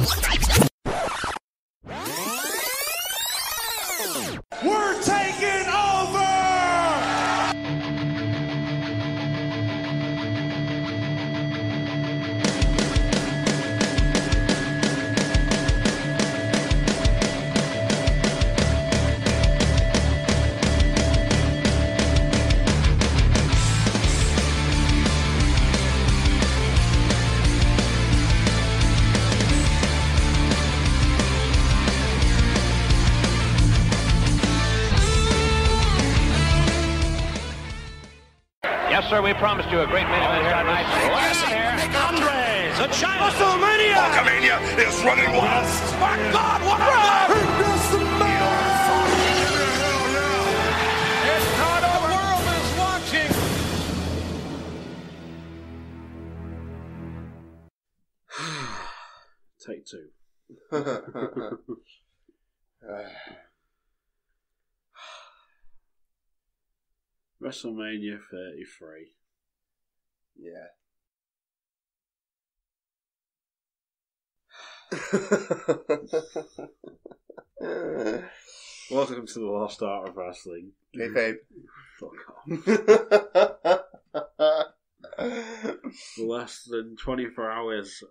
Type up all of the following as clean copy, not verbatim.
We're taking over! Yes, sir, we promised you a great main event here tonight. Andres, a giant Wrestlemania! Hulkamania is running wild. My God, what a run! It's not over. The world is watching. Take two. WrestleMania 33. Yeah. Welcome to the lost art of wrestling. Hey, babe. Fuck off. Less than 24 hours.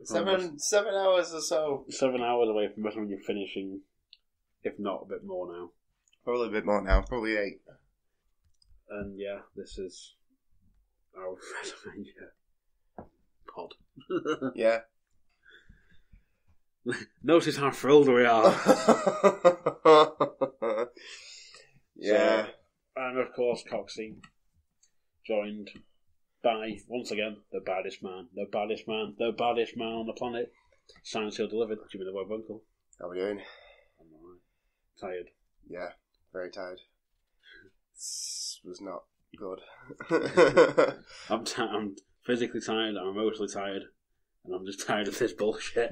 7 hours or so. 7 hours away from WrestleMania finishing, if not a bit more now. Probably a bit more now. Probably 8. And yeah, this is our WrestleMania pod. Yeah. Notice how thrilled we are. Yeah. So, and of course, Coxy, joined by, once again, the baddest man on the planet. Signed, sealed, delivered. Jimmy the Boy Bunkell. How are we doing? I'm alright. Tired. Yeah. Very tired. This was not good. I'm physically tired, I'm emotionally tired, and I'm just tired of this bullshit.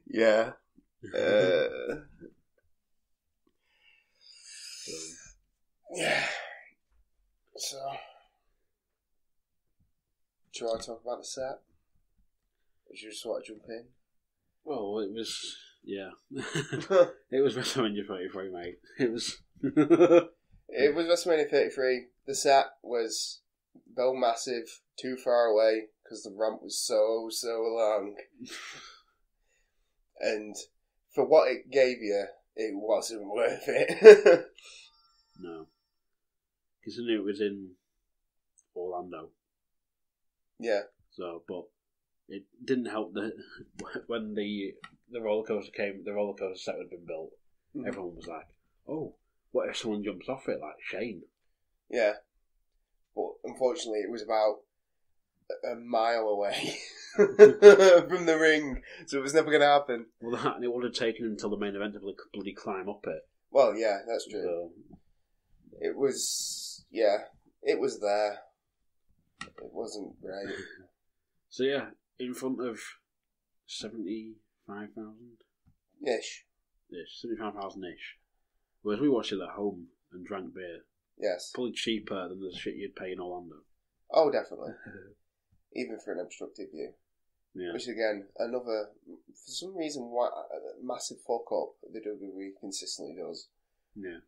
Yeah. Yeah. So, do you want to talk about the set? Or do you just want to jump in? Well, it was, yeah. It was WrestleMania 33, mate. It was... It was WrestleMania 33. The set was so massive, too far away, because the ramp was so long. And for what it gave you, it wasn't worth it. No. Because I knew it was in Orlando. Yeah. So, but it didn't help that when the roller coaster came, the roller coaster set had been built, everyone was like, oh, what if someone jumps off it like Shane? Yeah. But unfortunately, it was about a mile away from the ring, so it was never going to happen. Well, that, and it would have taken until the main event to bloody climb up it. Well, yeah, that's true. So, It was, yeah, it was there. It wasn't great. so yeah, in front of 75,000? Ish. Ish, 75,000-ish. Whereas we watched it at home and drank beer. Yes. Probably cheaper than the shit you'd pay in Orlando. Oh, definitely. Even for an obstructive view. Yeah. Which again, another, for some reason, massive fuck up the WWE consistently does. Yeah.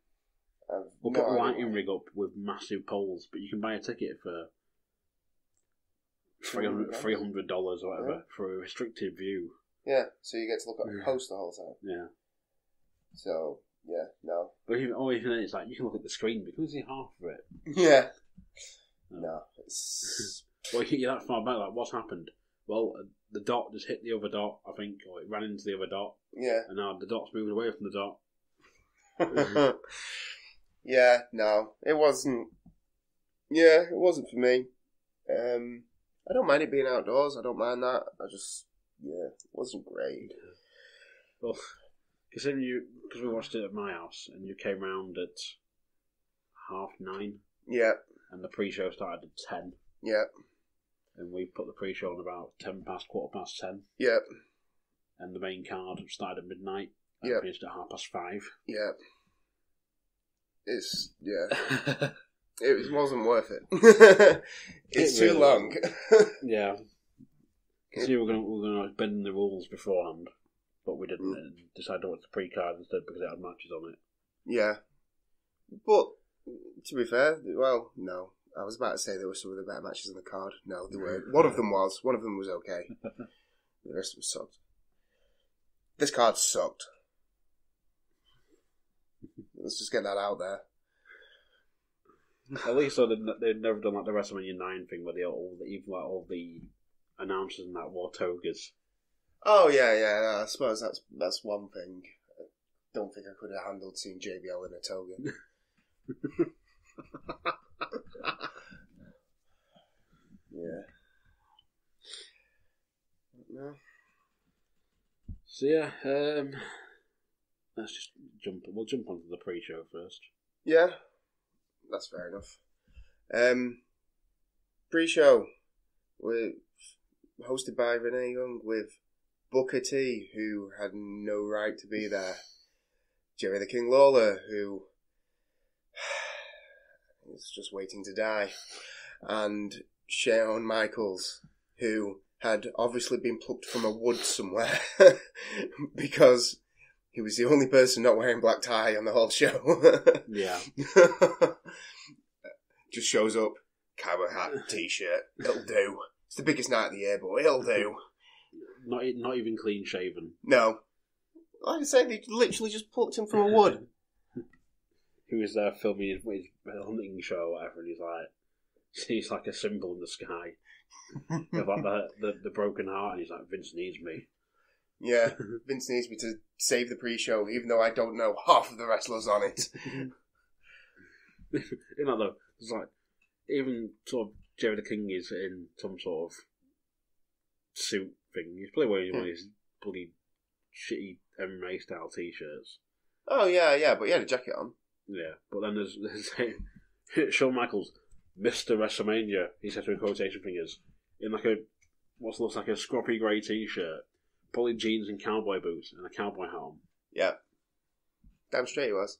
We'll put a lighting rig up with massive poles, but you can buy a ticket for $300 or whatever for a restricted view. Yeah, so you get to look at a post the whole time. Yeah. So, yeah, no. But even then, it's like you can look at the screen because you see half of it. Yeah. No, it's... Well, you're that far back, like, what's happened? Well, the dot just hit the other dot, I think, or it ran into the other dot. Yeah. And now the dot's moving away from the dot. Yeah, no, it wasn't. Yeah, it wasn't for me. I don't mind it being outdoors. I don't mind that. It wasn't great. Well, because we watched it at my house, and you came round at 9:30. Yeah. And the pre-show started at 10. Yeah. And we put the pre-show on about 10:15. Yeah. And the main card started at midnight. And finished at 5:30. Yeah. It's, yeah. It wasn't worth it. It's too long. Yeah. Because we were going to bend the rules beforehand, but we didn't. And decided to watch the pre-card instead because it had matches on it. Yeah. But, to be fair, well, no. I was about to say there were some of the better matches on the card. No, there weren't. One of them was. One of them was okay. The rest of them sucked. This card sucked. Let's just get that out there. At least so they've never done like the WrestleMania 9 thing where all the announcers and that wore togas. Oh yeah. No, I suppose that's one thing. I don't think I could have handled seeing JBL in a toga. Yeah. No. So yeah, let's just jump. We'll jump onto the pre-show first. Yeah, that's fair enough. Pre-show, we're hosted by Renee Young with Booker T, who had no right to be there. Jerry the King Lawler, who is just waiting to die. And Shawn Michaels, who had obviously been plucked from a wood somewhere because he was the only person not wearing black tie on the whole show. Yeah. Just shows up, cowboy hat, t-shirt, it'll do. It's the biggest night of the year, but it'll do. Not even clean shaven. No. Like I said, they literally just plucked him from a wood. He was there filming his hunting show or whatever, and he's like a symbol in the sky. Of like the broken heart, and he's like, Vince needs me. Yeah, Vince needs me to save the pre-show, even though I don't know half of the wrestlers on it. You know, though, it's like, even sort of Jerry the King is in some sort of suit thing. He's probably wearing one of his bloody shitty MMA style t-shirts. Oh, yeah, but he had a jacket on. Yeah, but then there's Shawn Michaels, Mr. WrestleMania, he said to quotation fingers, in like what looks like a scruffy grey t-shirt, probably jeans and cowboy boots, and a cowboy hat on. Yeah. Damn straight he was.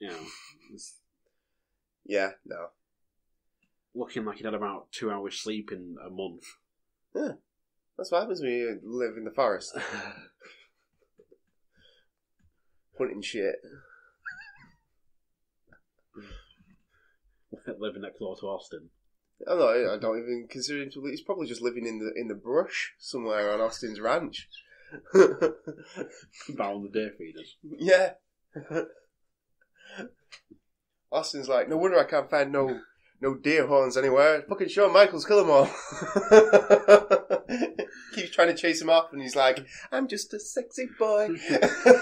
You know, yeah, no. Looking like he'd had about 2 hours sleep in a month. Yeah. That's what happens when you live in the forest. Hunting shit. Living next door to Austin. I don't even consider him to. He's probably just living in the brush somewhere on Austin's ranch. Bound the deer feeders. Yeah. Austin's like, no wonder I can't find no deer horns anywhere. Fucking Shawn Michaels, kill them all. Keeps trying to chase him off, and he's like, I'm just a sexy boy.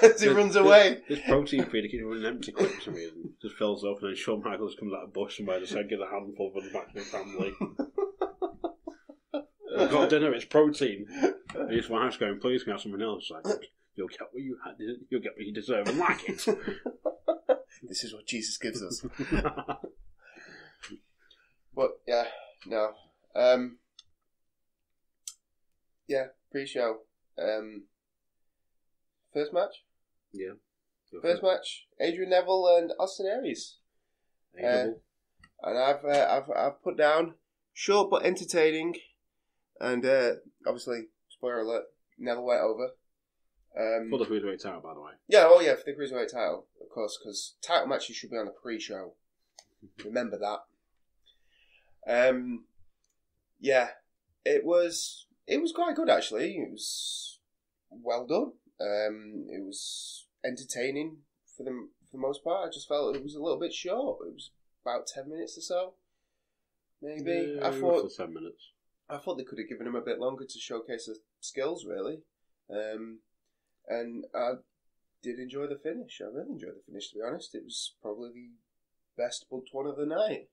As he runs away. This protein feeder keeps running empty quick for some reason. Just fills up, and then Shawn Michaels comes out of the bush somewhere to say, get a handful of back to the family. I've got dinner, it's protein. And his wife's going, please can I have something else? Like, you'll get what you had, you'll get what you deserve and like it. This is what Jesus gives us. But yeah, no. Yeah, pre-show. First match? Yeah. First match, Adrian Neville and Austin Aries. And I've put down short but entertaining, and obviously, spoiler alert, Neville went over. For the Cruiserweight title, by the way. Yeah, for the Cruiserweight title, of course, because title matches should be on the pre-show. Remember that. Yeah, it was quite good actually. It was well done. It was entertaining for the most part. I just felt it was a little bit short. It was about 10 minutes or so, maybe. Yeah, I thought 10 minutes. I thought they could have given him a bit longer to showcase their skills, really. And I did enjoy the finish. I really enjoyed the finish, to be honest. It was probably the best booked one of the night.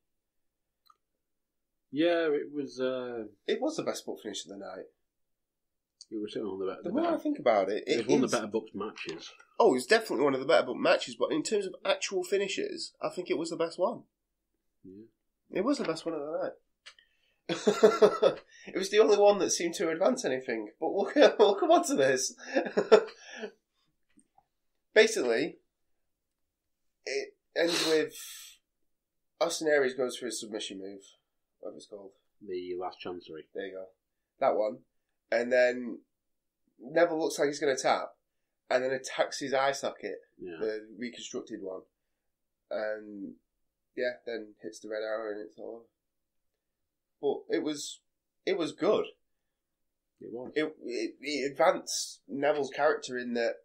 Yeah, it was. It was the best booked finish of the night. It was certainly one of the better. The more I think about it, it was one of the better booked matches. Oh, it was definitely one of the better booked matches. But in terms of actual finishes, I think it was the best one. Yeah. It was the best one of the night. It was the only one that seemed to advance anything. But we'll come on to this. Basically, it ends with Austin Aries goes for his submission move, whatever it's called. The Last Chancery. There you go. That one. And then Neville looks like he's going to tap, and then attacks his eye socket, the reconstructed one. And, then hits the red arrow and it's all over. But it was good. It was. It advanced Neville's character in that,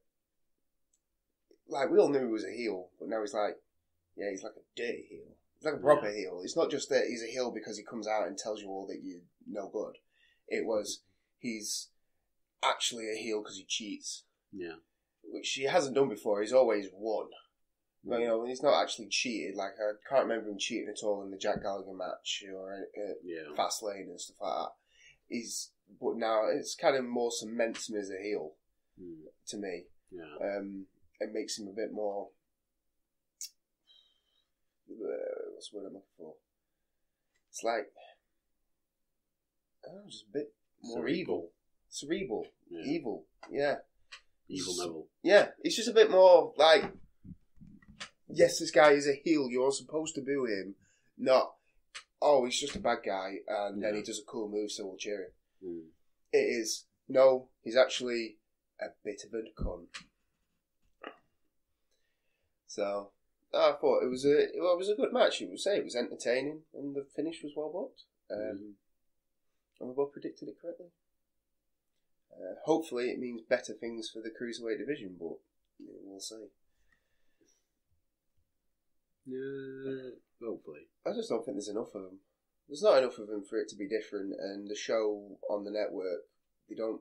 like, we all knew he was a heel, but now he's like a dirty heel. He's like a proper heel. It's not just that he's a heel because he comes out and tells you all that you're no good. It was, he's actually a heel because he cheats. Yeah. Which he hasn't done before. He's always won. But, he's not actually cheated. Like, I can't remember him cheating at all in the Jack Gallagher match or Fastlane and stuff like that. But now it's kind of more cements him as a heel to me. Yeah. It makes him a bit more. What's the word I'm looking for? It's like, I don't know, just a bit more evil. Cerebral. Yeah. Evil. Yeah. Evil Neville. Yeah. It's just a bit more like, yes, this guy is a heel. You're supposed to boo him. Not, oh, he's just a bad guy and then he does a cool move so we'll cheer him. It is, no, he's actually a bit of a cunt. So, I thought it was a good match. It was entertaining and the finish was well booked. And we both predicted it correctly. Hopefully it means better things for the Cruiserweight division, but we'll see. Hopefully. I just don't think there's enough of them. There's not enough of them for it to be different, and the show on the network, they don't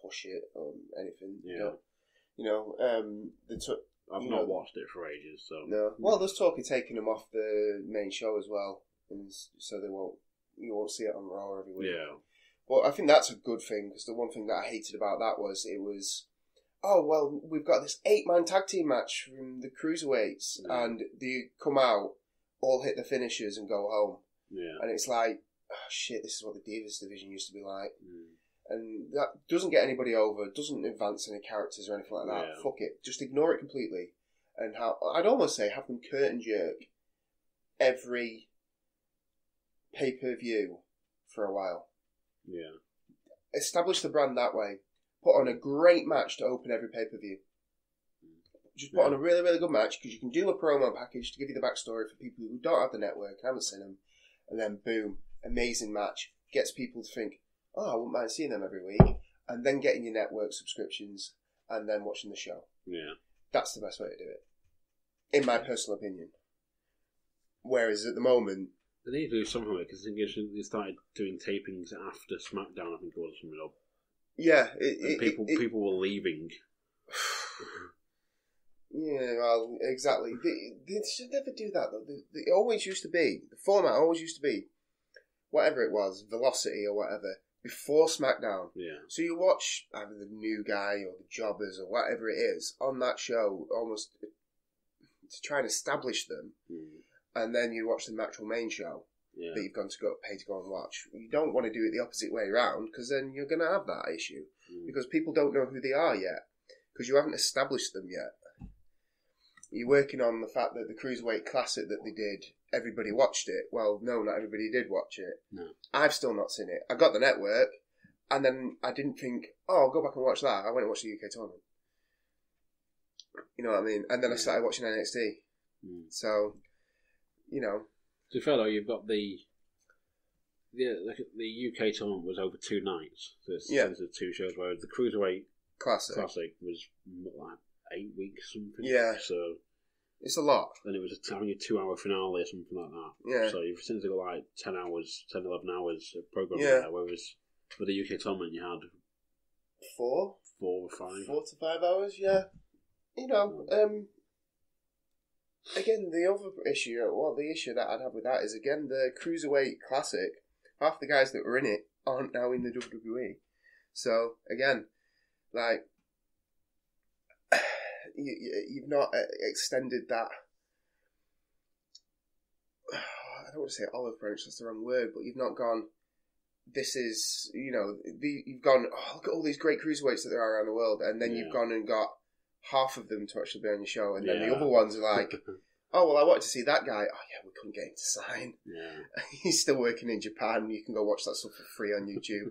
push it or anything. Yeah. I've not watched it for ages, so... No. Well, there's talk of taking them off the main show as well, and so you won't see it on Raw every week. Yeah. But I think that's a good thing, because the one thing that I hated about that was, we've got this 8-man tag team match from the Cruiserweights, and they come out, all hit the finishers and go home. Yeah. And it's like, oh shit, this is what the Divas division used to be like. And that doesn't get anybody over, doesn't advance any characters or anything like that. Yeah. Fuck it. Just ignore it completely. And I'd almost say have them curtain jerk every pay-per-view for a while. Yeah. Establish the brand that way. Put on a great match to open every pay-per-view. Just put on a really, really good match because you can do a promo package to give you the backstory for people who don't have the network, haven't seen them, and then boom, amazing match. Gets people to think, oh, I wouldn't mind seeing them every week, and then getting your network subscriptions and then watching the show. Yeah. That's the best way to do it, in my personal opinion. Whereas at the moment... They need to do something with it, because they started doing tapings after SmackDown, I think it was, something up. Yeah. People were leaving. Yeah, well, exactly. They should never do that, though. It always used to be, the format always used to be, whatever it was, Velocity or whatever, before SmackDown. Yeah. So you watch either the new guy or the jobbers or whatever it is on that show, almost to try and establish them, and then you watch the actual main show that you've gone to pay to go and watch. You don't want to do it the opposite way around, because then you're going to have that issue, because people don't know who they are yet, because you haven't established them yet. You're working on the fact that the Cruiserweight Classic that they did, everybody watched it. Well, no, not everybody did watch it. No. I've still not seen it. I got the network, and then I didn't think, oh, I'll go back and watch that. I went and watched the UK tournament. You know what I mean? And then I started watching NXT. So, you know. To be fair though, you've got the UK tournament was over 2 nights. So it's 2 shows, whereas the Cruiserweight Classic was like 8 weeks something. Yeah. So it's a lot. And it was having a 2-hour finale or something like that. Yeah. So you've since got like 10, 11 hours of programming there, whereas for the UK tournament you had 4 or 5. 4 to 5 hours, yeah. You know, again, the issue that I'd have with that is, again, the Cruiserweight Classic, half the guys that were in it aren't now in the WWE. So, again, like, you've not extended that, I don't want to say olive branch, that's the wrong word, but you've not gone, this is, you know, you've gone, oh, look at all these great cruiserweights that there are around the world, and then you've gone and got half of them to actually be on your show, and then the other ones are like, oh, well, I wanted to see that guy. Oh, yeah, we couldn't get him to sign. Yeah. He's still working in Japan. You can go watch that stuff for free on YouTube.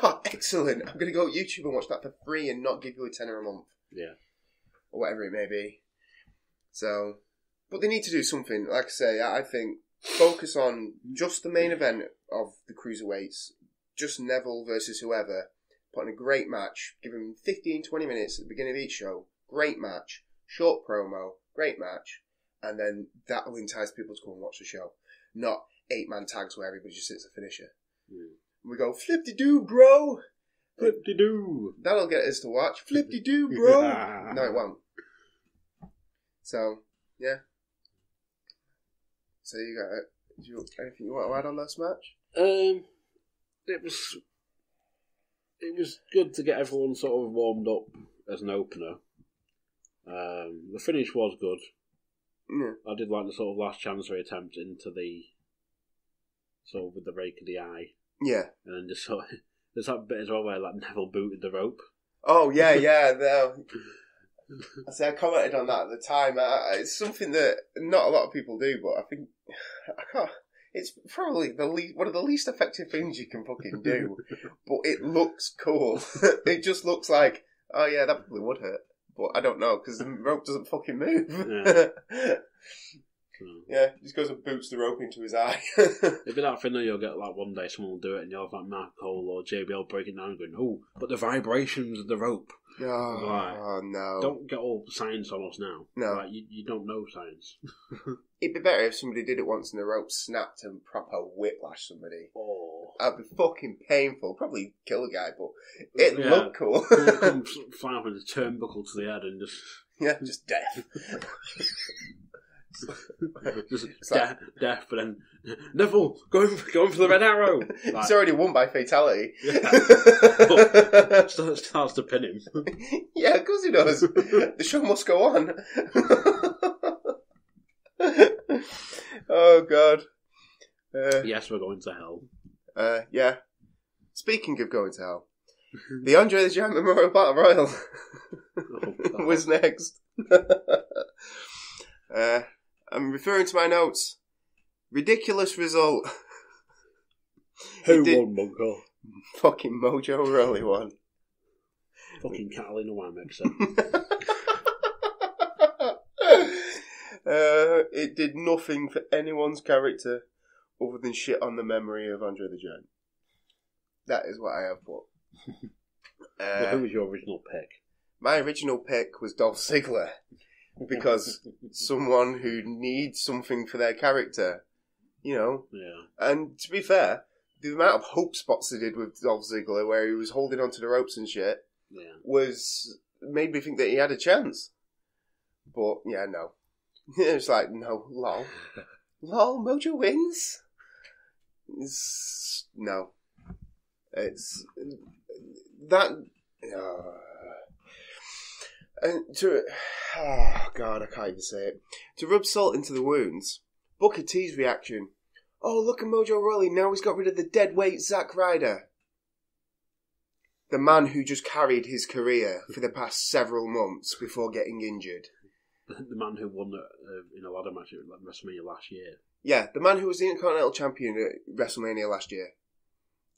Oh, excellent. I'm going to go to YouTube and watch that for free and not give you a tenner a month. Yeah. Or whatever it may be. So, but they need to do something. Like I say, I think focus on just the main event of the Cruiserweights. Just Neville versus whoever. Put on a great match. Give him 15, 20 minutes at the beginning of each show. Great match. Short promo. Great match. And then that will entice people to go and watch the show. Not 8-man tags where everybody just hits a finisher. We go, flip-de-doo, bro! Flip-de-doo! That'll get us to watch. Flip-de-doo, bro! No, it won't. So, yeah. So you got it. Do you anything you want to add on this match? It was good to get everyone sort of warmed up as an opener. The finish was good. Yeah. I did like the sort of last chancery attempt into the sort of with the rake of the eye. Yeah. And then just sort of, there's that bit as well where like Neville booted the rope. Oh yeah. I commented on that at the time. It's something that not a lot of people do, but I think it's probably one of the least effective things you can fucking do. But it looks cool. It just looks like, oh yeah, that probably would hurt. But I don't know, because the rope doesn't fucking move. Yeah, he just goes and boots the rope into his eye. It'd be that thing that you'll get like one day someone will do it and you'll have like Mark Cole or JBL breaking down and going, oh, but the vibrations of the rope. Oh, no. Don't get all science on us now. No. Like, you don't know science. It'd be better if somebody did it once and the rope snapped and proper whiplash somebody. Oh. That'd be fucking painful. Probably kill a guy, but it'd look cool. Come fly up with a turnbuckle to the head and just... Yeah, just death. Death, but then Neville, go in for the red arrow. Like, it's already won by fatality. Yeah. Starts to pin him. Yeah, of course he does. The show must go on. Oh God. Yes, we're going to hell. Yeah. Speaking of going to hell, the Andre the Giant Memorial Battle Royal was next. I'm referring to my notes. Ridiculous result. Who won, Bunkell? Fucking Mojo Rawley won. Fucking Catalina Wine mixer. It did nothing for anyone's character other than shit on the memory of Andre the Giant. That is what I have put. Well, who was your original pick? My original pick was Dolph Ziggler. Because someone who needs something for their character, you know. Yeah. And to be fair, the amount of hope spots they did with Dolph Ziggler, where he was holding onto the ropes and shit, made me think that he had a chance. But yeah, no. It's like, no, lol. Lol, Mojo wins? No. It's... That... And oh God, I can't even say it. To rub salt into the wounds, Booker T's reaction. Oh, look at Mojo Rawley, now he's got rid of the dead weight Zack Ryder. The man who just carried his career for the past several months before getting injured. The man who won in a ladder match at WrestleMania last year. Yeah, the man who was the Intercontinental Champion at WrestleMania last year.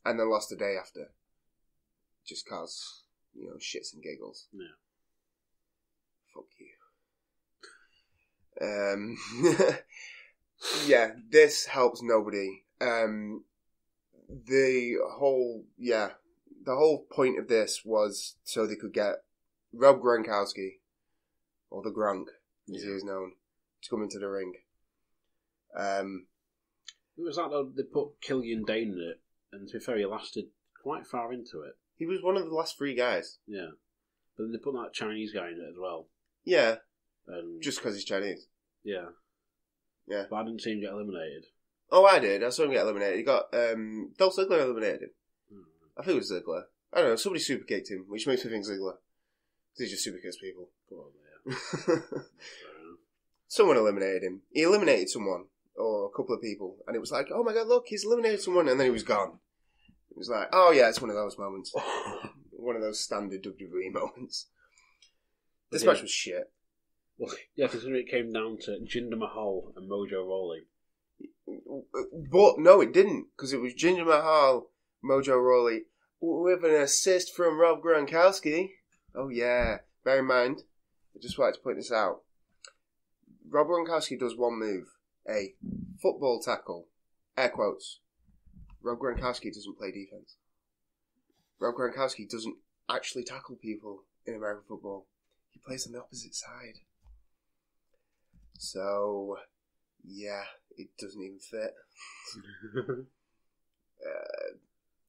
And then lost the day after. Just cause, shits and giggles. Yeah. Fuck you. Yeah, this helps nobody. The whole point of this was so they could get Rob Gronkowski, or the Gronk, as he is known, to come into the ring. It was like they put Killian Dane in it, and to be fair, he lasted quite far into it. He was one of the last 3 guys. Yeah. But then they put that Chinese guy in it as well. Yeah. Just because he's Chinese. Yeah. Yeah. But I didn't see him get eliminated. Oh, I did. I saw him get eliminated. He got Dolph Ziggler eliminated. I think it was Ziggler. I don't know. Somebody super kicked him, which makes me think Ziggler. Because he just super kicks people. Probably, yeah. Someone eliminated him. He eliminated someone, or a couple of people, and it was like, oh my God, look, he's eliminated someone, and then he was gone. It was like, oh yeah, it's one of those moments. One of those standard WWE moments. This match was shit. Well, yeah, considering it came down to Jinder Mahal and Mojo Rawley. But no, it didn't, because it was Jinder Mahal, Mojo Rawley, with an assist from Rob Gronkowski. Oh yeah, bear in mind, I just wanted to point this out. Rob Gronkowski does one move, a football tackle, air quotes. Rob Gronkowski doesn't play defense. Rob Gronkowski doesn't actually tackle people in American football. He plays on the opposite side. So, yeah, it doesn't even fit.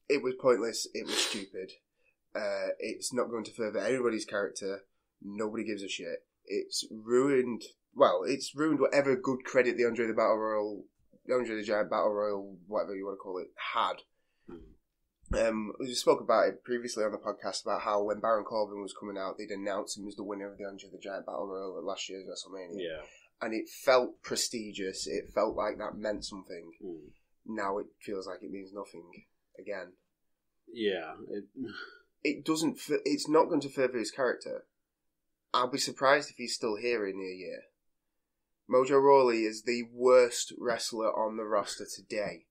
It was pointless. It was stupid. It's not going to further anybody's character. Nobody gives a shit. It's ruined. Well, it's ruined whatever good credit the Andre the Giant Battle Royal, whatever you want to call it, had. We spoke about it previously on the podcast about how when Baron Corbin was coming out, they'd announced him as the winner of the Andre the Giant Battle Royal at last year's WrestleMania. Yeah. And it felt prestigious. It felt like that meant something. Now it feels like it means nothing again. Yeah. It doesn't. It's not going to further his character. I'll be surprised if he's still here in a year. Mojo Rawley is the worst wrestler on the roster today.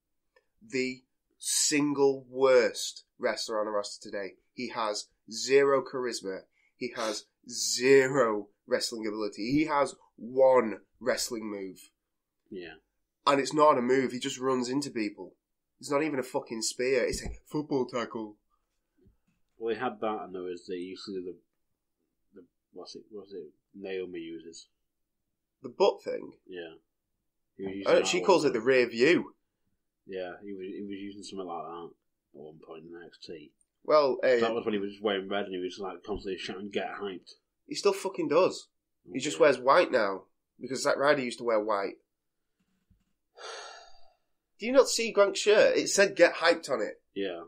The single worst wrestler on the roster today. He has zero charisma. He has zero wrestling ability. He has one wrestling move. Yeah. And it's not a move. He just runs into people. It's not even a fucking spear. It's a football tackle. Well, he had that, and there was usually the what's it Naomi uses. The butt thing? Yeah. She calls it the rear view. Yeah, he was using something like that at one point in NXT. Well, that was when he was wearing red and he was like constantly shouting, "Get hyped." He still fucking does. He just wears white now because Zack Ryder used to wear white. Do you not see Gronk's shirt? It said "Get hyped" on it. Yeah,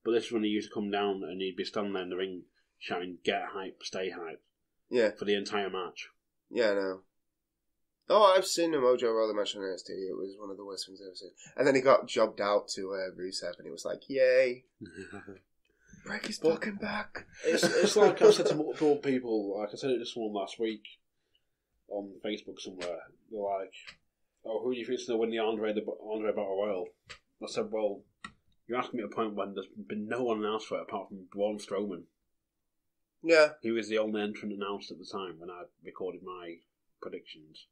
but this is when he used to come down and he'd be standing there in the ring shouting, "Get hyped, stay hyped." Yeah, for the entire match. Yeah, I know. Oh, I've seen a Mojo Rawley match on NXT. It was one of the worst things I've ever seen. And then he got jobbed out to Rusev, and it was like, yay. Break his fucking back. It's like I said to multiple people, like I said it to someone last week on Facebook somewhere. They're like, "Oh, who do you think's going to win the Andre Battle Royal?" I said, "Well, you're asking me at a point when there's been no one announced for it apart from Braun Strowman." Yeah. He was the only entrant announced at the time when I recorded my predictions.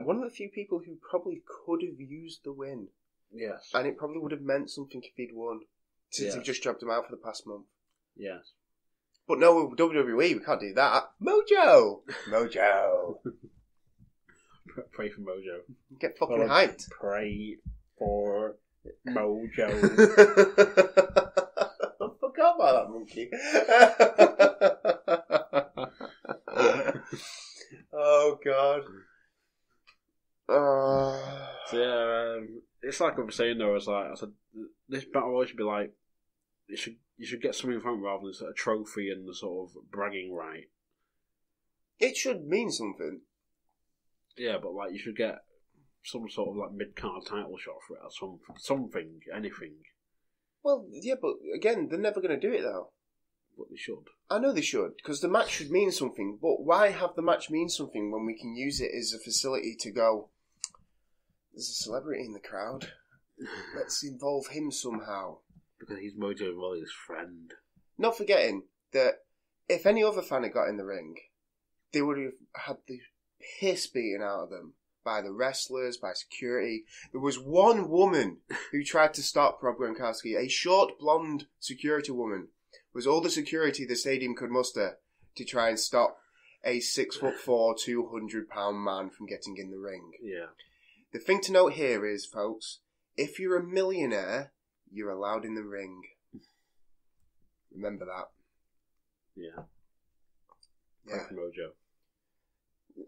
One of the few people who probably could have used the win. Yes. And it probably would have meant something if he'd won. Since they've just dropped him out for the past month. Yes. But no, WWE, we can't do that. Mojo! Mojo! Pray for Mojo. Get fucking hyped. Pray for Mojo. I forgot about that monkey. Oh, God. So yeah, it's like I was saying though. I said this battle royal should be like you should get something from it rather than sort of trophy and the sort of bragging right. It should mean something. Yeah, but like you should get some sort of like mid-card title shot for it or something, anything. Well, yeah, but again, they're never going to do it though. But they should. I know they should, because the match should mean something. But why have the match mean something when we can use it as a facility to go, there's a celebrity in the crowd. Let's involve him somehow. Because he's Mojo Rawley's friend. Not forgetting that if any other fan had got in the ring, they would have had the piss beaten out of them by the wrestlers, by security. There was one woman who tried to stop Rob Gronkowski, a short, blonde security woman. It was all the security the stadium could muster to try and stop a 6'4", 200-pound man from getting in the ring. Yeah. The thing to note here is, folks, if you're a millionaire, you're allowed in the ring. Remember that. Yeah. Yeah. Pray for Mojo.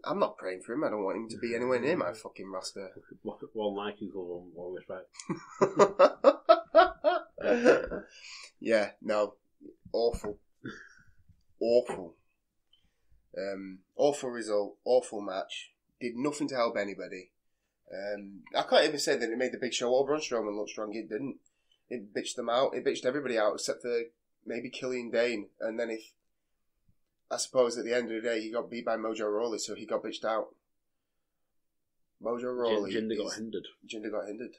I'm not praying for him. I don't want him to be anywhere near my fucking roster. Well, Nike will one respect. Yeah, no. Awful. Awful. Awful result. Awful match. Did nothing to help anybody. I can't even say that it made the Big Show or Braun Strowman look strong. It didn't. It bitched them out. It bitched everybody out except for maybe Killian Dane. And then if I suppose at the end of the day, he got beat by Mojo Rawley, so he got bitched out. Mojo Rawley. Jinder got hindered. Jinder got hindered.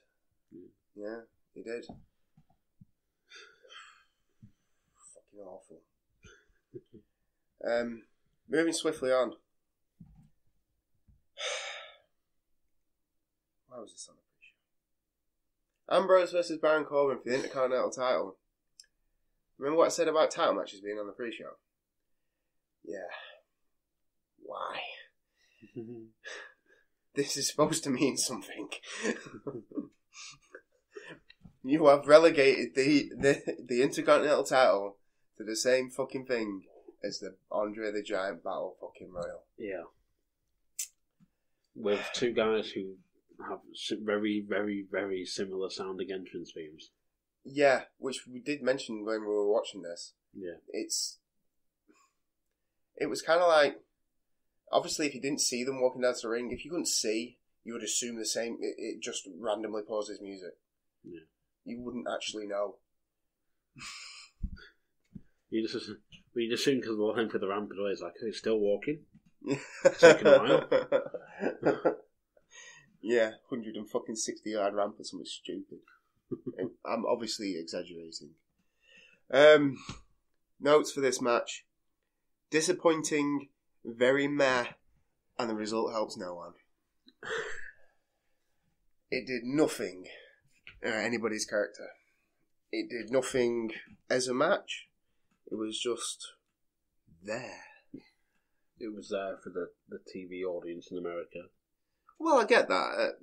Yeah, he did. Fucking awful. Moving swiftly on. Why was this on the pre-show? Ambrose versus Baron Corbin for the Intercontinental title. Remember what I said about title matches being on the pre-show? Yeah. Why? This is supposed to mean something. You have relegated the Intercontinental title to the same fucking thing as the Andre the Giant Battle fucking Royal. Yeah. With two guys who have very, very, very similar sounding entrance themes. Yeah, which we did mention when we were watching this. Yeah. It was kind of like, obviously if you didn't see them walking down to the ring, if you couldn't see, you would assume the same, it just randomly pauses music. Yeah. You wouldn't actually know. You just assume because the line for the ramp is like, oh, he's still walking. Taking a while. Yeah, 160-yard ramp or something stupid. I'm obviously exaggerating. Notes for this match. Disappointing, very meh, and the result helps no one. It did nothing anybody's character. It did nothing as a match. It was just there. It was there for the TV audience in America. Well, I get that.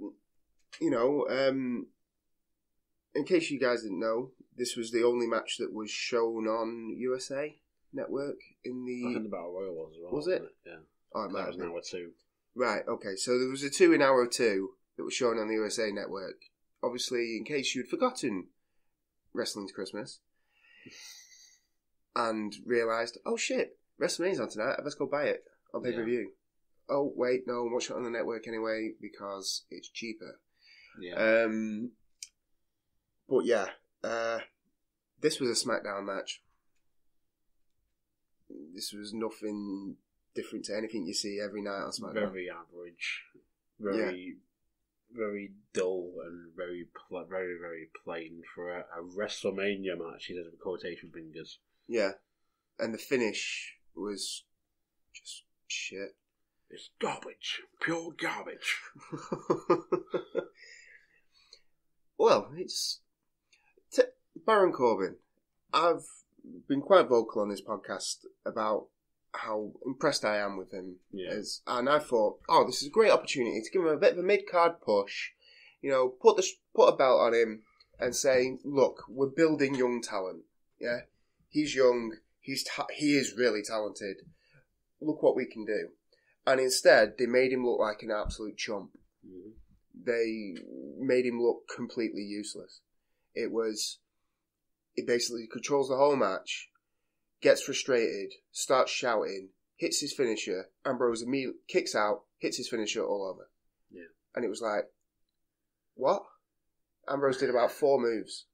In case you guys didn't know, this was the only match that was shown on USA Network in the... I think the Battle Royal was as well. Was it? Yeah. Oh, it might that was have an been. hour 2. Right, okay. So there was a 2 in hour 2 that was shown on the USA Network. Obviously, in case you'd forgotten Wrestling's Christmas and realised, oh shit, WrestleMania's on tonight, let's go buy it on pay-per-view. Yeah. Oh, wait, no, I'm watching it on the network anyway because it's cheaper. Yeah. But yeah, this was a SmackDown match. This was nothing different to anything you see every night on SmackDown. Very average. Very dull and very, very plain for a WrestleMania match, he says with quotation fingers. Yeah. And the finish was just shit. It's garbage. Pure garbage. Well, it's... Baron Corbin. I've been quite vocal on this podcast about how impressed I am with him. Yeah. And I thought, this is a great opportunity to give him a bit of a mid-card push. You know, put a belt on him and say, look, we're building young talent. Yeah? He's young. He is really talented. Look what we can do. And instead, they made him look like an absolute chump. Mm-hmm. They made him look completely useless. He basically controls the whole match, gets frustrated, starts shouting, hits his finisher, Ambrose immediately kicks out, hits his finisher all over. Yeah. And it was like, what? Ambrose did about 4 moves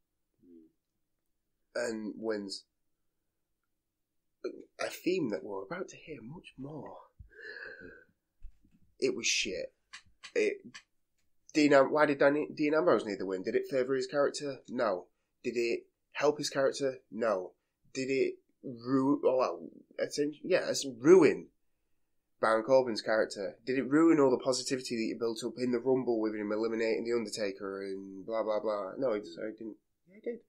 and wins. A theme that we're about to hear much more. It was shit. Why did Dean Ambrose need the win? Did it favour his character? No. Did it help his character? No. Did it ruin Baron Corbin's character? Did it ruin all the positivity that you built up in the Rumble with him eliminating The Undertaker and blah, blah, blah? No, he didn't. Yeah, he did.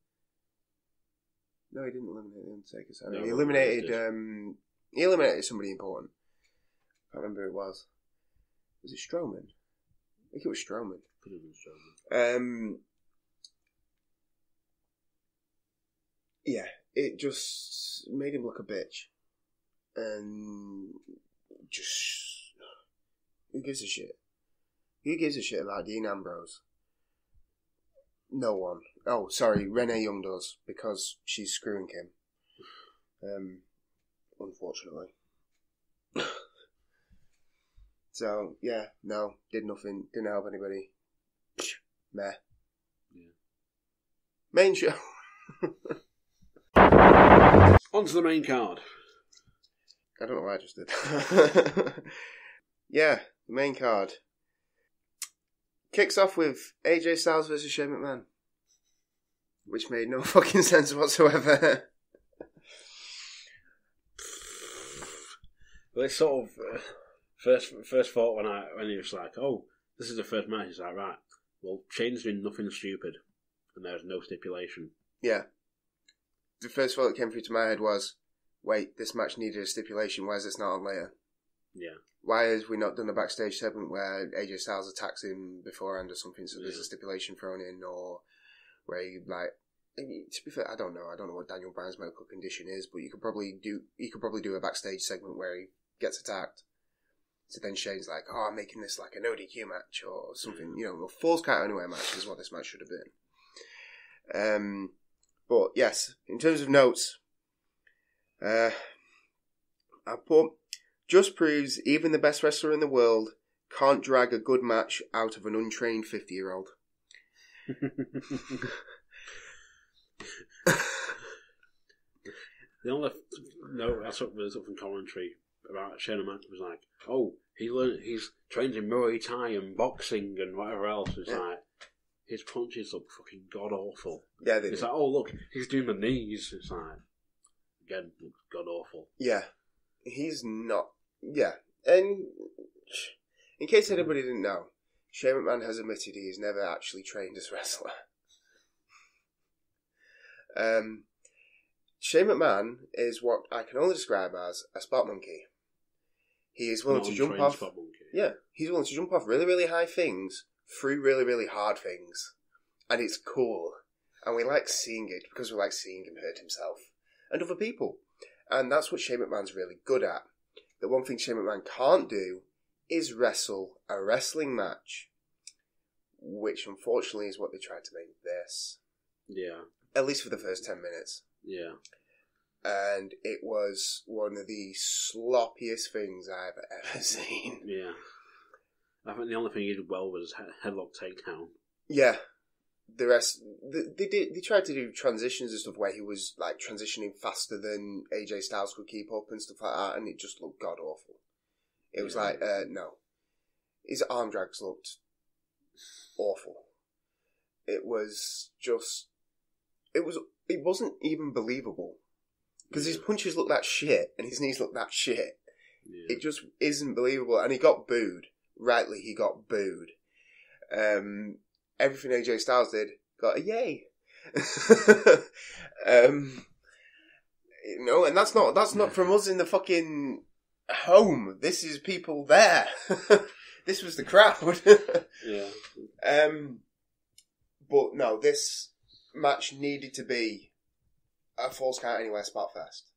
No, he didn't eliminate The Undertaker. Sorry. No, he eliminated somebody important. I can't remember who it was. Was it Strowman? I think it was Strowman. Could have been Strowman. Yeah, it just made him look a bitch. And just... Who gives a shit? Who gives a shit about Dean Ambrose? No one. Oh, sorry, Renee Young does, because she's screwing him. Unfortunately. So, yeah, no, did nothing, didn't help anybody. Meh. Yeah. Main show. On to the main card. I don't know why I just did that. Yeah, the main card. Kicks off with AJ Styles versus Shane McMahon. Which made no fucking sense whatsoever. Well, it's sort of first thought when it was like, oh, this is the first match. It's like, right, well, Shane's doing nothing stupid, and there's no stipulation. Yeah. The first thought that came through to my head was, wait, this match needed a stipulation. Why is this not on later? Yeah. Why have we not done a backstage segment where AJ Styles attacks him beforehand or something, so there's a stipulation thrown in, or where he, like, to be fair, I don't know what Daniel Bryan's medical condition is, but you could probably do a backstage segment where he gets attacked. So then Shane's like, oh, I'm making this like an ODQ match or something, a Falls Count Anywhere match is what this match should have been. But yes, in terms of notes, I put, just proves even the best wrestler in the world can't drag a good match out of an untrained 50-year-old. The only note I took from commentary about Shane McMahon was like, oh, he's trained in Muay Thai and boxing and whatever else. It's like, his punches look fucking god awful. Yeah, they It's do. like, oh look, he's doing the knees. It's like, again, looks god awful. Yeah, he's not. Yeah, and in case anybody didn't know, Shane McMahon has admitted he has never actually trained as a wrestler. Shane McMahon is what I can only describe as a spot monkey. He is willing to jump off. Spot monkey. Yeah, he's willing to jump off really, really high things through really, really hard things, and it's cool. And we like seeing it because we like seeing him hurt himself and other people, and that's what Shane McMahon's really good at. The one thing Shane McMahon can't do is wrestle a wrestling match, which unfortunately is what they tried to make this. Yeah. At least for the first 10 minutes. Yeah. And it was one of the sloppiest things I've ever seen. Yeah. I think the only thing he did well was headlock takedown. Yeah. The rest, they tried to do transitions and stuff where he was like transitioning faster than AJ Styles could keep up and stuff like that, and it just looked god awful. It was like, no. His arm drags looked awful. It was just, it wasn't even believable. Because his punches look that shit, and his knees look that shit. Yeah. It just isn't believable. And he got booed. Rightly, he got booed. Everything AJ Styles did got a yay. And that's not from us in the fucking home. This is people there. This was the crowd. Yeah. But no, this match needed to be a Falls Count Anywhere spot fest,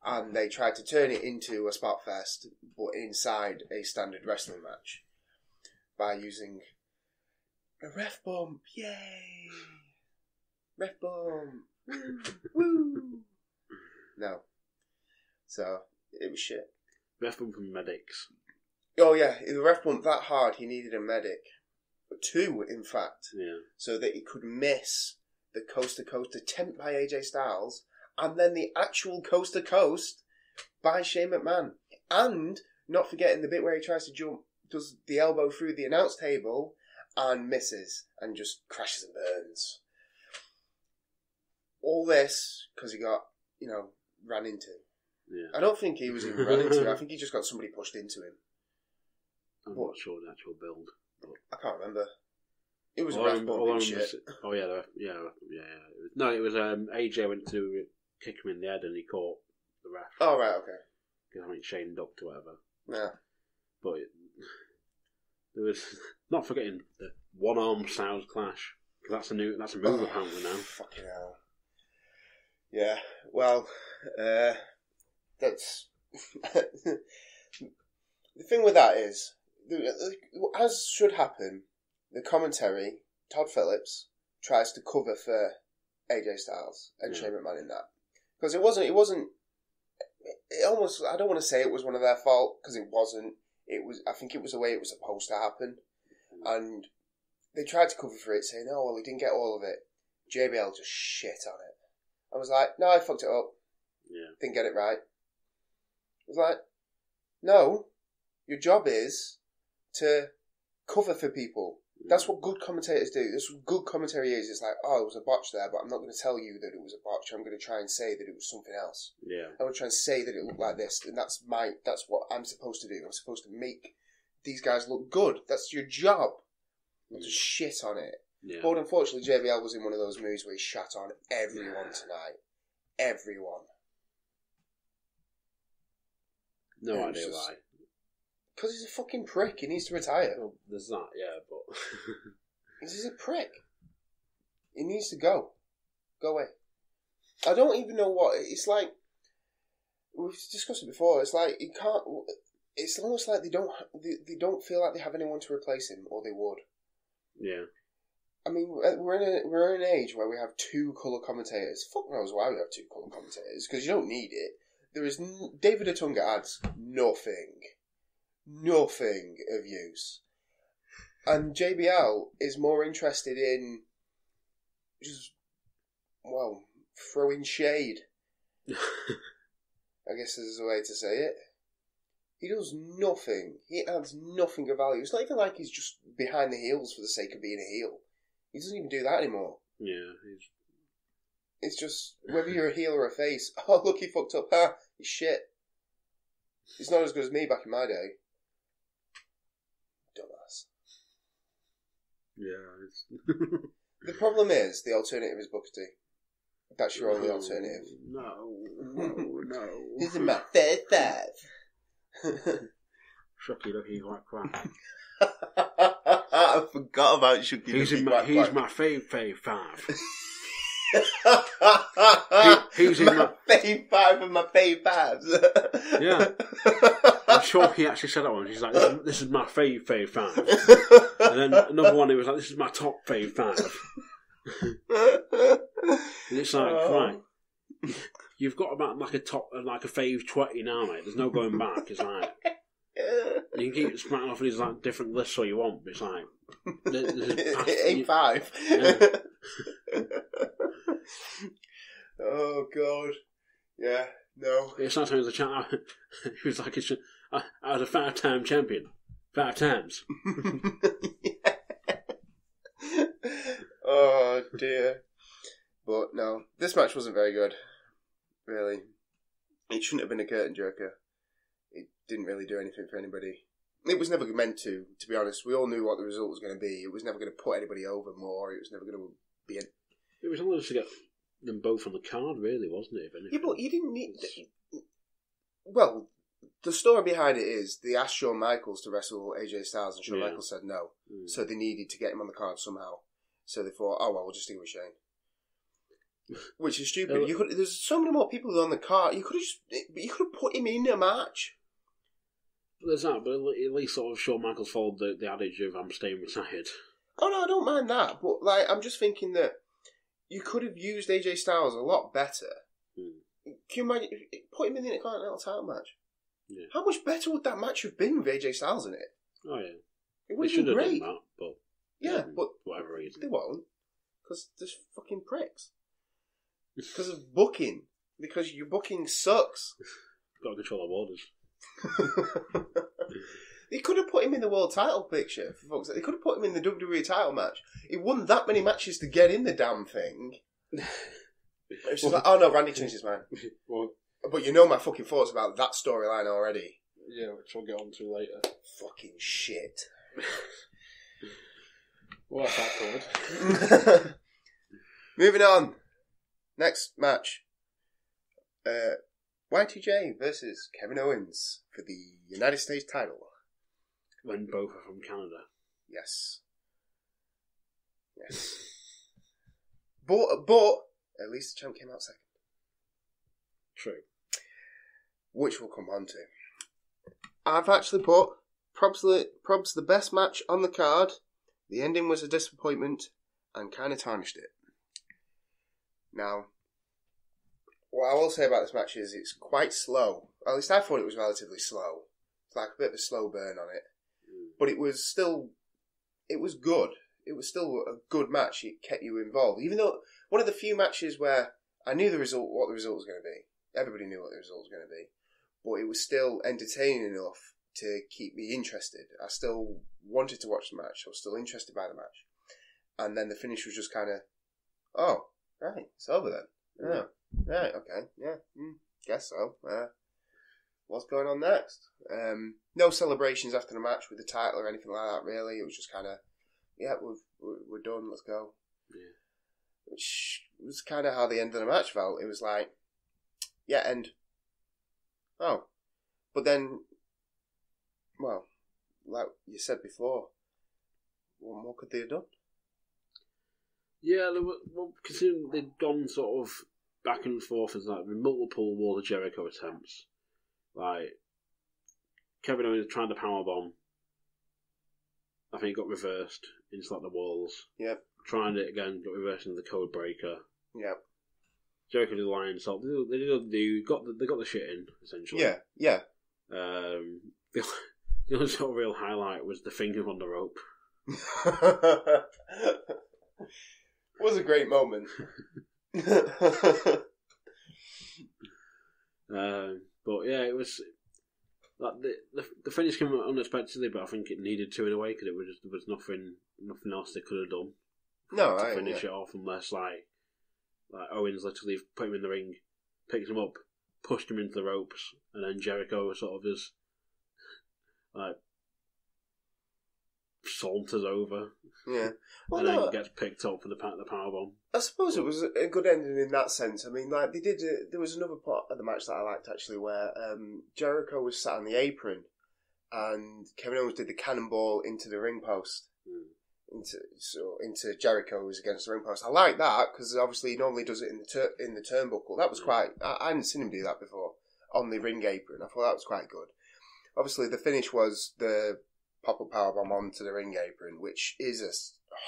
and they tried to turn it into a spot fest, but inside a standard wrestling match by using a ref bump. Yay! Ref bump. Woo! Woo! No. So it was shit. Ref bump from medics. Oh yeah, if the ref bumped that hard, he needed a medic. 2, in fact. Yeah. So that he could miss the coast-to-coast attempt by AJ Styles, and then the actual coast-to-coast by Shane McMahon. And not forgetting the bit where he tries to jump, does the elbow through the announce table, and misses, and just crashes and burns. All this, because he got, ran into. Yeah. I don't think he was even ran into. I think he just got somebody pushed into him. I'm not sure the actual build. But I can't remember. It was a ref bump shit. Oh yeah. No, it was AJ went to kick him in the head and he caught the ref. Oh right, okay. Because I think Shane ducked or whatever. Yeah. But there was, not forgetting the one-arm Styles clash, because that's a move apparently now. Fucking hell. Yeah. Well, that's the thing with that is, as should happen, the commentary, Todd Phillips tries to cover for AJ Styles and Shane McMahon in that, because it wasn't. It almost, I don't want to say it was one of their fault, because it wasn't. It was. I think it was the way it was supposed to happen, and they tried to cover for it, saying, "Oh well, he didn't get all of it." JBL just shit on it. I was like, "No, I fucked it up. Yeah, didn't get it right." was like, no, your job is to cover for people. That's what good commentators do. That's what good commentary is. It's like, oh, it was a botch there, but I'm not going to tell you that it was a botch. I'm going to try and say that it was something else. Yeah. I'm going to try and say that it looked like this, and that's what I'm supposed to do. I'm supposed to make these guys look good. That's your job. Not to shit on it. Yeah. But unfortunately, JBL was in one of those moods where he shat on everyone tonight. Everyone. No idea why. Because he's a fucking prick. He needs to retire. Well, there's that, yeah, but... He's a prick. He needs to go. Go away. I don't even know what... It's like... We've discussed it before. It's like, you can't... It's almost like they don't feel like they have anyone to replace him, or they would. Yeah. I mean, we're in an age where we have two colour commentators. Fuck knows why we have two colour commentators, because you don't need it. There is... David Otunga adds nothing of use. And JBL is more interested in just, well, throwing shade. I guess there's a way to say it. He does nothing. He adds nothing of value. It's not even like he's just behind the heels for the sake of being a heel. He doesn't even do that anymore. Yeah. It's just, whether you're a heel or a face, oh, look, he fucked up. Ha, he's shit. He's not as good as me back in my day. Dumbass. Yeah, it's... The problem is, the alternative is Booker T. That's your only alternative. No. This is my third five. Shucky looking like crap. I forgot about Shucky looking like crap. He's my fave five. He's in my fave five and my fave fives. Yeah. I'm sure he actually said that one. He's like, this is my fave five. And then another one, he was like, this is my top fave five. And it's like, right, you've got about like a top, like a fave 20 now, mate. There's no going back. It's like, you can keep smacking off these like different lists all you want, but it's like, it ain't five. Yeah. Oh god, yeah, no. It's not as a chat. He was like, I was a 5-time champion, 5 times. Oh dear. But no, this match wasn't very good. Really, it shouldn't have been a curtain jerker. It didn't really do anything for anybody. It was never meant to be honest. We all knew what the result was going to be. It was never going to put anybody over more. It was never going to be a... It was almost to get them both on the card, really, wasn't it? Yeah, but you didn't need... Well, the story behind it is they asked Shawn Michaels to wrestle AJ Styles and Shawn Michaels said no. So they needed to get him on the card somehow. So they thought, oh well, we'll just deal with Shane. Which is stupid. There's so many more people on the card. You could have put him in a match. There's that, but at least sort of Shawn Michaels followed the adage of I'm staying retired. Oh no, I don't mind that. But like, I'm just thinking that you could have used AJ Styles a lot better. Can you imagine put him in the Intercontinental title match? Yeah. How much better would that match have been with AJ Styles in it? Oh yeah, it would have been great. Done that, but yeah, but for whatever reason they won't, because there's fucking pricks. Because of booking. Because your booking sucks. Got to control our borders. They could have put him in the world title picture, for fuck's sake. They could have put him in the WWE title match. He won that many matches to get in the damn thing. It's just like, oh no, Randy changed his mind. But you know my fucking thoughts about that storyline already. Yeah, which we'll get on to later. Fucking shit. Well, that's that covered. Moving on. Next match. Y2J versus Kevin Owens for the United States title. When both are from Canada. Yes. But at least the champ came out second. True. Which we'll come on to. I've actually put probs the best match on the card. The ending was a disappointment and kind of tarnished it. Now, what I will say about this match is it's quite slow. At least I thought it was relatively slow. It's like a bit of a slow burn on it. But it was good. It was still a good match. It kept you involved. Even though one of the few matches where I knew what the result was going to be. Everybody knew what the result was going to be. but it was still entertaining enough to keep me interested. I still wanted to watch the match. I was still interested by the match. And then the finish was just kind of, oh, right, it's over then. Yeah, right, okay, yeah, guess so. What's going on next? No celebrations after the match with the title or anything like that, really. It was just kind of, yeah, we're done, let's go. Yeah. Which was kind of how the end of the match felt. It was like, yeah, end. Oh. But then, well, like you said before, what more could they have done? Yeah, considering they'd gone sort of back and forth as like multiple Wall of Jericho attempts. Like, Kevin Owens tried the powerbomb. I think it got reversed into like the walls. Yep. Trying it again, got reversed into the code breaker. Yep. Jericho did the lion salt. They got the shit in, essentially. Yeah, yeah. The only sort of real highlight was the finger on the rope. Was a great moment. But yeah, it was like the finish came unexpectedly, but I think it needed to in a way because there was nothing else they could have done. No, to finish it off, unless like Owens literally put him in the ring, picked him up, pushed him into the ropes, and then Jericho sort of just like saunters over. Yeah. Well, and then gets picked up for the powerbomb. I suppose it was a good ending in that sense. I mean, like there was another part of the match that I liked actually, where Jericho was sat on the apron, and Kevin Owens did the cannonball into the ring post, into Jericho's against the ring post. I like that because obviously he normally does it in the turnbuckle. That was quite. I hadn't seen him do that before on the ring apron. I thought that was quite good. Obviously, the finish was the pop-up powerbomb onto the ring apron, which is a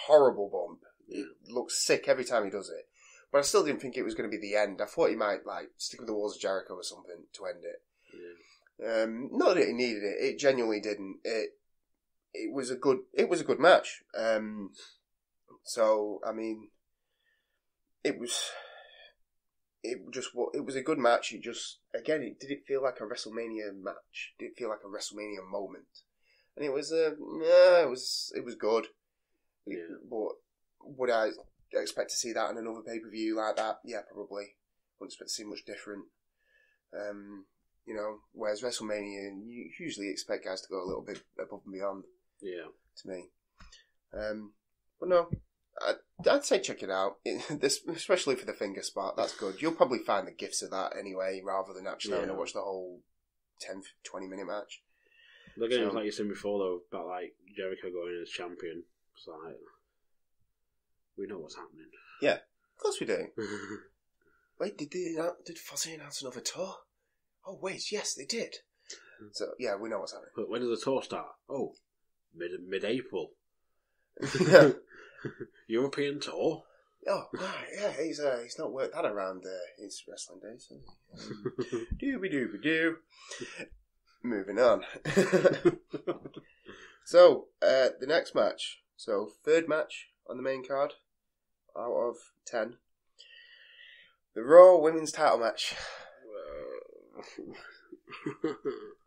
horrible bump. It looks sick every time he does it. But I still didn't think it was going to be the end. I thought he might like stick with the Walls of Jericho or something to end it. Yeah. Not that he needed it. It genuinely didn't. It was a good match. So I mean, it was a good match. It just again, did it feel like a WrestleMania match? Did it feel like a WrestleMania moment? And it was it was good. Yeah. But would I expect to see that in another pay-per-view like that? Yeah, probably. Wouldn't expect to see much different. Whereas WrestleMania, you usually expect guys to go a little bit above and beyond. Yeah. To me. But no, I'd say check it out. Especially for the finger spot, that's good. You'll probably find the gifs of that anyway, rather than actually having to watch the whole 10-20 minute match. Again, like you said before, though, about like Jericho going as champion. It's like, we know what's happening. Yeah, of course we do. Wait, did Fozzy announce another tour? Oh wait, yes, they did. So yeah, we know what's happening. But when does the tour start? Oh, mid-April. European tour. Oh, yeah, he's not worked that around his wrestling days. Dooby-dooby-doo. Moving on. So, the next match. So, third match on the main card out of 10. The Raw Women's title match.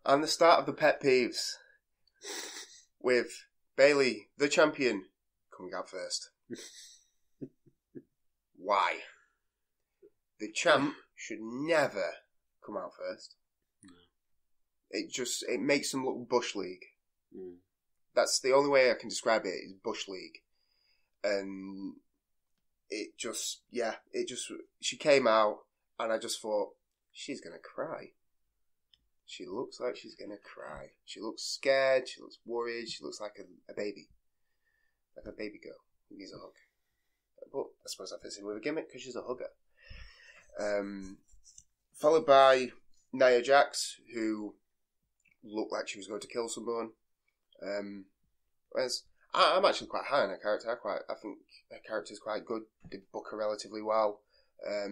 And the start of the pet peeves. With Bayley, the champion, coming out first. Why? The champ should never come out first. It makes them look Bush League. That's the only way I can describe it, is Bush League. And she came out and I just thought, she's going to cry. She looks like she's going to cry. She looks scared, she looks worried, she looks like a baby. Like a baby girl who needs a hug. But I suppose that fits in with a gimmick because she's a hugger. Followed by Nia Jax, who looked like she was going to kill someone. Whereas I'm actually quite high on her character. I think her character is quite good. They book her relatively well. I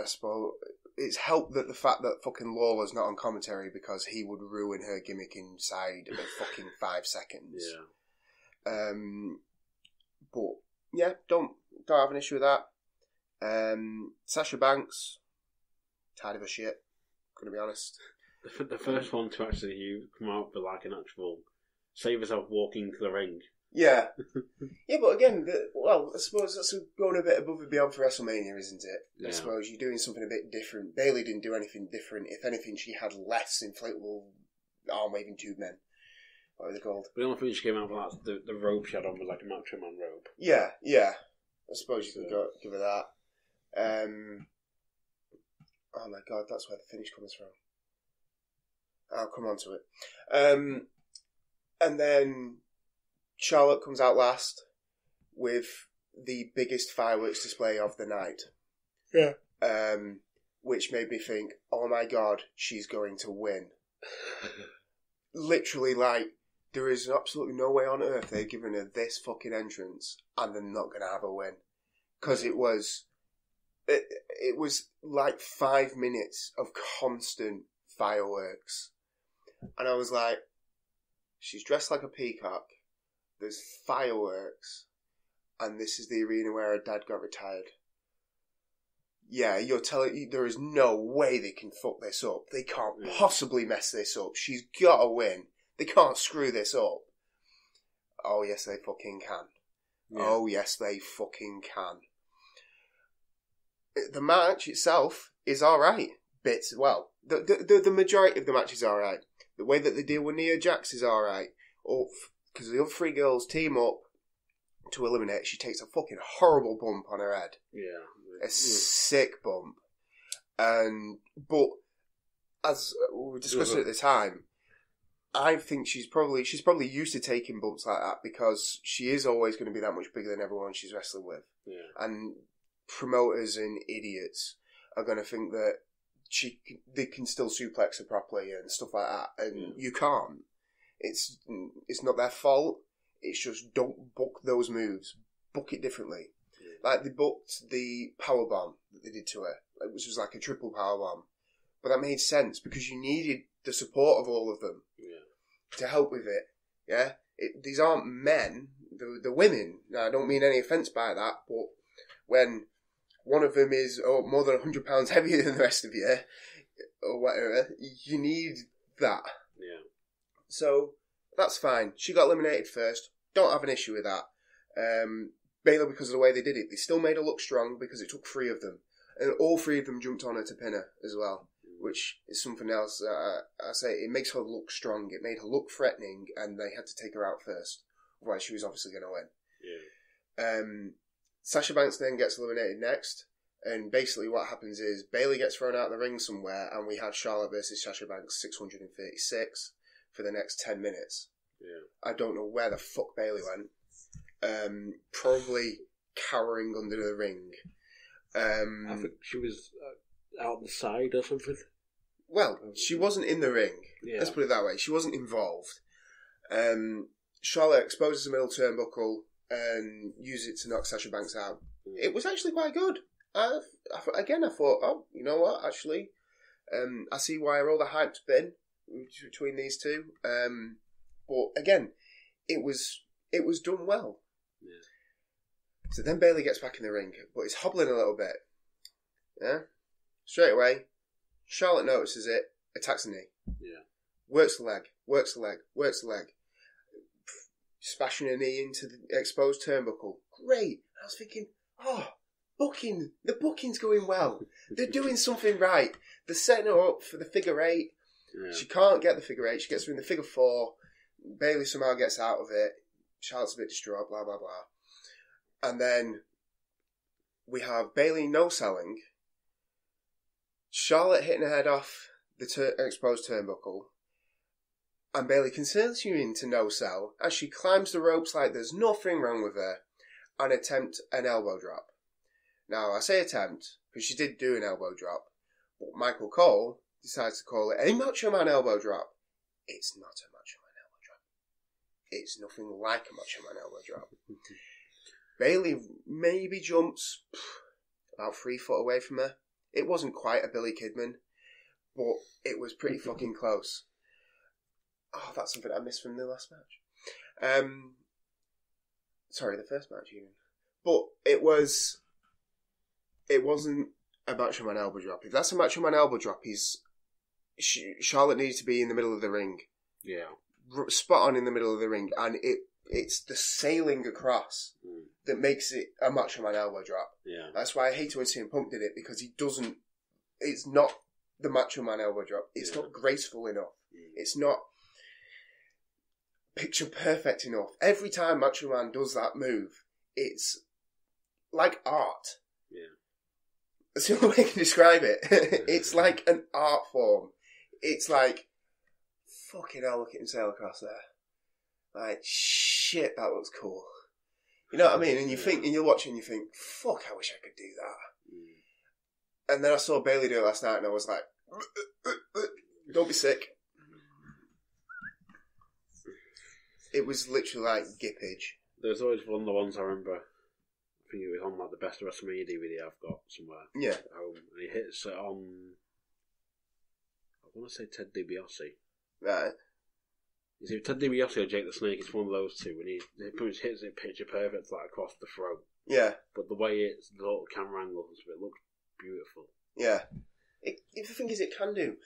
suppose it's helped that the fact that fucking Lawler's not on commentary, because he would ruin her gimmick inside of fucking 5 seconds. Yeah. But yeah, don't have an issue with that. Sasha Banks, tired of her shit. going to be honest. The first one to actually come out with like an actual save herself walking to the ring. Yeah. Yeah, but again, I suppose that's going a bit above and beyond for WrestleMania, isn't it? Yeah. I suppose you're doing something a bit different. Bayley didn't do anything different. If anything, she had less inflatable arm-waving tube men. What are they called? But the only thing she came out with, the robe she had on was like a Macho Man robe. Yeah. I suppose you could give her that. Oh my god, that's where the finish comes from. I'll come on to it. And then Charlotte comes out last with the biggest fireworks display of the night. Yeah. Which made me think, oh my god, she's going to win. Literally, like, there is absolutely no way on earth they've given her this fucking entrance and they're not going to have a win. Because it was like 5 minutes of constant fireworks. And I was like, she's dressed like a peacock, there's fireworks, and this is the arena where her dad got retired. Yeah, you're telling me there is no way they can fuck this up. They can't possibly mess this up. She's got to win. They can't screw this up. Oh, yes, they fucking can. Yeah. Oh, yes, they fucking can. The match itself is alright. Bits, well, the majority of the match is alright. The way that they deal with Nia Jax is alright. Because the other three girls team up to eliminate. She takes a fucking horrible bump on her head. Yeah. A sick bump. But as we discussed at the time, I think she's probably used to taking bumps like that because she is always going to be that much bigger than everyone she's wrestling with. Yeah. And promoters and idiots are going to think that they can still suplex her properly and stuff like that, and you can't. It's not their fault. It's just don't book those moves. Book it differently. Yeah. Like they booked the powerbomb that they did to her, which was like a triple powerbomb, but that made sense because you needed the support of all of them to help with it. Yeah, these aren't men; they're women. Now, I don't mean any offence by that, but when one of them is more than 100 pounds heavier than the rest of you, or whatever, you need that. Yeah. So that's fine. She got eliminated first. Don't have an issue with that. Baylor, because of the way they did it, they still made her look strong because it took 3 of them. And all 3 of them jumped on her to pin her as well, which is something else. I say it makes her look strong. It made her look threatening, and they had to take her out first. Otherwise, she was obviously going to win. Yeah. Sasha Banks then gets eliminated next, and basically what happens is Bayley gets thrown out of the ring somewhere, and we have Charlotte versus Sasha Banks 636 for the next 10 minutes. Yeah. I don't know where the fuck Bayley went. Probably cowering under the ring. I think she was out the side or something. Well, she wasn't in the ring. Yeah. Let's put it that way. She wasn't involved. Charlotte exposes the middle turnbuckle and uses it to knock Sasha Banks out. It was actually quite good. I thought, oh, you know what? Actually, I see why all the hype's been between these two. But again, it was done well. Yeah. So then Bayley gets back in the ring, but he's hobbling a little bit. Yeah. Straight away, Charlotte notices it, attacks the knee. Yeah. Works the leg. Smashing her knee into the exposed turnbuckle. Great. I was thinking, the booking's going well. They're doing something right. They're setting her up for the figure 8. Yeah. She can't get the figure 8. She gets her in the figure 4. Bayley somehow gets out of it. Charlotte's a bit distraught, blah, blah, blah. And then we have Bayley no-selling. Charlotte hitting her head off the exposed turnbuckle. And Bayley continuing to no-sell as she climbs the ropes like there's nothing wrong with her and attempt an elbow drop. Now, I say attempt because she did do an elbow drop, but Michael Cole decides to call it a Macho Man elbow drop. It's not a Macho Man elbow drop. It's nothing like a Macho Man elbow drop. Bayley maybe jumps about 3 foot away from her. It wasn't quite a Billy Kidman, but it was pretty fucking close. Oh, that's something I missed from the last match. Sorry, the first match even. But it wasn't a Macho Man elbow drop. If that's a Macho Man elbow drop, he's Charlotte needed to be in the middle of the ring. Yeah. Spot on in the middle of the ring, and it's the sailing across that makes it a Macho Man elbow drop. Yeah. That's why I hate when CM Punk did it, because he doesn't. It's not the Macho Man elbow drop. It's not graceful enough. It's not picture perfect enough. Every time Macho Man does that move, it's like art. Yeah. That's the only way I can describe it. It's like an art form. It's like, fucking hell, look at him sail across there. Like, shit, that looks cool. You know what I mean? And you think, and you're watching, and you think, fuck, I wish I could do that. And then I saw Bayley do it last night, and I was like, don't be sick. It was literally like gippage. There's always one of the ones I remember. I think it was on like the Best of WrestleMania DVD I've got somewhere. Yeah. At home, and he hits it on. I want to say Ted DiBiase. Right. Is it Ted DiBiase or Jake the Snake? It's one of those two, and he pretty much hits it picture perfect, like across the throat. Yeah. But the way it's the little camera angles, it looks beautiful. Yeah. The thing is, it can do.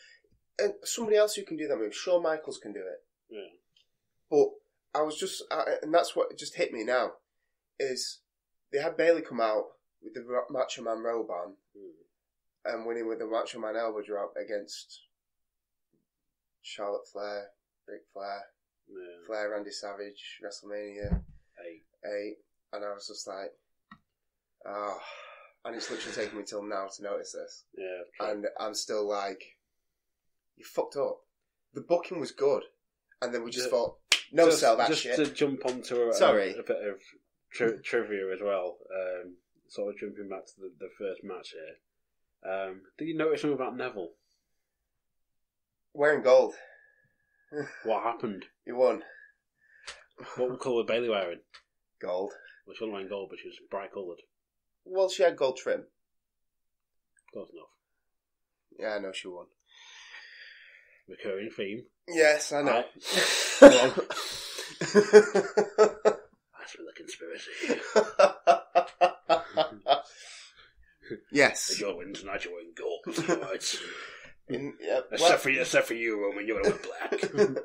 And somebody else who can do that move, Shawn Michaels can do it. Yeah. But I was just, and that's what just hit me now, is they had Bayley come out with the Macho Man robe on and winning with the Macho Man elbow drop against Charlotte Flair, Ric Flair, Flair, Randy Savage, WrestleMania 8, and I was just like, and it's literally taken me till now to notice this. Yeah. And I'm still like, you fucked up. The booking was good, and then we just thought, no, sell that shit. Just to jump onto a bit of trivia as well, sort of jumping back to the first match here. Did you notice something about Neville? Wearing gold. What happened? He won. What colour was Bayley wearing? Gold. Well, she wasn't wearing gold, but she was bright coloured. Well, she had gold trim. Close enough. Yeah, I know she won. Recurring theme. Yes, I know. That's for the conspiracy. Yes. If you're winning tonight, you're wearing gold. Right. Except for you, Roman, you're going to wear black.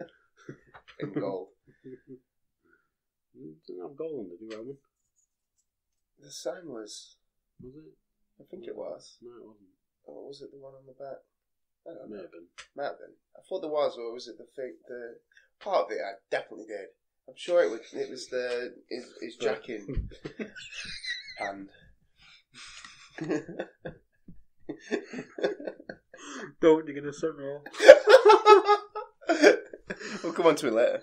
In gold. You didn't have gold on, did you, Roman? The sign was... Was it? I think it was. No, it wasn't. Or was it the one on the back? I don't know. May have been. Might have been. I thought there was, or was it the part of it? I definitely did. I'm sure it was his jacking hand. Don't, you're going to set me off. We'll come on to it later.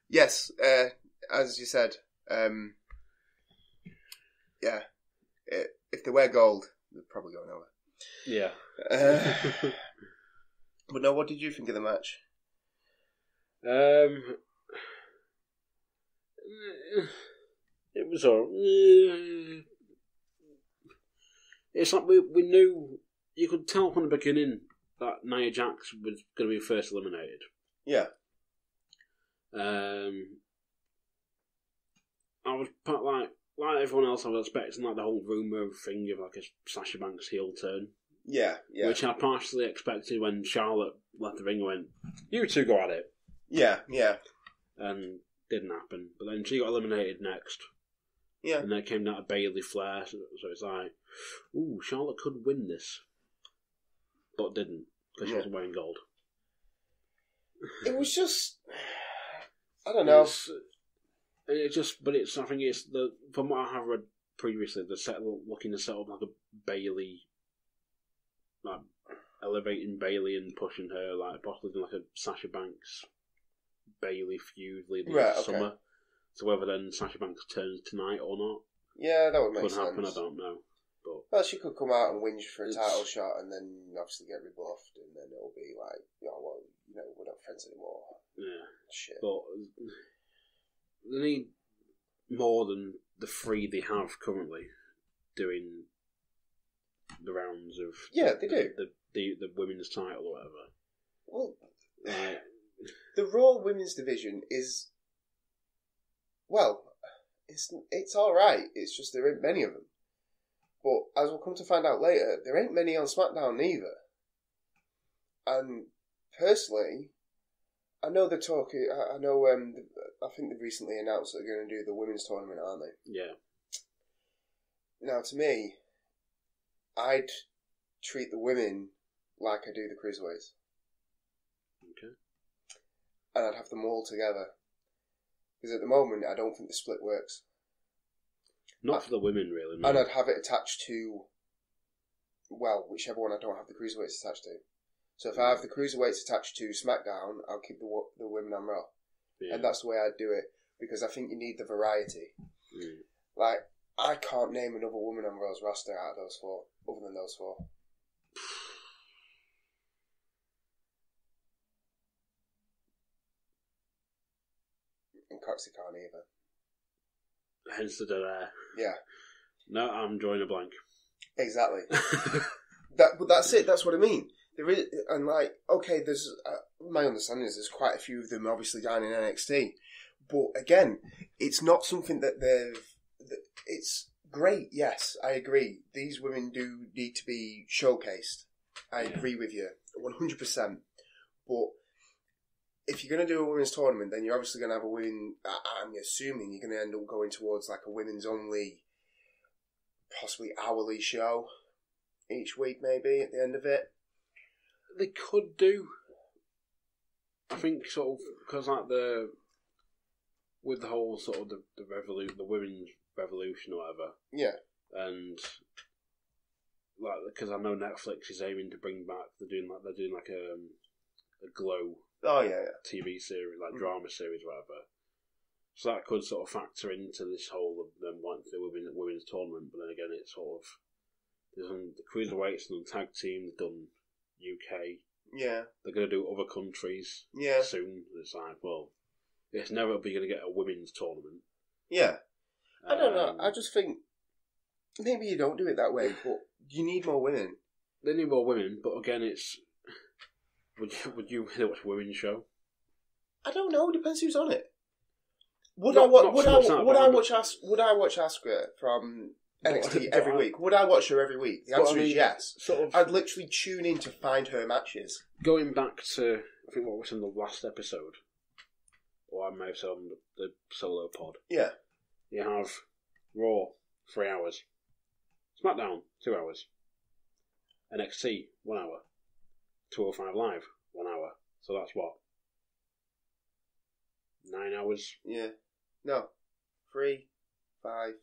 Yes, as you said, yeah, if they wear gold, they're probably going over. Yeah. But no, what did you think of the match? It was all. It's like we knew. You could tell from the beginning that Nia Jax was going to be first eliminated. Yeah. I was like everyone else. I was expecting like the whole rumor thing of like a Sasha Banks heel turn. Yeah. Which I partially expected when Charlotte left the ring and went, "You two go at it." Yeah. And didn't happen. But then she got eliminated next. Yeah. And then it came down to Bayley Flair, so it's like, ooh, Charlotte could win this. But didn't, because she wasn't wearing gold. It was just... I don't know. I think it's, from what I have read previously, looking to set up like a Bayley, like, elevating Bayley and pushing her, like, possibly like a Sasha Banks Bayley feud leading into summer. So whether then Sasha Banks turns tonight or not, yeah, that would make sense. Could happen, I don't know. But well, she could come out and whinge for a title shot and then obviously get rebuffed, and then it'll be like, well, we're not friends anymore. Yeah. Shit. But they need more than the three they have currently doing the rounds of they do. The women's title or whatever. Well, the Raw Women's Division is, well, it's all right. It's just there ain't many of them. But as we'll come to find out later, there ain't many on SmackDown either. And personally, I know they're talking. I know. I think they've recently announced that they're going to do the women's tournament, aren't they? Yeah. Now, to me, I'd treat the women like I do the cruiserweights. Okay. And I'd have them all together. Because at the moment, I don't think the split works. Not for the women, really. No. And I'd have it attached to, well, whichever one I don't have the cruiserweights attached to. So if I have the cruiserweights attached to SmackDown, I'll keep the women on Raw. Yeah. And that's the way I'd do it. Because I think you need the variety. Mm. Like, I can't name another woman on Raw's roster out of those four, other than those four. And Coxy can't either. Hence the dead air. Yeah. No, I'm drawing a blank. Exactly. But that's it. That's what I mean. There is, and like, okay, there's my understanding is there's quite a few of them obviously down in NXT, but again, it's not something that it's great. Yes, I agree. These women do need to be showcased. I agree with you 100%. But if you're going to do a women's tournament, then you're obviously going to have a women. I'm assuming you're going to end up going towards like a women's only, possibly hourly show each week, maybe at the end of it. They could do. I think sort of because like with the whole sort of the women's revolution or whatever. Yeah. And like because I know Netflix is aiming to bring back they're doing like a Glow. Oh yeah. TV series like drama series or whatever. So that could sort of factor into this whole of them wanting to do women's tournament, but then again it's sort of there's the cruiserweights and the tag team done. UK. Yeah. They're going to do other countries soon. It's like, well, it's never be going to get a women's tournament. Yeah. I don't know. I just think maybe you don't do it that way, but you need more women. They need more women, but again, it's... Would you watch a women's show? I don't know. Depends who's on it. Would I I watch Asuka from NXT every week? Would I watch her every week? The answer is yes. Sort of, I'd literally tune in to find her matches. Going back to, I think what was in the last episode, or I may have said on the solo pod. Yeah. You have Raw, 3 hours. SmackDown, 2 hours. NXT, 1 hour. 205 Live, 1 hour. So that's what? 9 hours? Yeah. No. 3, 5...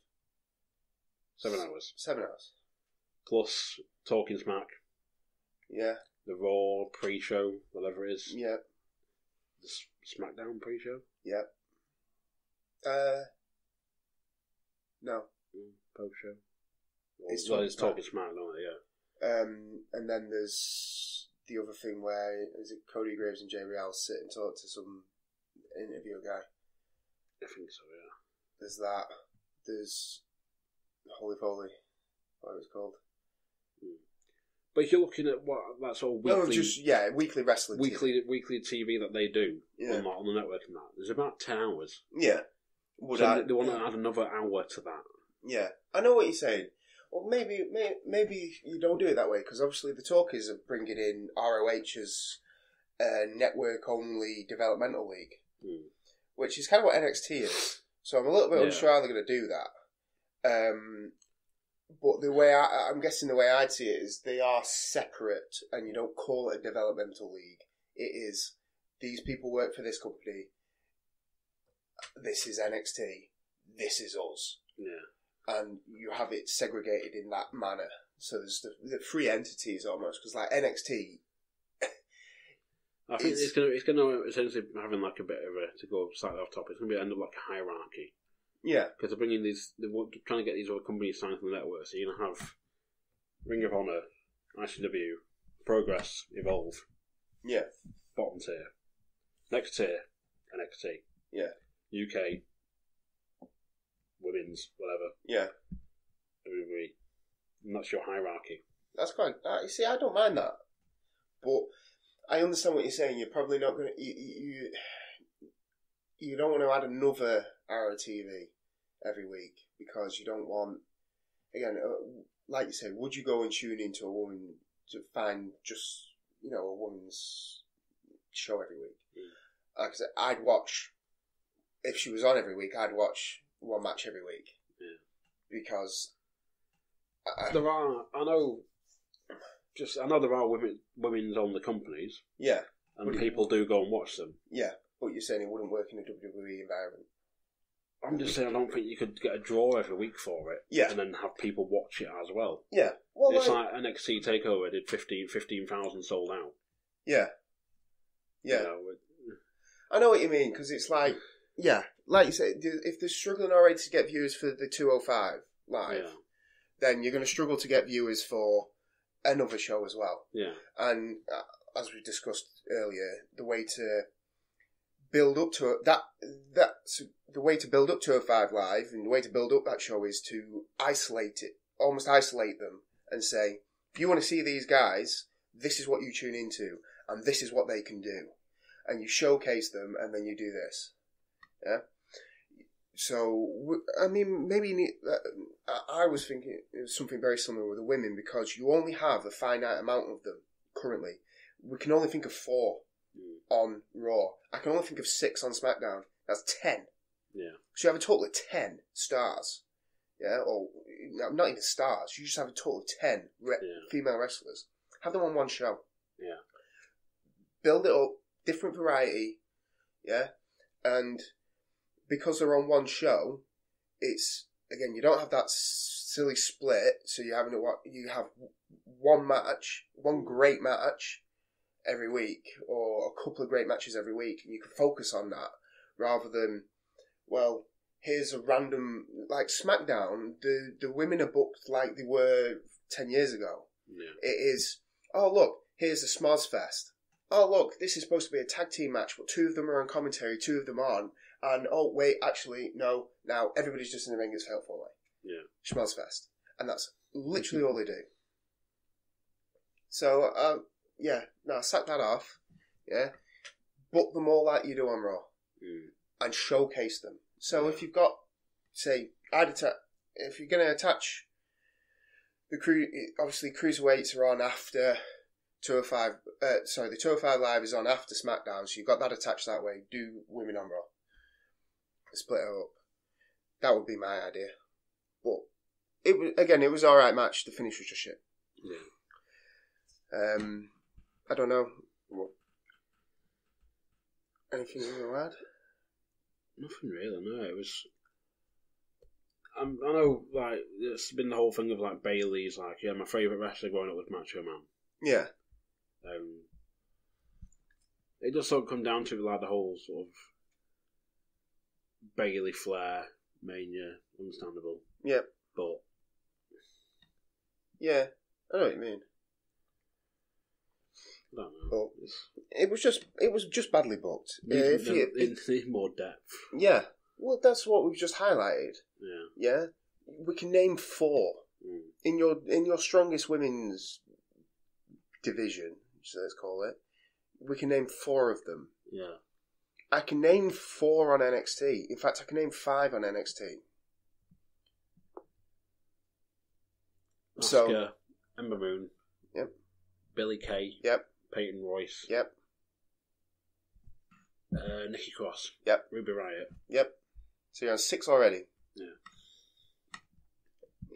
7 hours. 7 hours. Plus Talking Smack. Yeah. The Raw pre-show, whatever it is. Yeah. The SmackDown pre-show. Yeah. No. Post-show. It's Talking Smack, don't it? Yeah. And then there's the other thing where is it Cody Graves and Jay Real sit and talk to some interview guy. I think so. Yeah. There's that. There's Holy Foley, what it's called. But if you're looking at what that's all weekly, weekly wrestling, weekly TV that they do on the network and that. There's about 10 hours. Yeah. They want to add another hour to that. Yeah, I know what you're saying. Well, maybe you don't do it that way because obviously the talk is of bringing in ROH's network only developmental league, which is kind of what NXT is. So I'm a little bit unsure how they're going to do that. But the way I'm guessing the way I'd see it is they are separate, and you don't call it a developmental league. It is these people work for this company. This is NXT. This is us. Yeah, and you have it segregated in that manner. So there's the three entities almost because like NXT. I think it's going to essentially having like a bit of a to go slightly off topic. It's going to end up like a hierarchy. Yeah, because they're bringing they're trying to get these other companies signed to the network. So you're going to have Ring of Honor, ICW, Progress, Evolve. Yeah. Bottom tier. Next tier, NXT. Yeah. UK. Women's, whatever. Yeah. WWE. And that's your hierarchy. That's quite. You see, I don't mind that, but I understand what you're saying. You're probably not going to. You don't want to add another hour of TV every week because you don't want. Again, like you say, would you go and tune into a woman to find just a woman's show every week. Like I said, I'd watch, if she was on every week, I'd watch one match every week. Yeah. Because I know there are women's owned the companies. Yeah. And people do go and watch them. Yeah, but you're saying it wouldn't work in a WWE environment. I'm just saying I don't think you could get a draw every week for it. Yeah. And then have people watch it as well. Yeah. Well, it's like NXT TakeOver did 15,000 sold out. Yeah. Yeah. I know what you mean, because it's like, like you said, if they're struggling already to get viewers for the 205 live, then you're going to struggle to get viewers for another show as well. Yeah. And as we discussed earlier, the way to build up to the way to build up 205 live, and the way to build up that show is to almost isolate them, and say, if you want to see these guys, this is what you tune into, and this is what they can do. And you showcase them, and then you do this. Yeah? So, I mean, maybe I was thinking it was something very similar with the women, because you only have a finite amount of them currently. We can only think of 4 on Raw. I can only think of 6 on SmackDown. That's 10. Yeah. So you have a total of 10 stars. Yeah? Or, not even stars. You just have a total of 10 female wrestlers. Have them on one show. Yeah. Build it up. Different variety, yeah, and because they're on one show, it's again you don't have that silly split. So you have one match, one great match every week, or a couple of great matches every week, and you can focus on that rather than, well, here's a random like SmackDown. The women are booked like they were 10 years ago. Yeah. It is. Oh look, here's a Smoz Fest. Oh, look, this is supposed to be a tag team match, but 2 of them are on commentary, 2 of them aren't. And, oh, wait, actually, no, now everybody's just in the ring, it's Fatal 4-Way. Yeah. Schmoz Fest. And that's literally all they do. So, sack that off, yeah. Book them all like you do on Raw. And showcase them. So if you've got, say, if you're going to attach the crew, obviously cruiserweights are on after 205, the 205 Live is on after SmackDown, so you've got that attached that way. Do women on Raw. Split it up. That would be my idea. But, it was alright match. The finish was just shit. Yeah. I don't know. Anything you want to add? Nothing really, no. It was... I know, like, it's been the whole thing of, like, Bayley's, like, my favourite wrestler growing up was Macho Man. Yeah. It does sort of come down to like the whole sort of Bayley Flair mania, understandable. Yep. But yeah, I know what you mean. I don't know. But it was just badly booked. It needs more depth. Yeah. Well, that's what we've just highlighted. Yeah. Yeah. We can name 4 in your strongest women's division, so let's call it. We can name 4 of them. Yeah. I can name 4 on NXT. In fact, I can name 5 on NXT. Asuka, so, Ember Moon. Yep. Billie Kay. Yep. Peyton Royce. Yep. Nikki Cross. Yep. Ruby Riott. Yep. So you're on 6 already. Yeah.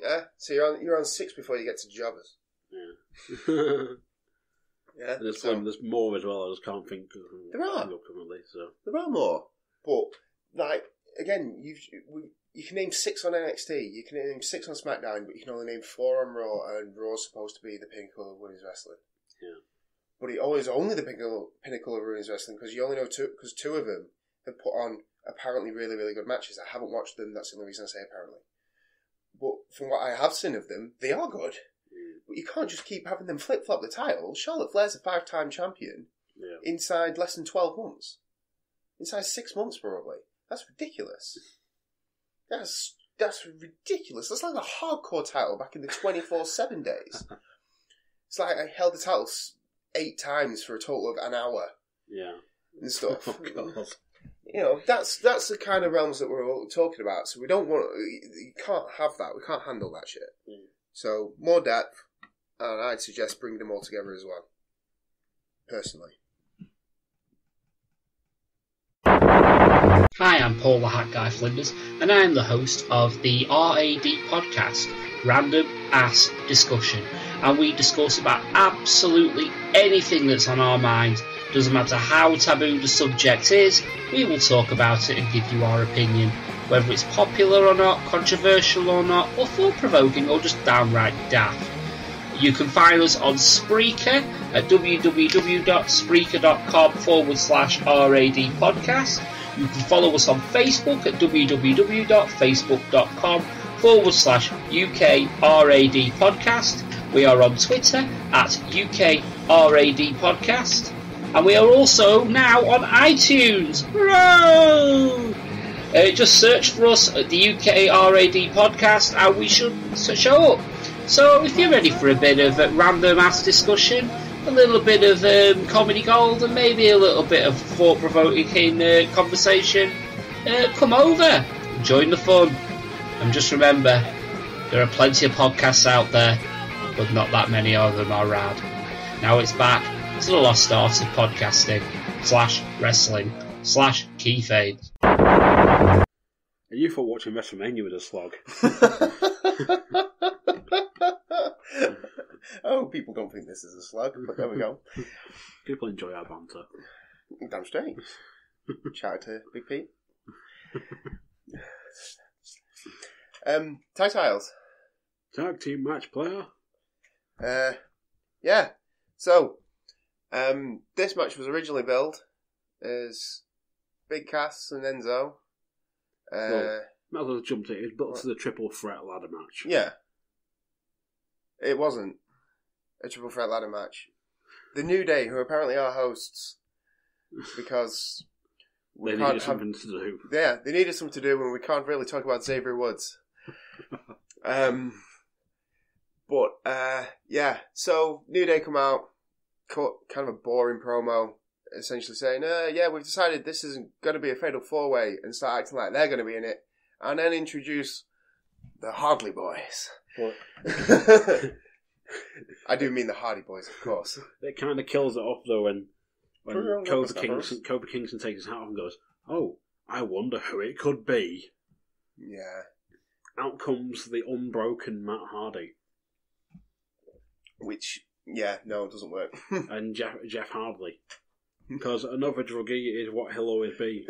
Yeah. So you're on 6 before you get to jobbers. Yeah. Yeah, there's more as well. I just can't think. There are currently, so there are more, but like again, you can name 6 on NXT, you can name 6 on SmackDown, but you can only name 4 on Raw, and Raw's supposed to be the pinnacle of women's wrestling. Yeah, but it always only the pinnacle of women's wrestling because you only know 2 because 2 of them have put on apparently really really good matches. I haven't watched them. That's the only reason I say apparently. But from what I have seen of them, they are good. But you can't just keep having them flip-flop the title. Charlotte Flair's a 5-time champion inside less than 12 months. Inside 6 months, probably. That's ridiculous. That's ridiculous. That's like a hardcore title back in the 24/7 days. It's like I held the title 8 times for a total of an hour. Yeah. And stuff. Oh, God. You know, that's the kind of realms that we're all talking about. So we don't want... You can't have that. We can't handle that shit. So, more depth. And I'd suggest bringing them all together as well. personally. Hi, I'm Paul the Hat Guy Flinders, and I am the host of the RAD Podcast, Random Ass Discussion, and we discuss about absolutely anything that's on our mind. Doesn't matter how taboo the subject is, we will talk about it and give you our opinion, whether it's popular or not, controversial or not, or thought-provoking or just downright daft. You can find us on Spreaker at www.spreaker.com/RAD Podcast. You can follow us on Facebook at www.facebook.com/UKRAD Podcast. We are on Twitter at UKRAD Podcast. And we are also now on iTunes. Hooray! Just search for us at the UKRAD Podcast and we should show up. So if you're ready for a bit of random ass discussion, a little bit of comedy gold, and maybe a little bit of thought-provoking conversation, come over, join the fun. And just remember, there are plenty of podcasts out there, but not that many of them are rad. Now it's back to the lost art of podcasting / wrestling / keyfades. And you thought watching Wrestlemania was a slog. Oh, people don't think this is a slug, but there we go. People enjoy our banter. Damn straight. Shout out to Big Pete. Tag titles. Tag team match player. Yeah. So, this match was originally billed as Big Cass and Enzo. Might as well jumped it. It was built to the triple threat ladder match. Yeah. It wasn't a triple threat ladder match. The New Day, who apparently are hosts, because they needed something to do. Yeah, they needed something to do when we can't really talk about Xavier Woods. So New Day come out, cut kind of a boring promo, essentially saying, we've decided this isn't going to be a fatal four-way, and start acting like they're going to be in it, and then introduce the Hardy Boys. I do mean the Hardy Boys, of course. It kind of kills it off, though, when Kofi Kingston takes his hat off and goes, "Oh, I wonder who it could be." Yeah. Out comes the unbroken Matt Hardy. Which, it doesn't work. And Jeff Hardy. Because another druggie is what he'll always be.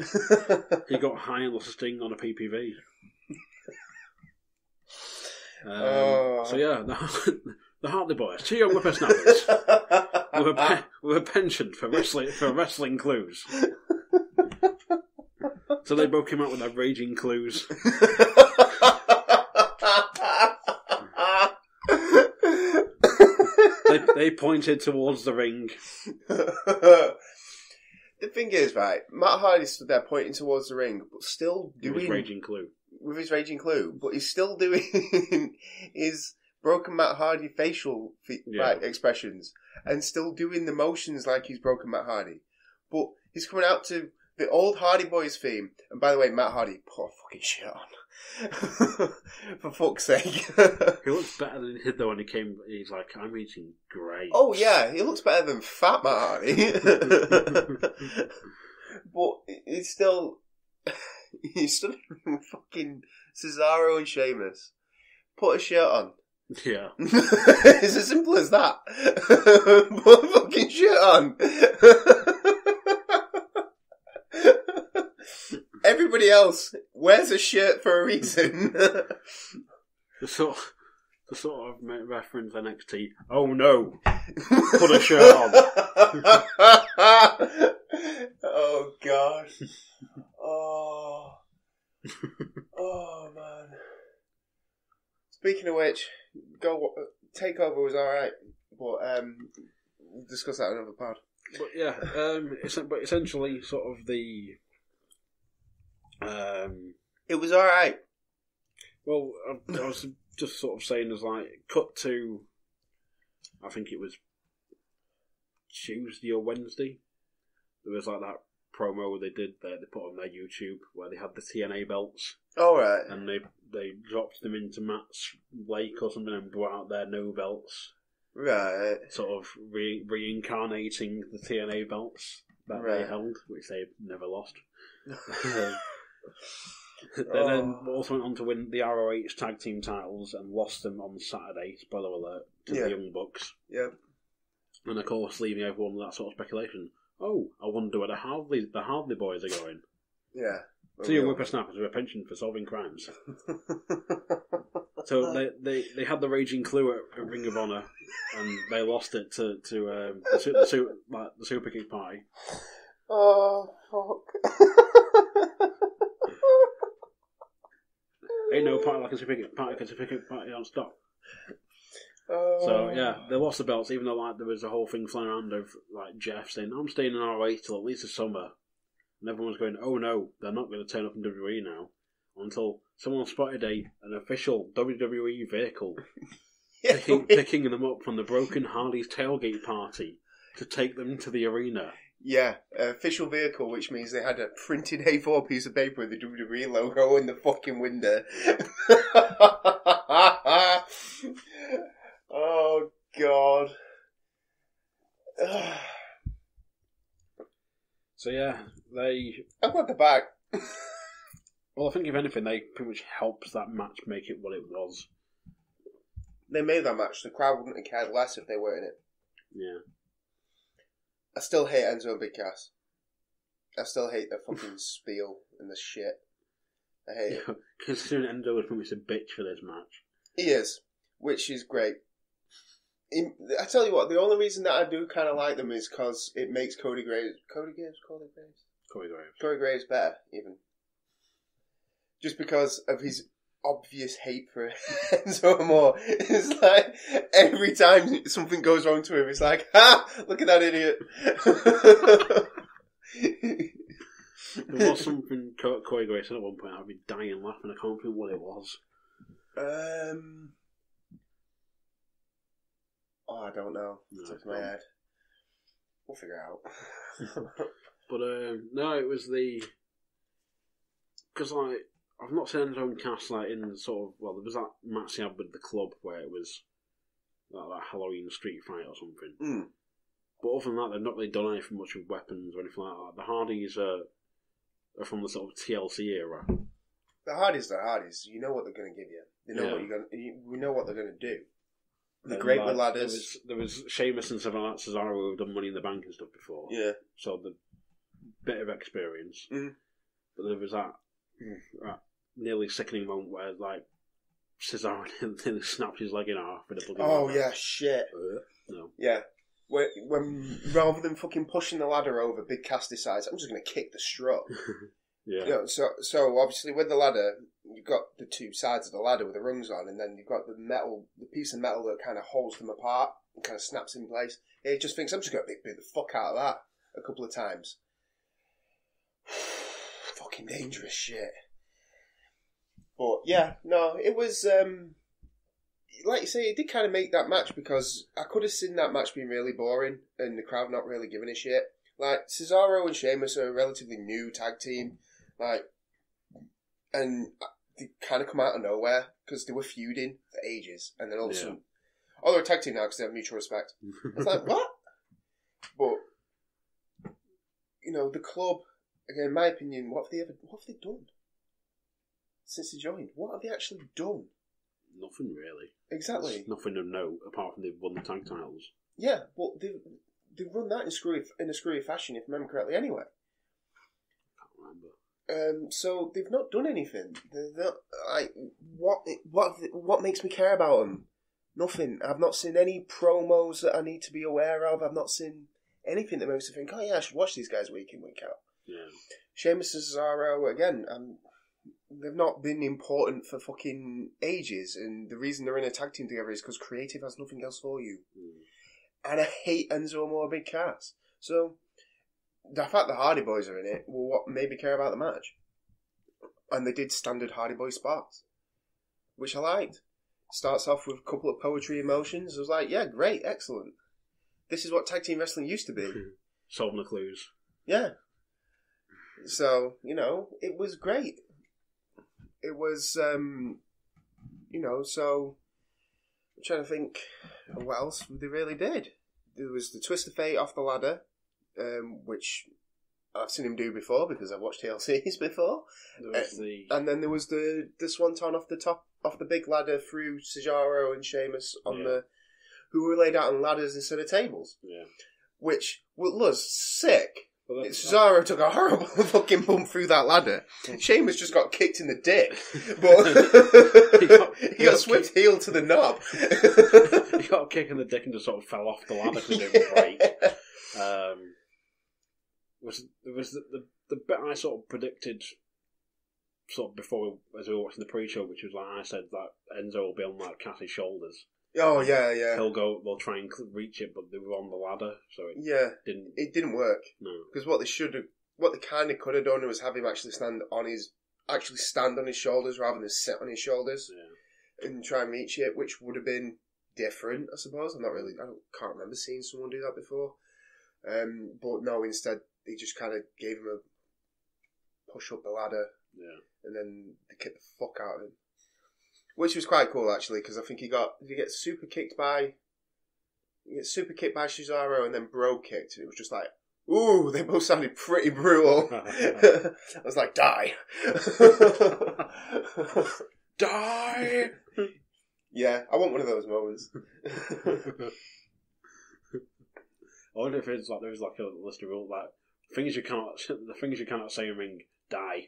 He got high and lost a sting on a PPV. The Hardy Boys, two young whippersnappers with a penchant for wrestling clues. So they both came out with their raging clues. They pointed towards the ring. The thing is, right, Matt Hardy stood there pointing towards the ring, but still doing... With his raging clue. With his raging clue, but he's still doing his broken Matt Hardy facial expressions, and still doing the motions like he's broken Matt Hardy. But he's coming out to the old Hardy Boys theme, and by the way, Matt Hardy, put a fucking shit on. For fuck's sake. He looks better than he did though when he came. He's like, I'm eating grapes. Oh yeah, he looks better than fat Matt Hardy. But he's still fucking Cesaro and Sheamus. Put a shirt on. Yeah. It's as simple as that. Put a fucking shirt on. Everybody else wears a shirt for a reason. The sort of reference NXT. Oh no! Put a shirt on. Oh god. Oh man. Speaking of which, Takeover was alright, but we'll discuss that in another pod. But yeah, but essentially, sort of the. It was alright. Well, I was just sort of saying, as like, cut to, I think it was Tuesday or Wednesday. There was like that promo they did they put on their YouTube where they had the TNA belts. Oh, right. And they dropped them into Matt's lake or something and brought out their no belts. Right. Sort of reincarnating the TNA belts that they held, which they never lost. They then also went on to win the ROH tag team titles and lost them on Saturday, spoiler alert, to the Young Bucks. Yep. And of course, leaving everyone with that sort of speculation. Oh, I wonder where the Hardy boys are going. Yeah. So young whippersnappers with a penchant for solving crimes. So they had the Raging Clue at Ring of Honor, and they lost it to the Super Kick Party. Oh, fuck. Ain't no party like a Super Kick Party because Super Kick Party don't stop. So yeah, they lost the belts, even though like there was a whole thing flying around of like Jeff saying, "I'm staying in ROH till at least the summer," and everyone's going, "Oh no, they're not going to turn up in WWE now," until someone spotted an official WWE vehicle picking them up from the Broken Hardy's tailgate party to take them to the arena. Yeah, official vehicle, which means they had a printed A4 piece of paper with the WWE logo in the fucking window. Oh, God. So, yeah, I'm glad they're back. Well, I think if anything, they pretty much helped that match make it what it was. They made that match. The crowd wouldn't have cared less if they were in it. Yeah. I still hate Enzo and Big Cass. I still hate the fucking spiel and the shit. I hate it. Considering Enzo was pretty much a bitch for this match. He is, which is great. I tell you what, the only reason that I do kind of like them is because it makes Cody Graves better, even. Just because of his obvious hate for Enzo Amore. It's like, every time something goes wrong to him, it's like, ha! Look at that idiot! There was something Corey Graves said at one point, I'd be dying laughing, I can't think what it was. I don't know. It's off my head. We'll figure it out. But no, it was because like I've not seen Enzo and Cass like in sort of there was that match he had with the club where it was like that Halloween street fight or something. Mm. But other than that, they've not really done anything much with weapons or anything like that. The Hardys are from the sort of TLC era. The Hardys. You know what they're going to give you. You know we know what they're going to do. The Great with Ladders. There was Sheamus and Cesaro who have done Money in the Bank and stuff before. Yeah. So the bit of experience. Mm. But there was that nearly sickening moment where like Cesaro nearly snapped his leg in half with a bloody Oh yeah, shit. No. Yeah. When rather than fucking pushing the ladder over, Big Cass decides, I'm just going to kick the strut. Yeah. You know, so obviously with the ladder, you've got the two sides of the ladder with the rungs on, and then you've got the piece of metal that kind of holds them apart and kind of snaps in place. He just thinks, I'm just going to beat the fuck out of that a couple of times. Fucking dangerous shit. But yeah, no, it was like you say, it did kind of make that match, because I could have seen that match being really boring and the crowd not really giving a shit. Like, Cesaro and Sheamus are a relatively new tag team, and they kind of come out of nowhere because they were feuding for ages, and then all of a sudden, they're a tag team now because they have mutual respect. I was like, what? But you know, the club, again, in my opinion, what have they done since they joined? What have they actually done? Nothing really. Exactly. There's nothing of note apart from they've won the tag titles. Yeah, but they've run that in a screwy fashion, if I remember correctly. Anyway. Can't remember. So they've not done anything. They're not, like, what makes me care about them? Nothing. I've not seen any promos that I need to be aware of. I've not seen anything that makes me think, oh yeah, I should watch these guys week in, week out. Yeah. Sheamus and Cesaro, again, they've not been important for fucking ages, and the reason they're in a tag team together is because creative has nothing else for you. And I hate Enzo Amore Big Cass. So, the fact the Hardy Boys are in it will what made me care about the match. And they did standard Hardy Boy spots, which I liked. Starts off with a couple of poetry emotions. I was like, yeah, great, excellent. This is what tag team wrestling used to be. Solving the clues. Yeah. So, you know, it was great. It was, you know, so I'm trying to think what else they really did. There was the Twist of Fate off the ladder, which I've seen him do before because I've watched TLCs before. And then there was the Swanton off the big ladder through Cesaro and Sheamus who were laid out on ladders instead of tables. Yeah. Which was sick. Well, Cesaro took a horrible fucking bump through that ladder. Sheamus just got kicked in the dick. But he got swept heel to the knob. He got a kick in the dick and just sort of fell off the ladder because it didn't break. Was the bit I sort of predicted sort of before as we were watching the pre-show, which was like I said that Enzo will be on like Cassie's shoulders. Oh yeah. They'll try and reach it, but they were on the ladder, so it didn't work. No, because what they kind of could have done was have him actually stand on his shoulders rather than sit on his shoulders and try and reach it, which would have been different, I suppose. I can't remember seeing someone do that before. But no, instead he just kind of gave him a push up the ladder, and then they kicked the fuck out of him. Which was quite cool, actually, because I think he get super kicked by Cesaro and then bro kicked, and it was just like, ooh, they both sounded pretty brutal. I was like, die. Die! Yeah, I want one of those moments. I wonder if there's like a list of rules, like, the things you cannot say in ring. Die.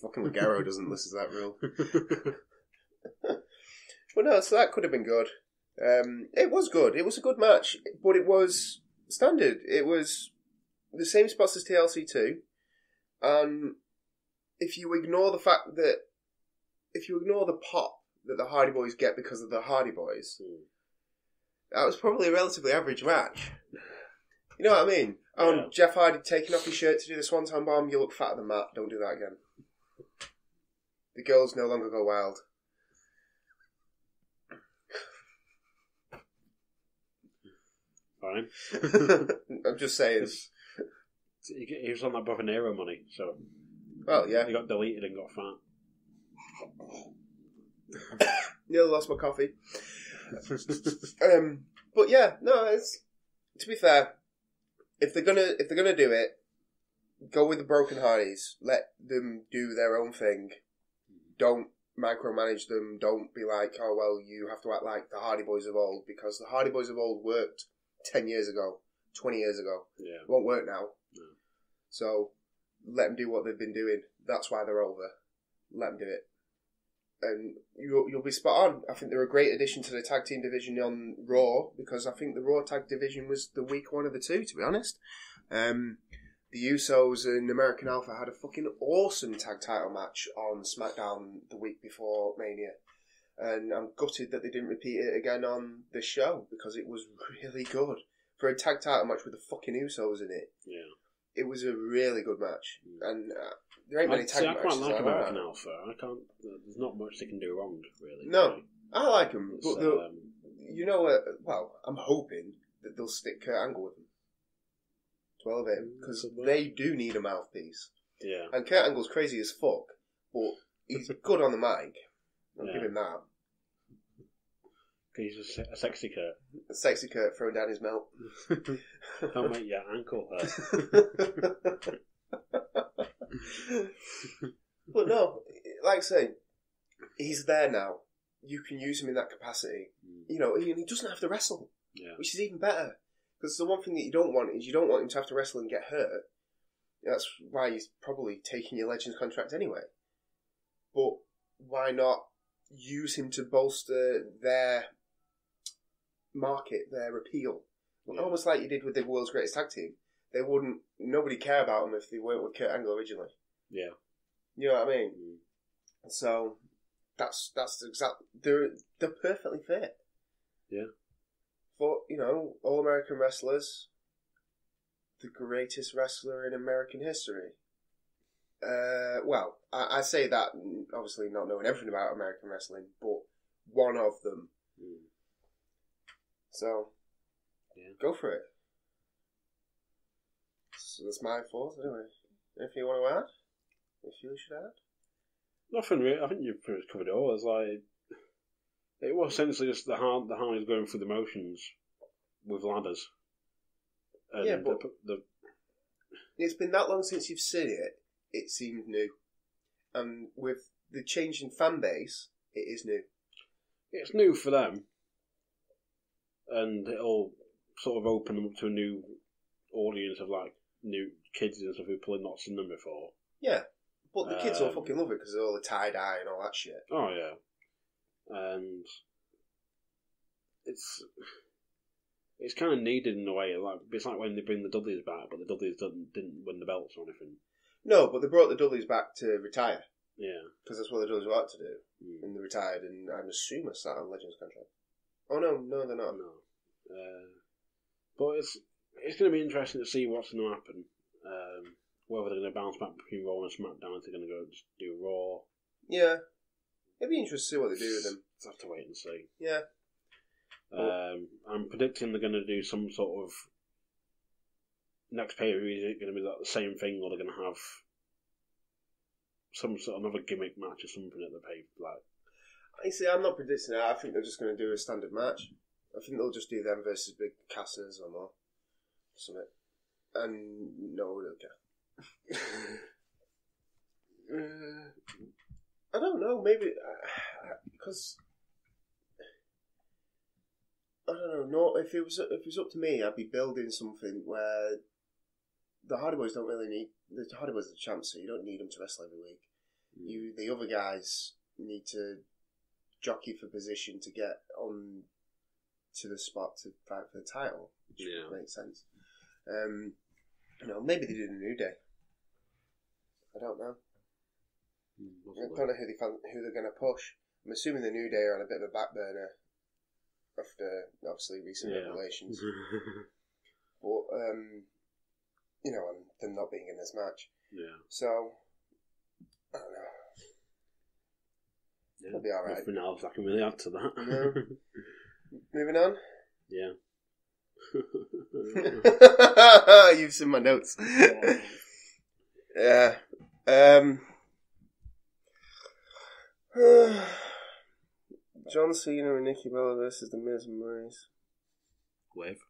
Fucking Ligero doesn't listen to that rule. Well, no, so that could have been good. It was good. It was a good match, but it was standard. It was the same spots as TLC 2, and if you ignore the pop that the Hardy Boys get because of the Hardy Boys, that was probably a relatively average match. You know what I mean? Oh, Jeff Hardy taking off his shirt to do the Swanton Bomb. You look fat than Matt. Don't do that again. The girls no longer go wild. Fine. I'm just saying. He was on that Brother Nero money, so... Well, yeah. He got deleted and got fat. Nearly lost my coffee. But yeah, no, it's... To be fair... If they're gonna do it, go with the Broken Hardys. Let them do their own thing. Don't micromanage them. Don't be like, oh well, you have to act like the Hardy Boys of old, because the Hardy Boys of old worked 10 years ago, 20 years ago. Yeah. It won't work now. No. So let them do what they've been doing. That's why they're over. Let them do it. And you'll be spot on. I think they're a great addition to the tag team division on Raw, because I think the Raw tag division was the weak one of the two, to be honest. The Usos and American Alpha had a fucking awesome tag title match on SmackDown the week before Mania. And I'm gutted that they didn't repeat it again on the show, because it was really good. For a tag title match with the fucking Usos in it. Yeah. It was a really good match. And... there ain't many tag matches. I quite like American Alpha. There's not much they can do wrong, really. No, I like them, but you know what? Well, I'm hoping that they'll stick Kurt Angle with them. 12 of him, because they do need a mouthpiece. Yeah. And Kurt Angle's crazy as fuck, but he's good on the mic. I'll give him that. He's a sexy Kurt. A sexy Kurt throwing down his melt. Don't make your ankle hurt. But no, like I say, he's there now. You can use him in that capacity. You know, and he doesn't have to wrestle, which is even better. Because the one thing that you don't want is you don't want him to have to wrestle and get hurt. That's why he's probably taking your Legends contract anyway. But why not use him to bolster their market, their appeal? Almost like you did with the World's Greatest Tag Team. Nobody care about them if they weren't with Kurt Angle originally. Yeah. You know what I mean? So, that's exactly, they're perfectly fit. Yeah. For, All American wrestlers, the greatest wrestler in American history. Well, I say that, obviously not knowing everything about American wrestling, but one of them. So, go for it. So that's my thoughts, anyway. Anything you want to add? If you should add? Nothing really. I think you've covered it all. It was essentially just the Hardys going through the motions with ladders. And yeah, but it's been that long since you've seen it. It seemed new, and with the change in fan base, it is new. It's new for them, and it'll sort of open them up to a new audience of like new kids and stuff who've probably not seen them before. Yeah, but the kids will fucking love it because of all the tie-dye and all that shit. Oh yeah, and it's kind of needed in a way. Like it's like when they bring the Dudleys back, but the Dudleys didn't win the belts or anything. No, but they brought the Dudleys back to retire. Yeah, because that's what the Dudleys wanted to do, and they retired. And I'm assuming it's that on Legends contract. Oh no, they're not. No, but it's going to be interesting to see what's going to happen. Whether they're going to bounce back between Raw and SmackDown, if they're going to go just do Raw. Yeah, it'd be interesting to see what they do with them. Just have to wait and see. Yeah. I'm predicting they're going to do some sort of next pay-per-view. Is it going to be like the same thing, or they're going to have some sort of another gimmick match or something at the pay? Like, I see. I'm not predicting that. I think they're just going to do a standard match. I think they'll just do them versus Big Cassers or more, something. And no, we don't care. I don't know. Maybe because. I don't know. No, if it was up to me, I'd be building something where the Hardy Boys don't really need the Hardy Boys are the champs, so you don't need them to wrestle every week. The other guys need to jockey for position to get on to the spot to fight for the title, which makes sense. Maybe they do the New Day. I don't know. I don't know who they're going to push. I'm assuming the New Day are on a bit of a back burner after obviously recent revelations. But and them not being in this match. Yeah. So I don't know. Yeah. It'll be alright. Nothing else I can really add to that. No. Moving on. Yeah. You've seen my notes. Yeah. John Cena and Nikki Bella versus The Miz and Maurice. Wave.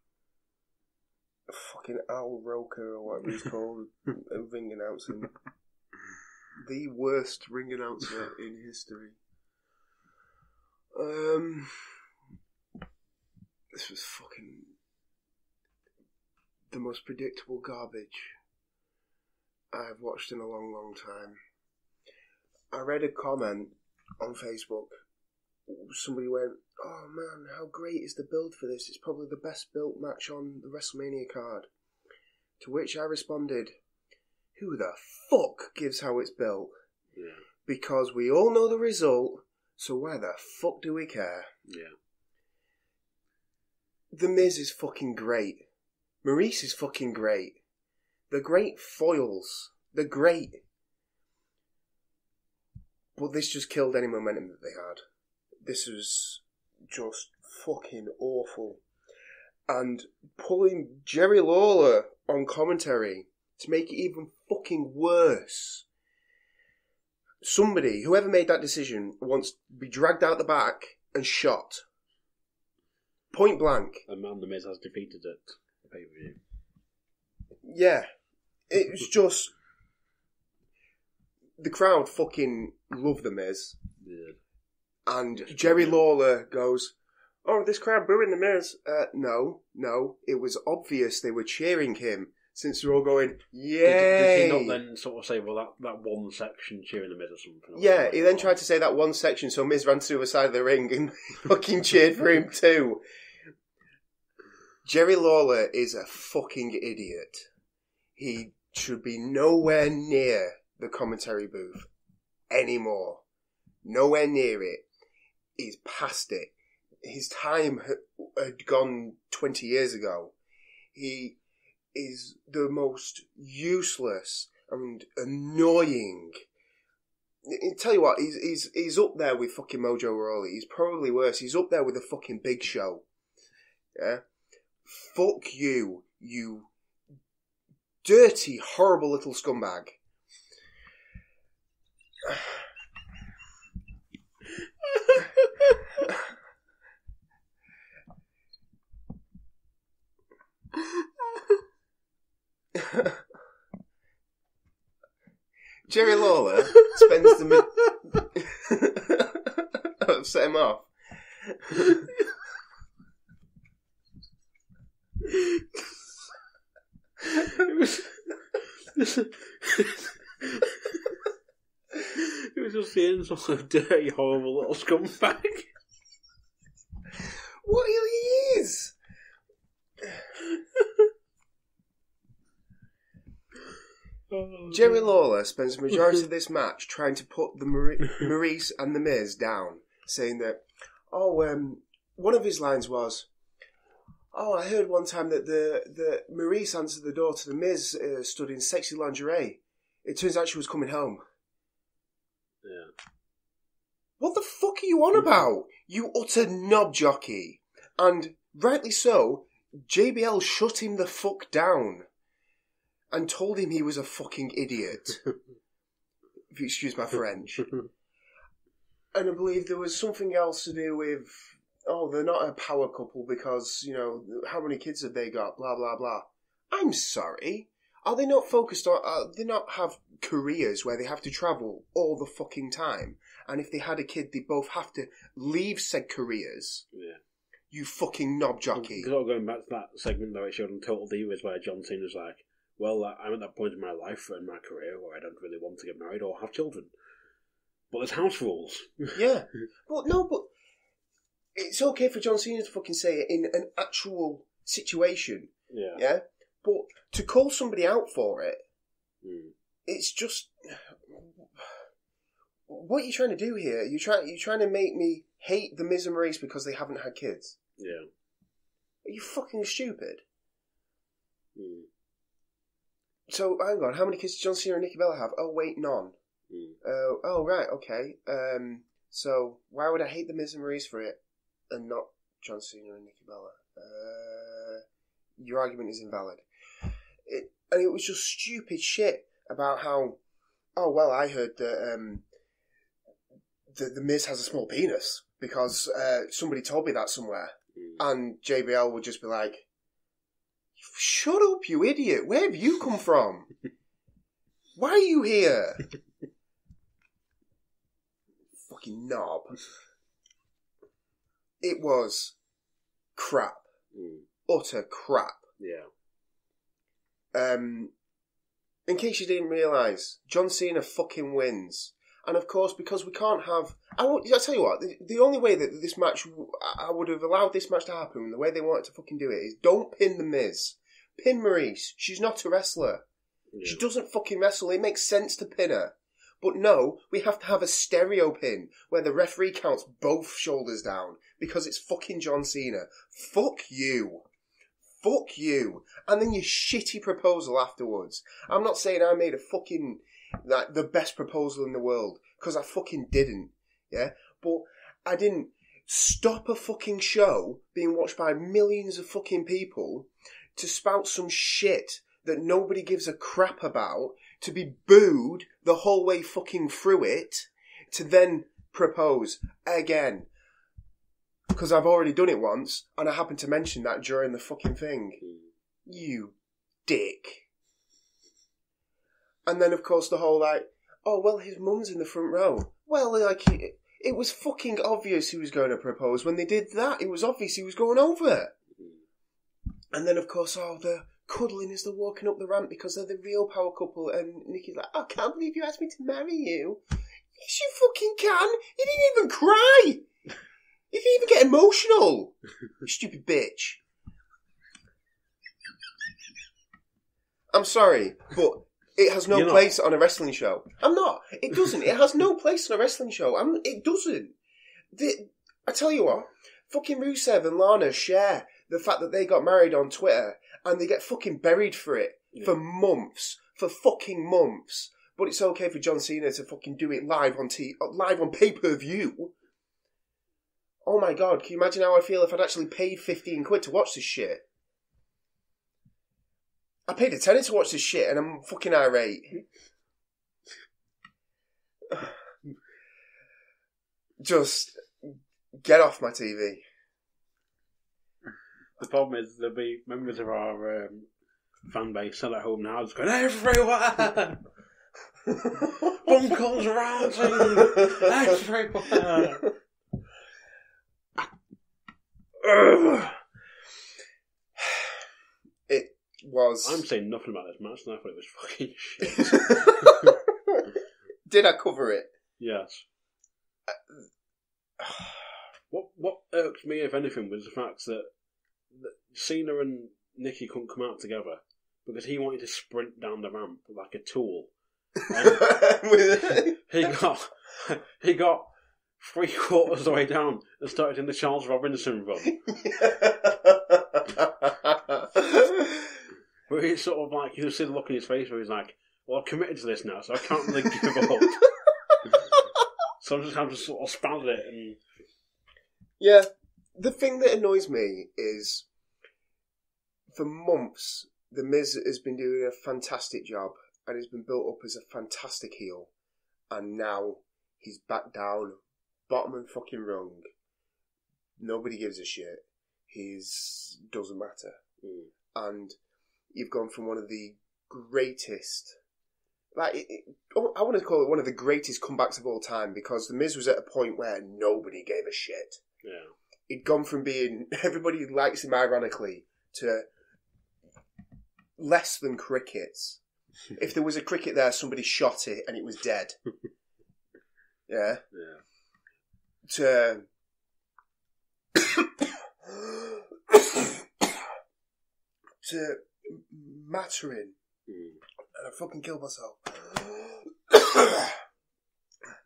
Fucking Al Roker or whatever he's called. A ring announcer. The worst ring announcer in history. This was fucking the most predictable garbage I've watched in a long, long time. I read a comment on Facebook. Somebody went, "Oh man, how great is the build for this? It's probably the best built match on the Wrestlemania card." To which I responded, "Who the fuck gives how it's built? Yeah. Because we all know the result, so why the fuck do we care?" Yeah. The Miz is fucking great. Maurice is fucking great. They're great foils. They're great. But this just killed any momentum that they had. This was just fucking awful. And pulling Jerry Lawler on commentary to make it even fucking worse. Somebody, whoever made that decision, wants to be dragged out the back and shot. Point blank. And man, the Miz has defeated it. Pay-per-view. Yeah. It was just... The crowd fucking loved the Miz. Yeah. And Jerry Lawler goes, "Oh, this crowd booing the Miz." No. It was obvious they were cheering him since they're all going, "Yay!" Did he not then sort of say, well, that one section cheering the Miz or something? Yeah, he then tried to say that one section, so Miz ran to the other side of the ring and fucking cheered for him too. Jerry Lawler is a fucking idiot. He should be nowhere near the commentary booth anymore. Nowhere near it. He's past it. His time had gone 20 years ago. He is the most useless and annoying. I'll tell you what, he's up there with fucking Mojo Rawley. He's probably worse. He's up there with the fucking Big Show. Yeah? Fuck you, you dirty, horrible little scumbag. Jerry Lawler spends the... I've set him off. It was just the insult of dirty, horrible little scumbag. What he is? Jerry Lawler spends the majority of this match trying to put the Maurice and the Miz down, saying that, one of his lines was, I heard one time that the Maurice answered the door to the Miz stood in sexy lingerie. It turns out she was coming home. Yeah. What the fuck are you on about? You utter knob jockey. And rightly so, JBL shut him the fuck down and told him he was a fucking idiot. If you excuse my French. And I believe there was something else to do with, they're not a power couple because, how many kids have they got? Blah, blah, blah. I'm sorry. Are they not focused on... they not have careers where they have to travel all the fucking time? And if they had a kid, they both have to leave said careers? Yeah. You fucking knob jockey. Sort of going back to that segment that it showed on Total Divas where John Cena was like, well, I'm at that point in my life and my career where I don't really want to get married or have children. But there's house rules. Yeah. But it's okay for John Cena to fucking say it in an actual situation. Yeah. Yeah? But to call somebody out for it, it's just... What are you trying to do here? You're trying to make me hate the Miz and Maurice because they haven't had kids. Yeah. Are you fucking stupid? So, hang on, how many kids did John Cena and Nikki Bella have? Oh, wait, none. Right, okay. So, why would I hate the Miz and Maurice for it and not John Cena and Nikki Bella? Your argument is invalid. And it was just stupid shit about how, I heard that the Miz has a small penis because somebody told me that somewhere. And JBL would just be like, shut up, you idiot. Where have you come from? Why are you here? Fucking knob. It was crap. Utter crap. Yeah. In case you didn't realise, John Cena fucking wins. And of course, because we can't have... I'll tell you what, the only way that this match... I would have allowed this match to happen, the way they wanted to fucking do it, is don't pin the Miz. Pin Maurice. She's not a wrestler. Yeah. She doesn't fucking wrestle. It makes sense to pin her. But no, we have to have a stereo pin where the referee counts both shoulders down because it's fucking John Cena. Fuck you. Fuck you. And then your shitty proposal afterwards. I'm not saying I made a fucking... the best proposal in the world, because I fucking didn't, yeah? But I didn't stop a fucking show being watched by millions of fucking people to spout some shit that nobody gives a crap about, to be booed the whole way fucking through it, to then propose again. Because I've already done it once, and I happened to mention that during the fucking thing. You dick. And then, of course, the whole, his mum's in the front row. Well, it was fucking obvious he was going to propose. When they did that, it was obvious he was going over. And then, of course, the cuddling as they're walking up the ramp because they're the real power couple. And Nikki's like, I can't believe you asked me to marry you. Yes, you fucking can. You didn't even cry. You didn't even get emotional. You stupid bitch. I'm sorry, but... It has no place on a wrestling show. I'm not. It doesn't. It has no place on a wrestling show. It doesn't. I tell you what, fucking Rusev and Lana share the fact that they got married on Twitter and they get fucking buried for it for months. For fucking months. But it's okay for John Cena to fucking do it live on pay-per-view. Oh my god, can you imagine how I feel if I'd actually paid 15 quid to watch this shit? I paid a tenner to watch this shit and I'm fucking irate. Just get off my TV. The problem is there'll be members of our fan base sat at home now, just going everywhere. Bunkell's ranting everywhere. It was. I'm saying nothing about this match, and I thought it was fucking shit. Did I cover it? Yes. What irked me, if anything, was the fact that Cena and Nikki couldn't come out together because he wanted to sprint down the ramp like a tool. He got 3/4 of the way down and started in the Charles Robinson run. Where he's sort of like, you see the look in his face where he's like, well, I've committed to this now, so I can't really give up. So I'm just having to sort of spout it. And yeah, the thing that annoys me is, for months, The Miz has been doing a fantastic job and he's been built up as a fantastic heel, and now he's back down, bottom and fucking rung. Nobody gives a shit. He's doesn't matter. And you've gone from one of the greatest, I want to call it one of the greatest comebacks of all time, because The Miz was at a point where nobody gave a shit. yeah, He'd gone from being everybody likes him ironically to less than crickets. If there was a cricket there, somebody shot it and it was dead. Yeah. To mattering. And I fucking killed myself.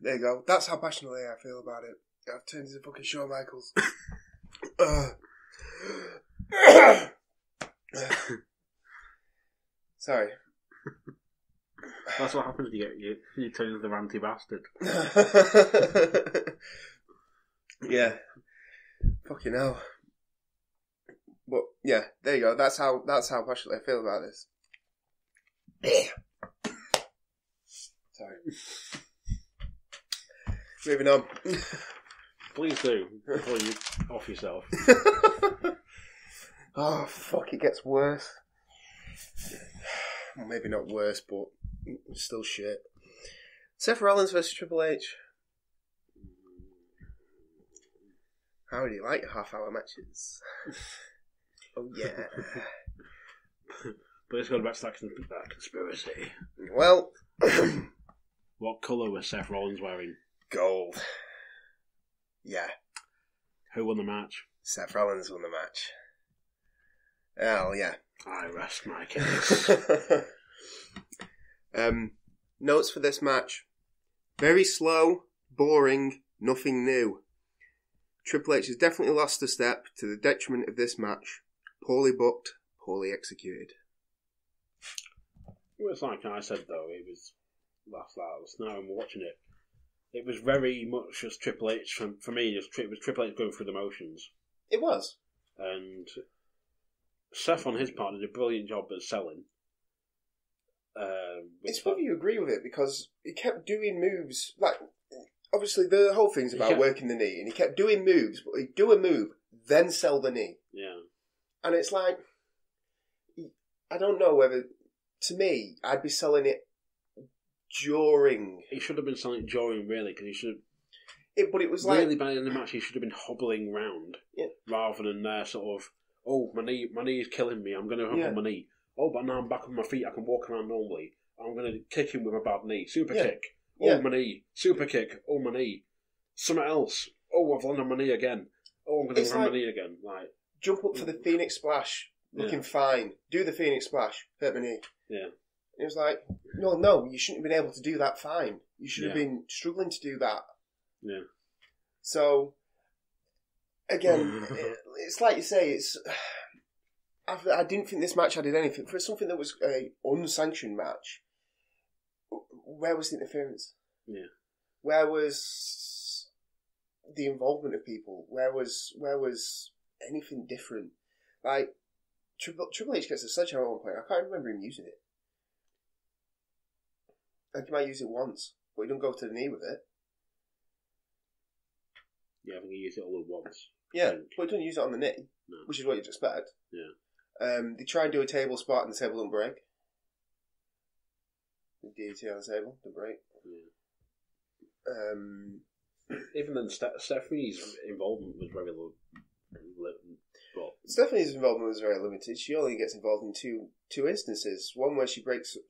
There you go. That's how passionately I feel about it. I've turned into fucking Shawn Michaels. Sorry. that's what happens when you turn into the ranty bastard. Yeah. Fucking hell. But yeah, there you go. That's how passionately I feel about this. Sorry. Moving on. Please do, before you off yourself. Oh fuck! It gets worse. Well, maybe not worse, but still shit. Seth Rollins versus Triple H. How do you like your half-hour matches? Oh yeah. But let's go back to that conspiracy. Well, what colour was Seth Rollins wearing? gold. Yeah, Who won the match? Seth Rollins won the match. Hell yeah. I rest my case. Notes for this match. Very slow, boring, nothing new. Triple H has definitely lost a step to the detriment of this match. Poorly booked, poorly executed. It was like I said, though, it was last now I'm watching it. It was very much just Triple H, for me, it was Triple H going through the motions. It was. And Seth, on his part, did a brilliant job at selling. It's funny you agree with it, because he kept doing moves, like, obviously the whole thing's about working the knee, and he kept doing moves, but he'd do a move, then sell the knee. Yeah. And it's like, I don't know whether, to me, I'd be selling it during. He should have been selling it during, really, because he should have. But it was really like. by the end of the match, he should have been hobbling round, rather than sort of, oh, my knee is killing me, I'm going to have my knee. Oh, but now I'm back on my feet, I can walk around normally. I'm going to kick him with a bad knee. Super kick. Oh, my knee. Super kick. Oh, my knee. Something else. Oh, I've landed on my knee again. Oh, I'm going to land my knee again. Like, jump up for the Phoenix Splash, looking fine. Do the Phoenix Splash, hurt my knee. Yeah. It was like, no, you shouldn't have been able to do that fine. You should have been struggling to do that. Yeah. So, again, it's like you say, it's. I didn't think this match added anything. For something that was an unsanctioned match, where was the interference? Yeah. Where was the involvement of people? Where was anything different? Like, Triple H gets a sledgehammer at one point. I can't remember him using it. I think he might use it once, but he don't go to the knee with it. Yeah, I think he used it all at once. Yeah, but he doesn't use it on the knee, which is what you'd expect. Yeah. They try and do a table spot and the table don't break. The DDT on the table, don't break. Yeah. Even then, Stephanie's involvement was very limited. Stephanie's involvement was very limited. She only gets involved in two instances. One where she breaks up a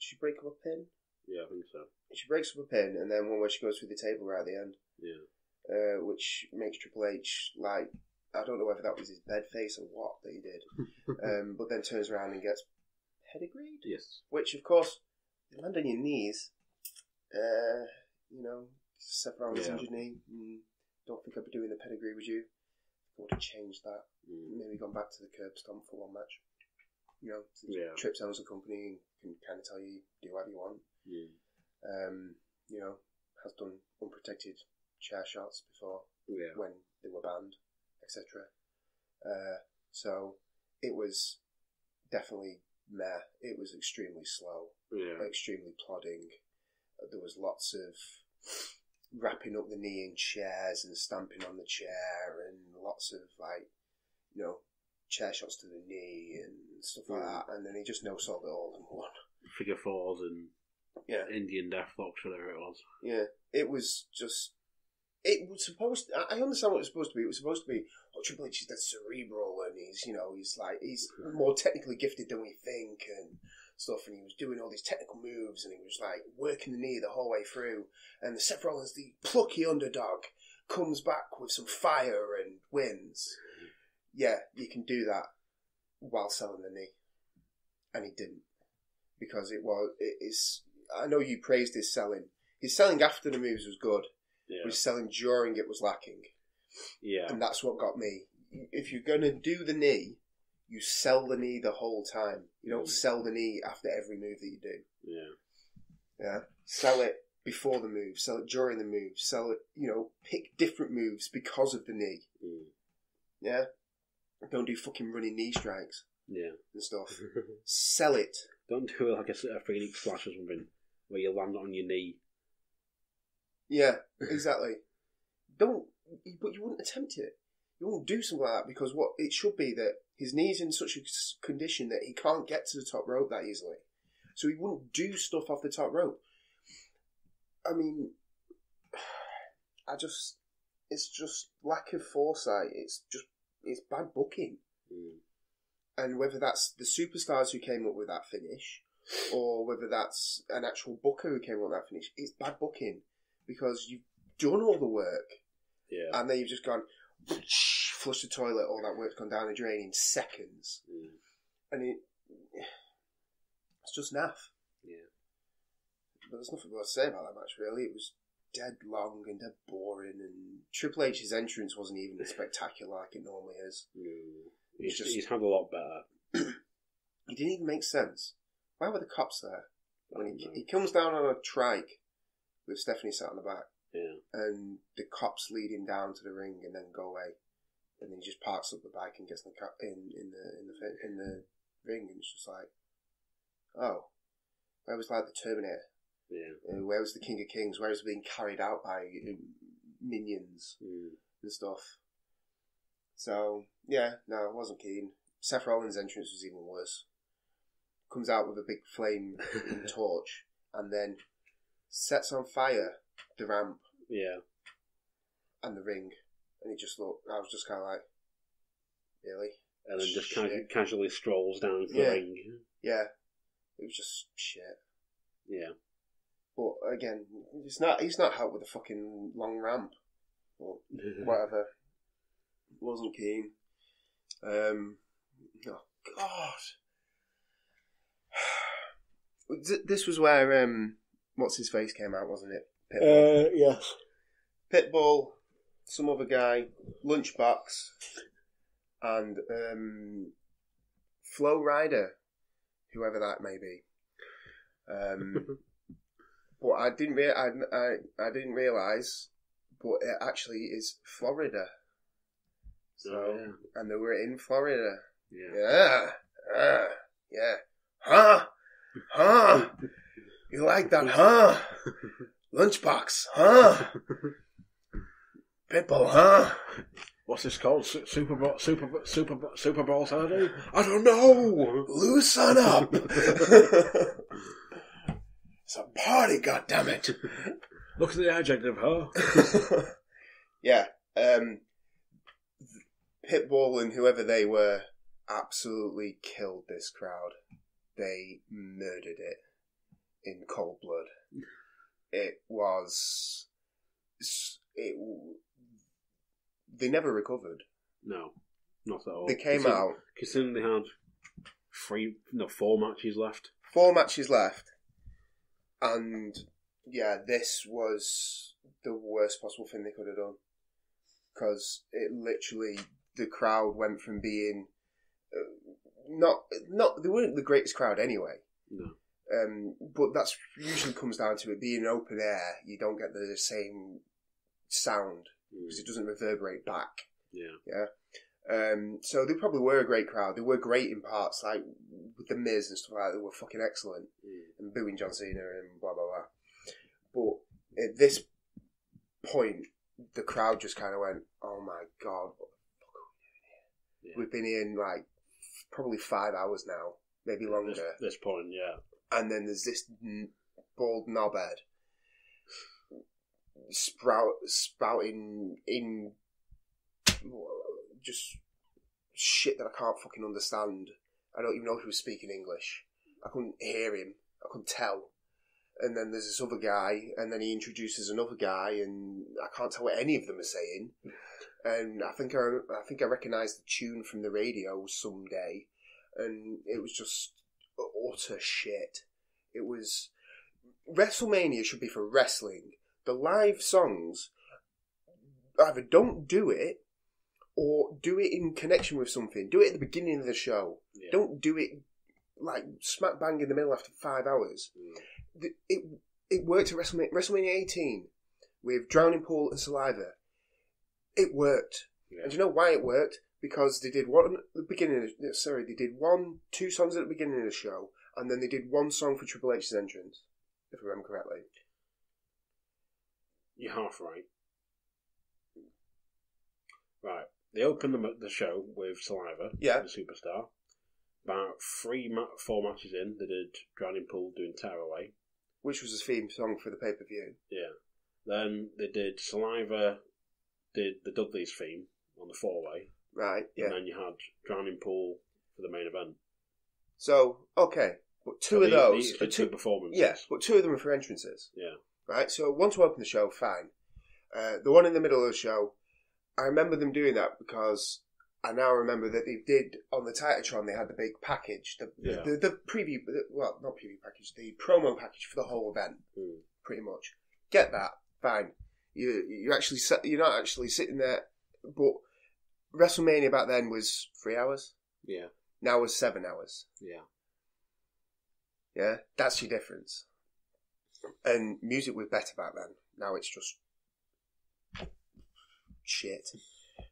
pin. Yeah, I think so. She breaks up a pin, and then one where she goes through the table right at the end. Yeah. Which makes Triple H, like, I don't know whether that was his bed face or what that he did. But then turns around and gets pedigreed. Yes. Which, of course, you land on your knees. Seth Rollins injured knee. Don't think I'd be doing the pedigree with you. I would have changed that. Maybe gone back to the curb stomp for one match. Trips owns the company and can kind of tell you do whatever you want. Has done unprotected chair shots before when they were banned, etc. So it was definitely meh. It was extremely slow, extremely plodding. There was lots of wrapping up the knee in chairs and stamping on the chair, and lots of chair shots to the knee and stuff like that. And then he just no-sold it all in one. Figure fours and Indian deathlocks, whatever it was. Yeah, it was just. It was supposed. I understand what it was supposed to be. It was supposed to be. Triple H is that cerebral, and he's more technically gifted than we think, and stuff. And he was doing all these technical moves, and he was like working the knee the whole way through. And the Seth Rollins, the plucky underdog, comes back with some fire and wins. Yeah, you can do that while selling the knee, and he didn't, because it is. I know you praised his selling. His selling after the moves was good. Yeah. His selling during it was lacking. Yeah. And that's what got me. If you're going to do the knee, you sell the knee the whole time. You don't sell the knee after every move that you do. Yeah. Sell it before the move. Sell it during the move. Sell it, pick different moves because of the knee. Yeah. Don't do fucking running knee strikes. Yeah. And stuff. Sell it. Don't do it like a Phoenix Splash or something, where you land on your knee. Yeah, exactly. But you wouldn't attempt it. You wouldn't do something like that, because what it should be that his knee's in such a condition that he can't get to the top rope that easily. So he wouldn't do stuff off the top rope. I mean, it's just lack of foresight. It's bad booking. And whether that's the superstars who came up with that finish, or whether that's an actual booker who came up with that finish, it's bad booking. Because you've done all the work, and then you've just gone, flush the toilet, all that work's gone down the drain in seconds. And it's just naff. Yeah. But there's nothing more to say about that match, really. It was dead long and dead boring, and Triple H's entrance wasn't even as spectacular like it normally is. He's had a lot better. It didn't even make sense. Why were the cops there? When he comes down on a trike with Stephanie sat on the back, and the cops lead him down to the ring and then go away, and then he just parks up the bike and gets in the ring, and it's just like, oh, where was like the Terminator? Where was the King of Kings? Where was being carried out by minions and stuff? So no, I wasn't keen. Seth Rollins' entrance was even worse. Comes out with a big flame torch, and then sets on fire the ramp and the ring, and it just looked. I was just kind of like, really? And then just casually strolls down the ring. Yeah, it was just shit. Yeah, but again, he's not helped with a fucking long ramp or whatever. Wasn't keen. Oh God. This was where what's his face came out, wasn't it? Pitbull. Yes. Pitbull, some other guy, Lunchbox, and Flow Rider, whoever that may be. But I didn't realise, but it actually is Florida. So, and they were in Florida. Yeah. Huh? You like that, huh? Lunchbox, huh? Pitbull, huh? What's this called? Super Bowl Saturday? I don't know. Loosen up. It's a party, goddammit. Look at the adjective, huh? Yeah. Pitbull and whoever they were absolutely killed this crowd. They murdered it in cold blood. They never recovered. No, not at all. They came out. Considering they had 4 matches left. 4 matches left. And, yeah, this was the worst possible thing they could have done. Because it literally, the crowd went from being they weren't the greatest crowd anyway. No. But that's usually comes down to it being open air. You don't get the same sound because it doesn't reverberate back. Yeah. So they probably were a great crowd. They were great in parts, like with the Miz and stuff like that. They were fucking excellent and booing John Cena and blah blah blah. But at this point, the crowd just kind of went, "Oh my god, what the fuck are we doing here?" Yeah. We've been in like probably 5 hours now, maybe longer. This point, yeah. And then there's this bald knobhead sprouting in just shit that I can't fucking understand. I don't even know if he was speaking English. I couldn't hear him. I couldn't tell. And then there's this other guy, and then he introduces another guy, and I can't tell what any of them are saying. And I think I recognised the tune from the radio someday, and it was just utter shit. It was... WrestleMania should be for wrestling. The live songs, either don't do it, or do it in connection with something. Do it at the beginning of the show. Yeah. Don't do it like smack bang in the middle after 5 hours. It worked at WrestleMania 18 with Drowning Pool and Saliva. It worked. Yeah. And do you know why it worked? Because they did one at the beginning. They did 2 songs at the beginning of the show, and then they did 1 song for Triple H's entrance, if I remember correctly. You're half right. Right. They opened the show with Saliva, the Superstar. About 4 matches in, they did Drowning Pool doing Tearaway. Which was a theme song for the pay-per-view. Yeah. Then they did Saliva, did the Dudley's theme on the 4-way. Right, yeah. And then you had Drowning Pool for the main event. So, okay. But two of those... These 2 performances. Yeah, but 2 of them were for entrances. Yeah. Right, so one to open the show, fine. The one in the middle of the show, I remember them doing that because I now remember that they did, on the Titantron, they had the big package, the preview, well, not preview package, the promo package for the whole event, pretty much. Get that, fine. You're not actually sitting there, but WrestleMania back then was 3 hours. Yeah. Now it's 7 hours. Yeah. Yeah, that's your difference. And music was better back then. Now it's just shit.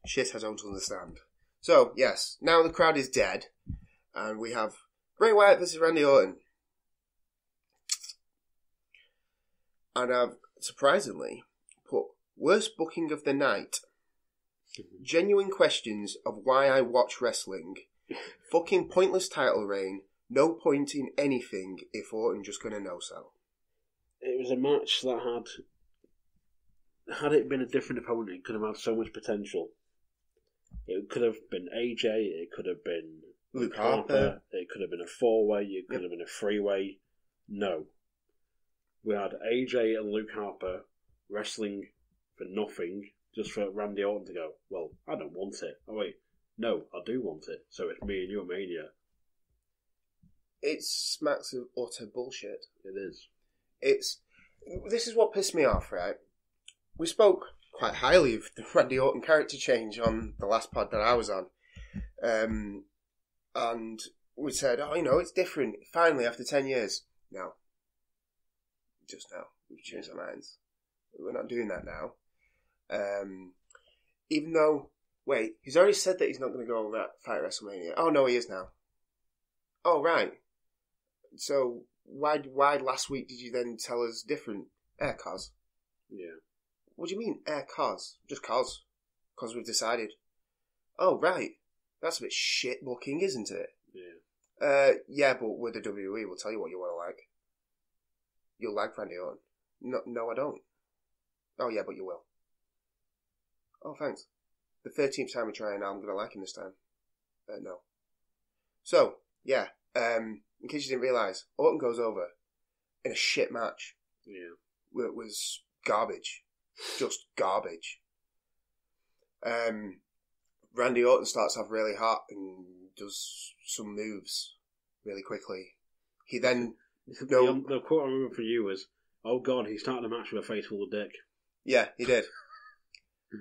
Shit I don't understand. So, yes, now the crowd is dead, and we have Bray Wyatt versus Randy Orton. And I've, surprisingly, put worst booking of the night. Genuine questions of why I watch wrestling. Fucking pointless title reign. No point in anything if Orton just gonna no-sell. It was a match that had it been a different opponent, it could have had so much potential. It could have been AJ, it could have been Luke Harper, it could have been a 4-way, it could have been a 3-way. No. We had AJ and Luke Harper wrestling for nothing, just for Randy Orton to go, well, I don't want it. Oh wait, no, I do want it. So it's me and you at Mania. It smacks of utter bullshit. It is. This is what pissed me off, right? We spoke quite highly of the Randy Orton character change on the last pod that I was on. And we said, it's different. Finally, after 10 years. No. Just now. We've changed our minds. We're not doing that now. Even though, wait, he's already said that he's not going to go on that fight at WrestleMania. Oh, no, he is now. Oh, right. So, why last week did you then tell us different? Cause. Yeah. What do you mean, cause? Just cause. Because we've decided. Oh, right. That's a bit shit looking, isn't it? Yeah. Yeah, but with the WWE, we'll tell you what you want to like. You'll like Randy Orton. No, I don't. Oh, yeah, but you will. Oh, thanks. The 13th time we try and I'm going to like him this time. No. So, yeah, in case you didn't realise, Orton goes over in a shit match. Yeah. Where it was garbage. Just garbage. Randy Orton starts off really hot and does some moves really quickly. He then... The quote I remember from you was, "Oh God, he started a match with a face full of dick." Yeah, he did.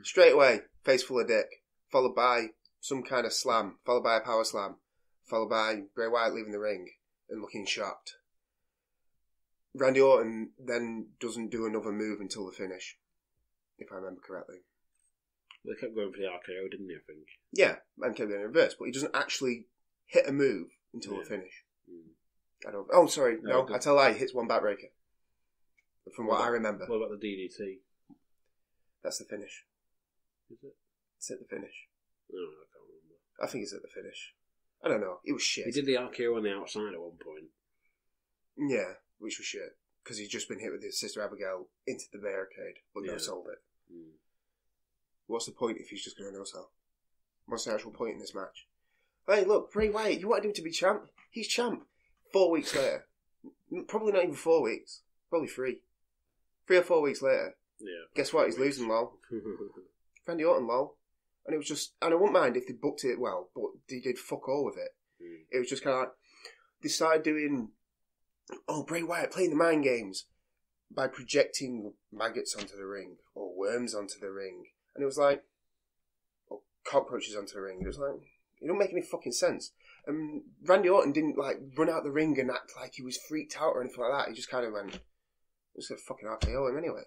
Straight away, face full of dick, followed by some kind of slam, followed by a power slam, followed by Bray Wyatt leaving the ring and looking shocked. Randy Orton then doesn't do another move until the finish, if I remember correctly. They kept going for the RKO, didn't they, I think? Yeah, and kept going in reverse, but he doesn't actually hit a move until the finish. I don't... Oh, sorry, no, I tell a lie, he hits one backbreaker. From what I remember. What about the DDT? That's the finish. Is it? It's at the finish. No, I can't remember. I think it's at the finish. I don't know, it was shit. He did the RKO on the outside at one point. Yeah, which was shit. Because he'd just been hit with his sister Abigail into the barricade, but no-sold it. What's the point if he's just going to no-sell? What's the actual point in this match? Hey, look, Bray Wyatt, you wanted him to be champ? He's champ. 4 weeks later. Probably not even 4 weeks. Probably 3. 3 or 4 weeks later. Yeah. Guess what? He's losing, lol. Randy Orton, lol. And it was just... And I wouldn't mind if they booked it well, but they did fuck all with it. It was just kind of like... They started doing... Oh, Bray Wyatt playing the mind games by projecting maggots onto the ring or worms onto the ring. And it was like... Or cockroaches onto the ring. It was like... It don't make any fucking sense. Randy Orton didn't like run out the ring and act like he was freaked out or anything like that. He just kind of went, I'm just going to fucking RKO him anyway.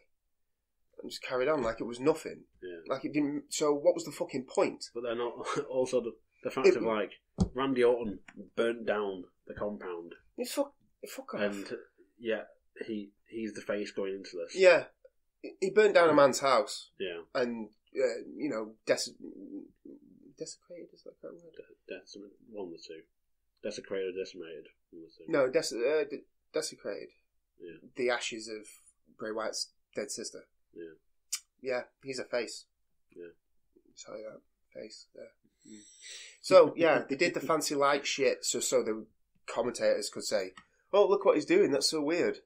And just carried on like it was nothing. Yeah. Like it didn't... So what was the fucking point? But they're not... Also, the fact of like, Randy Orton burnt down the compound. Fuck off. And, yeah, he's the face going into this. Yeah. He burnt down a man's house. Yeah. And, desecrated, is that the correct word? One of the two. Desecrated or decimated. One of the two. No, desecrated. Yeah. The ashes of Bray Wyatt's dead sister. Yeah. Yeah, he's a face. Yeah. Sorry, that face there. So, yeah, they did the fancy light shit so the commentators could say, oh, look what he's doing, that's so weird.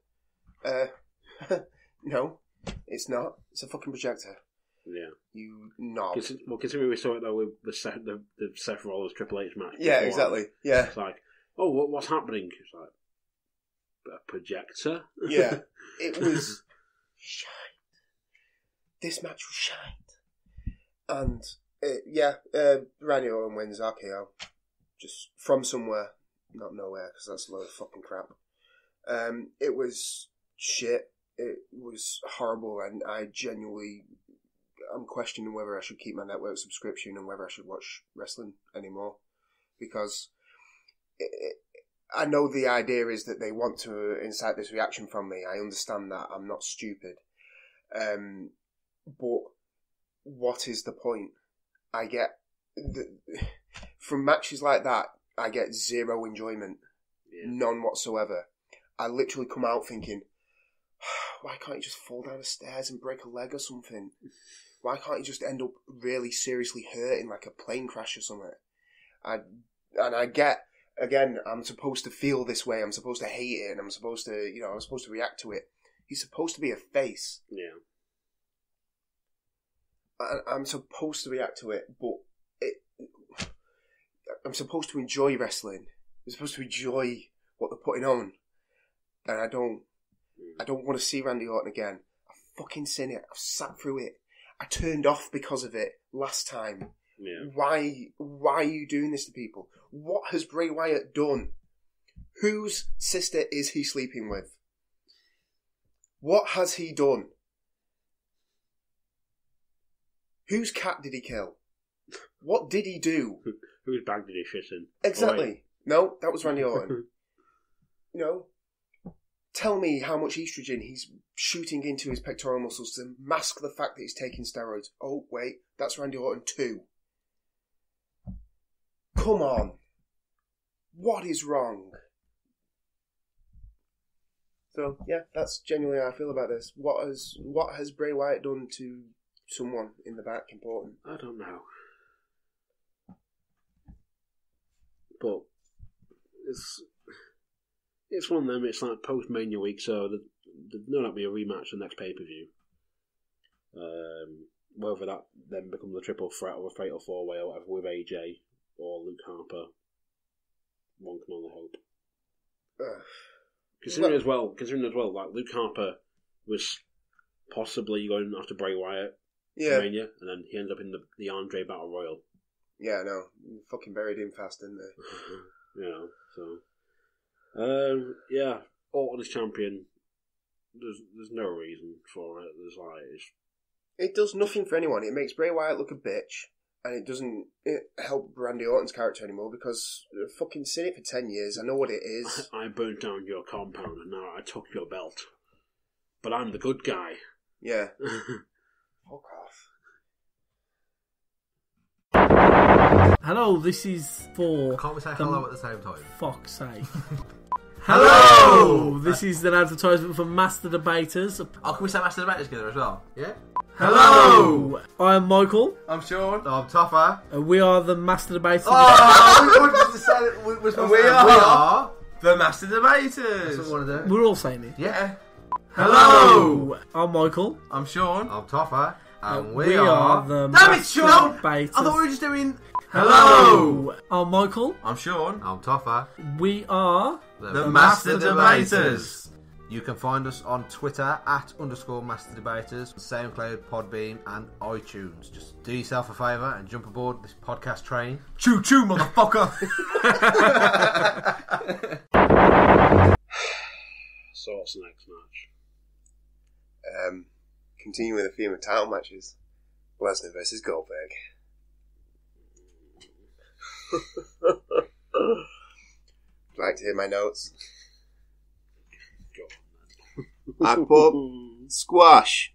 No, it's not. It's a fucking projector. Yeah. You knob. Considering we saw it though with the Seth Rollins Triple H match. Yeah, exactly. Yeah. It's like, oh, what's happening? It's like, a projector? Yeah. It was shite. This match was shite. And, Randy Orton wins RKO. Just from somewhere, not nowhere, because that's a load of fucking crap. It was shit. It was horrible, and I'm questioning whether I should keep my network subscription and whether I should watch wrestling anymore. Because I know the idea is that they want to incite this reaction from me. I understand that. I'm not stupid. But what is the point? I get... from matches like that, I get zero enjoyment. Yeah. None whatsoever. I literally come out thinking, why can't you just fall down the stairs and break a leg or something? Why can't you just end up really seriously hurting like a plane crash or something? I get, again, I'm supposed to feel this way, I'm supposed to hate it, and I'm supposed to react to it. He's supposed to be a face. Yeah. I'm supposed to react to it, but I'm supposed to enjoy wrestling. I'm supposed to enjoy what they're putting on. And I don't want to see Randy Orton again. I've fucking seen it. I've sat through it. I turned off because of it last time. Yeah. Why are you doing this to people? What has Bray Wyatt done? Whose sister is he sleeping with? What has he done? Whose cat did he kill? What did he do? Whose bag did he shit in? Exactly. Right. No, that was Randy Orton. Tell me how much estrogen he's shooting into his pectoral muscles to mask the fact that he's taking steroids. Oh, wait, that's Randy Orton too. Come on. What is wrong? So, yeah, that's genuinely how I feel about this. What has Bray Wyatt done to someone in the back important? I don't know. But it's one of them. It's like post-Mania week, so there's no doubt be a rematch the next pay-per-view. Whether that then becomes a triple threat or a fatal four-way or whatever with AJ or Luke Harper, one can only hope. Considering as well, like Luke Harper was possibly going after Bray Wyatt Mania, and then he ended up in the Andre Battle Royal. Yeah, I know. Fucking buried him fast, didn't they? Yeah. Orton is champion. There's no reason for it. It does nothing for anyone. It makes Bray Wyatt look a bitch, and it doesn't help Randy Orton's character anymore because I've fucking seen it for 10 years. I know what it is. I burnt down your compound and now I took your belt. But I'm the good guy. Yeah. Fuck off. Hello, this is for... Can't we say hello at the same time? Fuck's sake. Hello! This is an advertisement for Master Debaters. Oh, can we say Master Debaters together as well? Yeah? Hello! I am Michael. I'm Sean. I'm Toffer. And we are the Master Debaters. Oh, we wanted to say that we are the Master Debaters. That's what we want to do. We're all saying it. Yeah. Hello! I'm Michael. I'm Sean. I'm Toffer. And we are the Damn it, Sean! Debaters. I thought we were just doing... Hello! I'm Michael. I'm Sean. I'm Toffer. We are... The Master Debaters. You can find us on Twitter @_Master Debaters, SoundCloud, Podbean, and iTunes. Just do yourself a favour and jump aboard this podcast train. Choo choo, motherfucker! So what's the next match? Continuing with the theme of title matches. Lesnar versus Goldberg. Would you like to hear my notes? I put squash.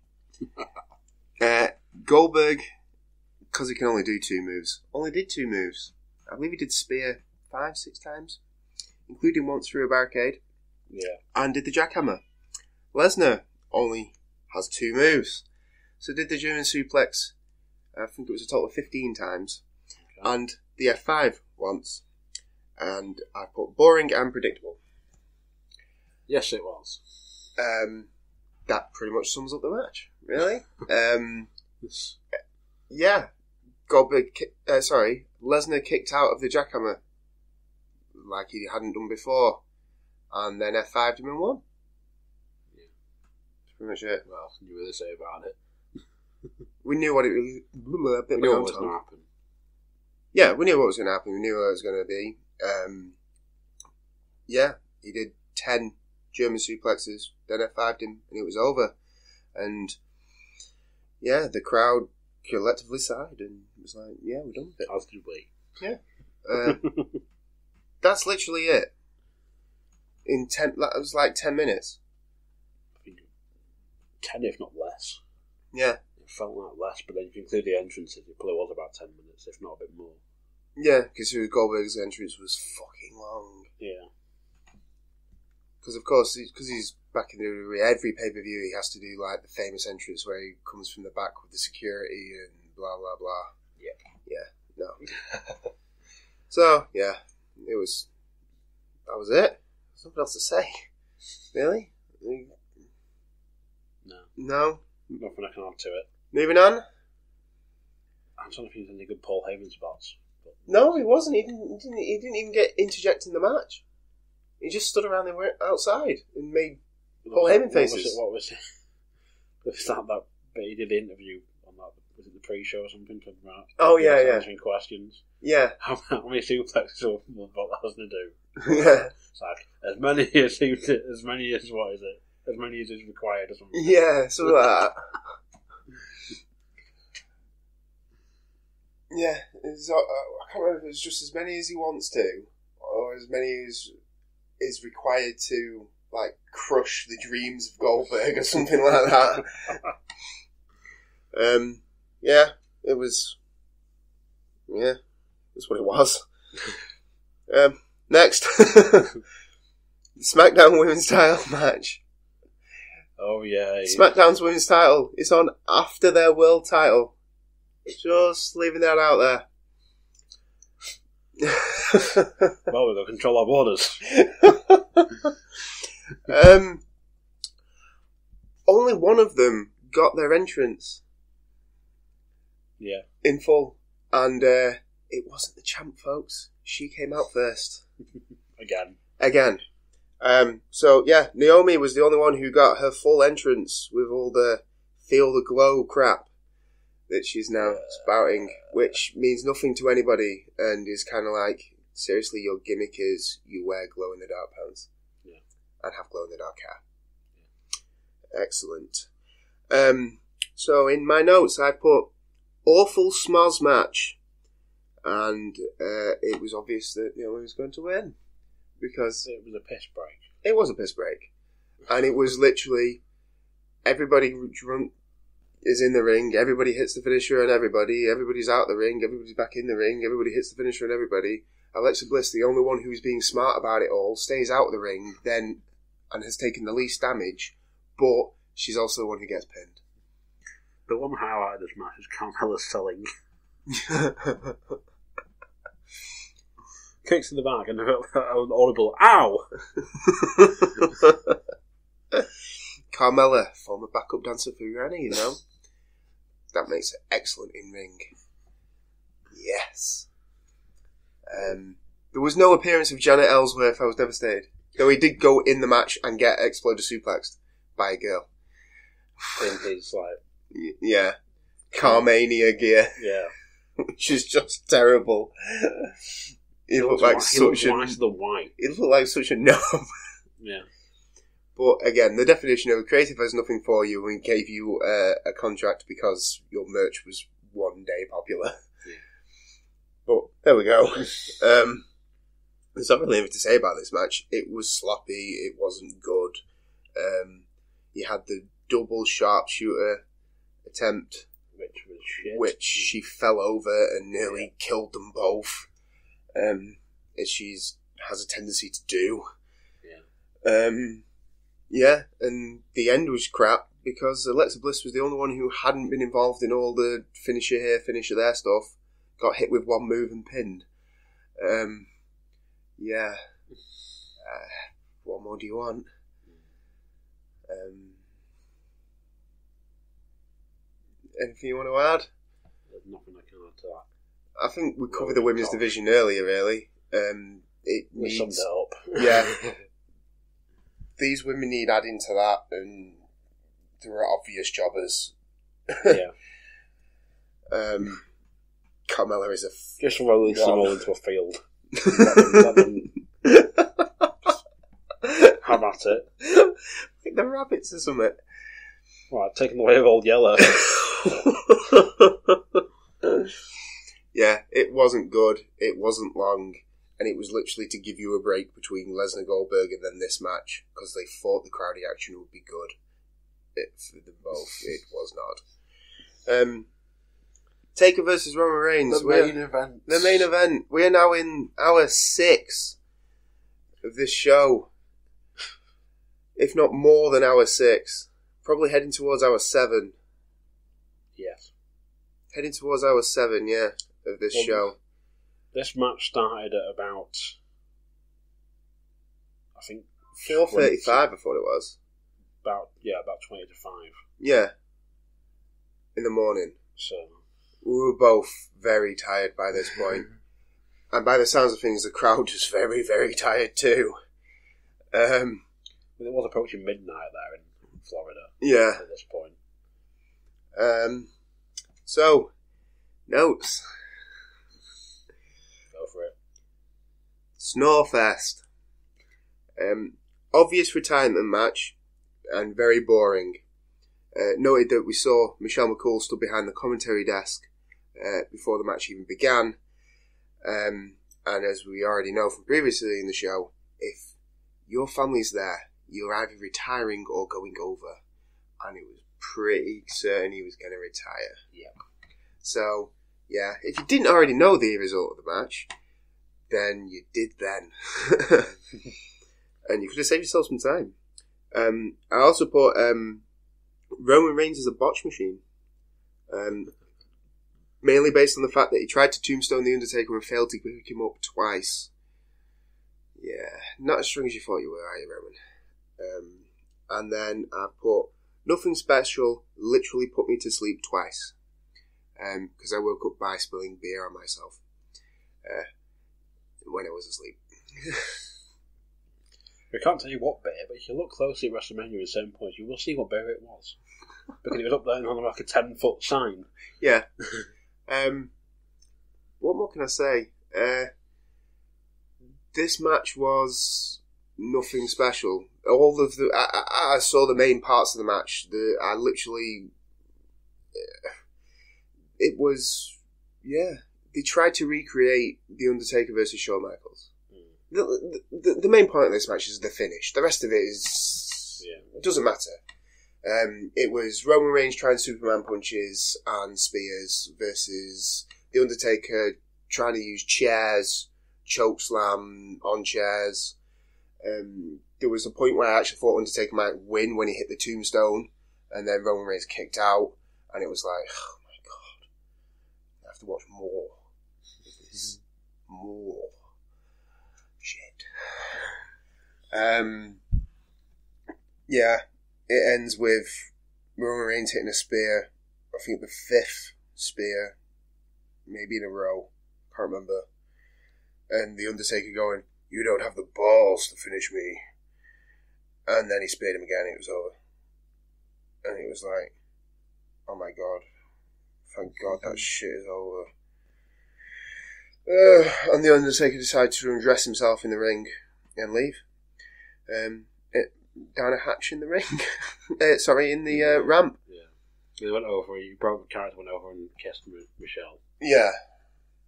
Goldberg, because he can only do 2 moves, only did 2 moves. I believe he did spear 5-6 times, including once through a barricade. Yeah. And did the jackhammer. Lesnar only has 2 moves. So did the German suplex, I think it was a total of 15 times. Okay. And the F5 once. And I put boring and predictable. Yes, it was. That pretty much sums up the match, really. Yeah. Lesnar kicked out of the jackhammer like he hadn't done before. And then F5'd him and won. Yeah. That's pretty much it. Well, you were to say about it. We knew what it was. We knew what was going to happen. Yeah, we knew what was going to happen. We knew what it was going to be. Yeah, he did 10 German suplexes, then F5'd him, and it was over. And yeah, the crowd collectively sighed and was like, yeah, we're done with it. As did we. Yeah. That's literally it. That was like 10 minutes. I think 10, if not less. Yeah. It felt like less, but then if you include the entrances, it probably was about 10 minutes, if not a bit more. Yeah, because Goldberg's entrance was fucking long. Yeah. Because, of course, because he's back in every pay-per-view, he has to do, like, the famous entrance where he comes from the back with the security and blah, blah, blah. Yeah, no. So, yeah, that was it. There's nothing else to say. Really? No? Nothing I can add to it. Moving on? I'm trying to think of any good Paul Heyman spots. No, he wasn't. He didn't even get interjected in the match. He just stood around there outside and made Paul Heyman faces. What was it? Was that bit he did the interview on that? Was it the pre-show or something? Talking about answering questions. Yeah. How many suplexes will Lesnar do? Yeah. It's like as many as what is it? As many as is required or something. Yeah, something like that. Yeah, I can't remember if it was just as many as he wants to, or as many as is required to, like, crush the dreams of Goldberg or something like that. Yeah, it was. Yeah, that's what it was. Next. SmackDown Women's Title match. Oh, yeah. SmackDown's Women's Title is on after their World Title. Just leaving that out there. Well, we've got to control our borders. Only one of them got their entrance. Yeah. In full. And it wasn't the champ, folks. She came out first. Again. So, yeah, Naomi was the only one who got her full entrance with all the feel the glow crap that she's now spouting, which means nothing to anybody and is kind of like, seriously, your gimmick is you wear glow-in-the-dark pants and have glow-in-the-dark hair. Excellent. So in my notes I put awful smoz match, and it was obvious that Naomi was going to win because it was a piss break. It was a piss break, and it was literally everybody drunk is in the ring, everybody hits the finisher on everybody's out the ring, everybody's back in the ring, everybody hits the finisher on everybody. Alexa Bliss, the only one who's being smart about it all, stays out of the ring then and has taken the least damage, but she's also the one who gets pinned. The one highlight of this match is Carmella's selling. Kicks in the back and an audible ow! Carmella, former backup dancer for Granny, you know. That makes her excellent in ring. Yes. There was no appearance of Janet Ellsworth. I was devastated. Though he did go in the match and get exploded suplexed by a girl. In his, like... Yeah. Carmania gear. Yeah. Which is just terrible. He looked like such a... He looked like such a knob. Yeah. But again, the definition of creative has nothing for you and gave you a contract because your merch was one day popular. Yeah. But there we go. There's not really anything to say about this match. It was sloppy. It wasn't good. You had the double sharpshooter attempt, which was shit. Which she fell over and nearly killed them both. As she has a tendency to do. Yeah. Yeah, and the end was crap because Alexa Bliss was the only one who hadn't been involved in all the finisher here, finisher there stuff. Got hit with one move and pinned. Yeah. What more do you want? Anything you want to add? There's nothing I can add to that. I think we covered the women's division earlier, really. We summed it up. Yeah. These women need adding to that, and there are obvious jobbers. Yeah. Carmella is a... Just release them all into a field. Have at it. Like the rabbits or something. Right, taking the way of Old Yeller. Yeah, it wasn't good. It wasn't long. And it was literally to give you a break between Lesnar Goldberg and then this match, because they thought the crowd reaction would be good. For them both, it was not. Taker versus Roman Reigns. The main event. The main event. We are now in hour 6 of this show. If not more than hour 6. Probably heading towards hour 7. Yes. Heading towards hour 7, yeah, of this show. This match started at about, I think, 4:35. I thought it was about 20 to 5. Yeah, in the morning. So we were both very tired by this point, and by the sounds of things, the crowd was very, very tired too. It was approaching midnight there in Florida. Yeah, at this point. So notes. For it. Snorefest. Obvious retirement match and very boring. Noted that we saw Michelle McCool stood behind the commentary desk before the match even began. And as we already know from previously in the show, if your family's there, you're either retiring or going over. And it was pretty certain he was going to retire. Yeah. So... yeah, if you didn't already know the result of the match, then you did then. And you could have saved yourself some time. I also put Roman Reigns as a botch machine. Mainly based on the fact that he tried to tombstone The Undertaker and failed to pick him up twice. Yeah, not as strong as you thought you were, are you, Roman? And then I put nothing special, literally put me to sleep twice. Because I woke up by spilling beer on myself when I was asleep. I can't tell you what beer, but if you look closely at WrestleMania at certain points, you will see what beer it was. Because it was up there on like a 10-foot sign. Yeah. What more can I say? This match was nothing special. All of the I saw the main parts of the match. I literally, it was, yeah. They tried to recreate The Undertaker versus Shawn Michaels. The main point of this match is the finish. The rest of it is doesn't matter. It was Roman Reigns trying Superman punches and spears versus The Undertaker trying to use chairs, choke slam on chairs. There was a point where I actually thought Undertaker might win when he hit the tombstone, and then Roman Reigns kicked out, and it was like, oh my god, I have to watch more. This more shit. Yeah, it ends with Roman Reigns hitting a spear. I think the 5th spear, maybe in a row. Can't remember. And The Undertaker going, "You don't have the balls to finish me." And then he speared him again, it was over. And it was like, oh my god. Thank God that shit is over. And The Undertaker decided to undress himself in the ring and leave. Down a hatch in the ring. In the ramp. Yeah. He went over, he broke the character, went over and kissed Michelle. Yeah.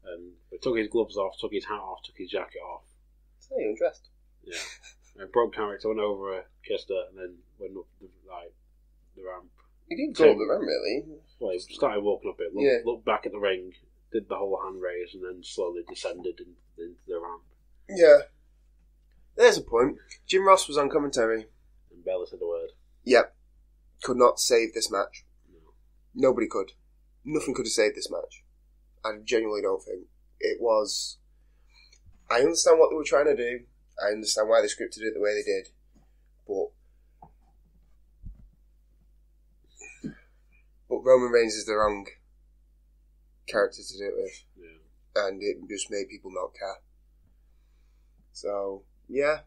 And he took his gloves off, took his hat off, took his jacket off. So he undressed. Yeah. And broke character, went over her, kissed her, and then went up the ramp. He didn't go up the ramp, really. Well, he started walking up it, looked back at the ring, did the whole hand raise, and then slowly descended into the ramp. Yeah. There's a point. Jim Ross was on commentary. And barely said a word. Yep. Could not save this match. No. Nobody could. Nothing could have saved this match. I genuinely don't think. It was... I understand what they were trying to do. I understand why they scripted it the way they did. But Roman Reigns is the wrong character to do it with. Yeah. And it just made people not care. So, yeah.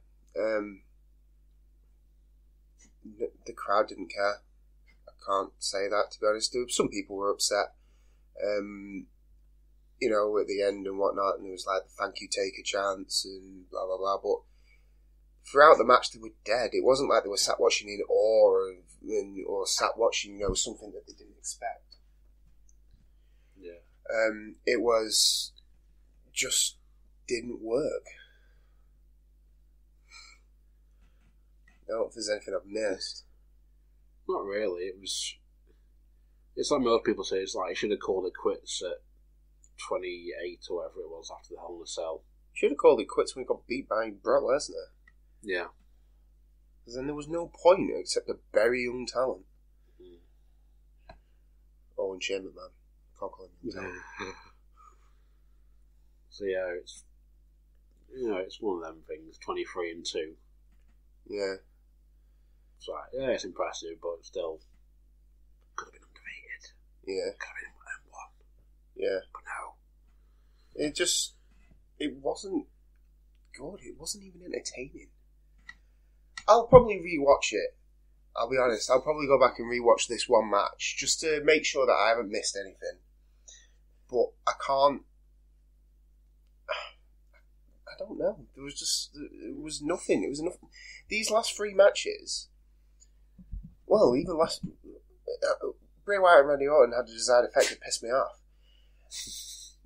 The crowd didn't care. I can't say that, to be honest. Some people were upset. At the end and whatnot, and it was like the thank you taker chants and blah blah blah, but throughout the match they were dead. It wasn't like they were sat watching in awe or sat watching, something that they didn't expect. Yeah. It was just didn't work. I don't know if there's anything I've missed. Not really. It's like most people say, it's like, I should have called it quits at 28 or whatever it was after the Hell in a Cell. Should have called it quits when he got beat by Brock Lesnar. Yeah. Because then there was no point except a very young talent. Oh, and Shane McMahon. Can't call him young talent. So yeah, it's one of them things. 23 and 2. Yeah. It's like, yeah, it's impressive, but still could have been undefeated. Yeah. Could have been M1. Yeah. But no. It wasn't good. It wasn't even entertaining. I'll probably rewatch it. I'll be honest. I'll probably go back and rewatch this one match just to make sure that I haven't missed anything. But I can't. I don't know. It was nothing. It was nothing. These last 3 matches. Well, even last. Bray Wyatt and Randy Orton had a desired effect that pissed me off.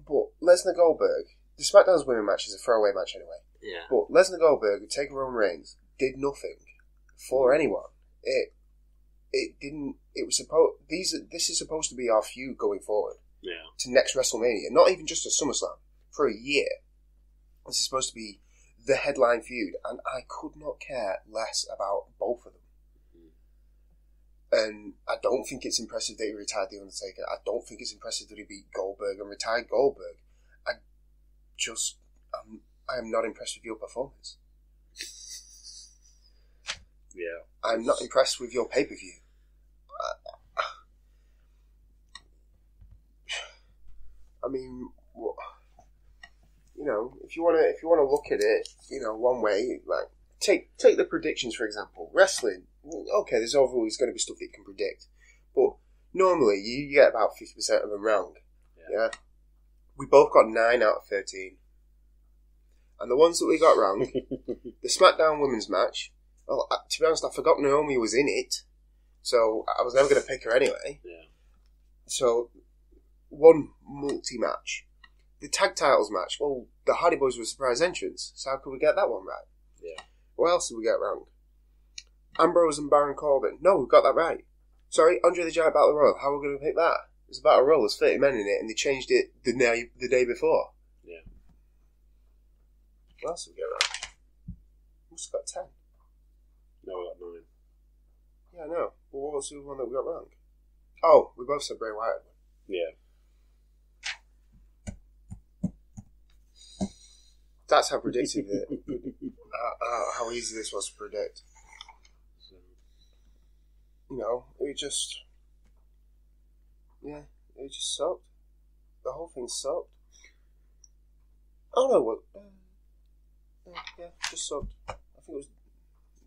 But Lesnar Goldberg, the SmackDown's women match is a throwaway match anyway. Yeah. But Lesnar Goldberg, taking Roman Reigns, did nothing for anyone. It didn't. It was supposed. This is supposed to be our feud going forward. Yeah. To next WrestleMania, not even just a SummerSlam, for a year. This is supposed to be the headline feud, and I could not care less about both of them. And I don't think it's impressive that he retired The Undertaker. I don't think it's impressive that he beat Goldberg and retired Goldberg. I am not impressed with your performance. Yeah. I'm not impressed with your pay-per-view. I mean, if you want to look at it, one way, like take the predictions for example. Wrestling, okay, there's always going to be stuff that you can predict, but normally you get about 50% of them wrong. Yeah. We both got 9 out of 13, and the ones that we got wrong, the SmackDown Women's match. Well, to be honest, I forgot Naomi was in it, so I was never going to pick her anyway. Yeah. So, one multi-match. The tag titles match, well, the Hardy Boys were a surprise entrance, so how could we get that one right? Yeah. What else did we get wrong? Ambrose and Baron Corbin. No, we got that right. Sorry, Andre the Giant Battle Royal. How are we going to pick that? It's a Battle Royal, there's 30 men in it, and they changed it the day before. Yeah. What else did we get wrong? We must have got 10. No, we got 9. Yeah, I know. But what was the one that we got wrong? Oh, we both said Bray Wyatt. Yeah. That's how predictive how easy this was to predict. It just sucked. The whole thing sucked. Oh no, well, just sucked. I think it was.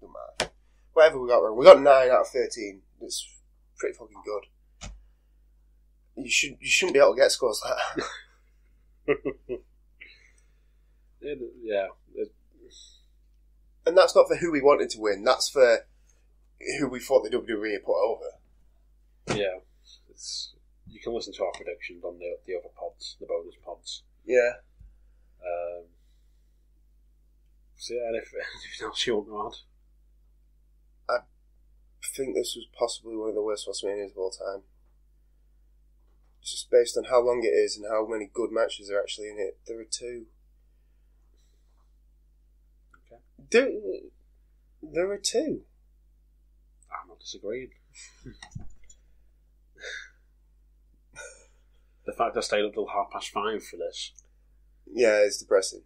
Doesn't matter. Whatever we got wrong, we got 9 out of 13. That's pretty fucking good. You shouldn't be able to get scores like that. Yeah. And that's not for who we wanted to win. That's for who we thought the WWE had put over. Yeah. You can listen to our predictions on the other pods, the bonus pods. Yeah. So yeah, anything else you want to add? I think this was possibly one of the worst WrestleManias of all time. Just based on how long it is and how many good matches are actually in it. There are 2. Okay. There are 2. I'm not disagreeing. The fact I stayed up till 5:30 for this. Yeah, it's depressing.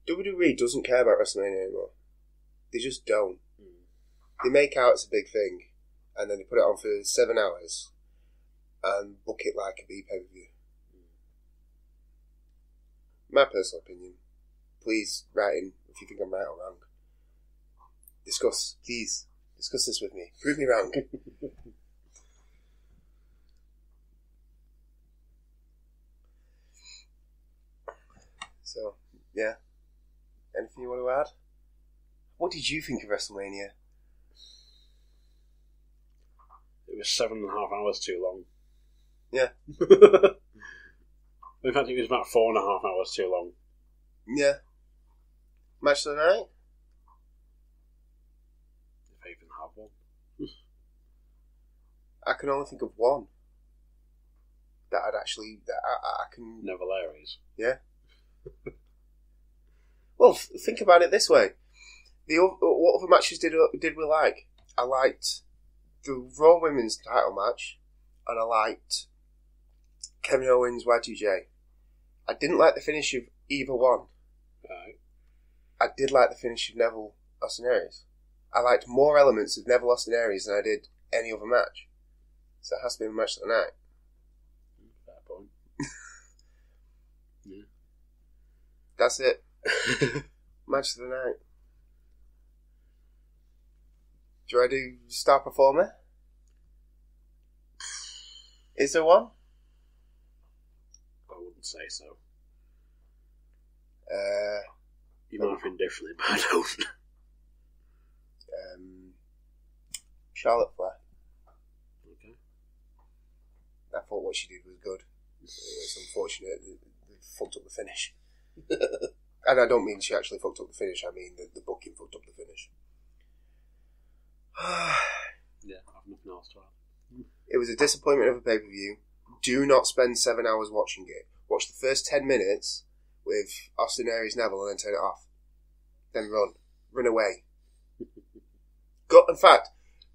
WWE doesn't care about WrestleMania anymore. They just don't. They make out it's a big thing, and then they put it on for 7 hours and book it like a pay-per-view. My personal opinion. Please write in if you think I'm right or wrong. Please discuss this with me. Prove me wrong. So, yeah. Anything you want to add? What did you think of WrestleMania? It was 7.5 hours too long. Yeah. In fact, it was about 4.5 hours too long. Yeah. Match of the night? If I even have one. I can only think of one. That I can... Neville Aries. Yeah. Well, think about it this way. What other matches did we like? I liked the Raw Women's title match, and I liked Kevin Owens Y2J. I didn't like the finish of either one. Right. I did like the finish of Neville Austin Aries. I liked more elements of Neville Austin Aries than I did any other match. So it has to be a match of the night. Fair point. Yeah. That's it. Match of the night. Do I do star performer? Is there one? I wouldn't say so. You No. might think differently, but I don't. Charlotte Flair. Okay. I thought what she did was good. It's unfortunate they fucked up the finish. And I don't mean she actually fucked up the finish, I mean the booking fucked up the finish. Yeah, I have nothing else to add. It was a disappointment of a pay-per-view. Do not spend 7 hours watching it. Watch the first 10 minutes, with Austin Aries Neville and then turn it off. Then run away. In fact,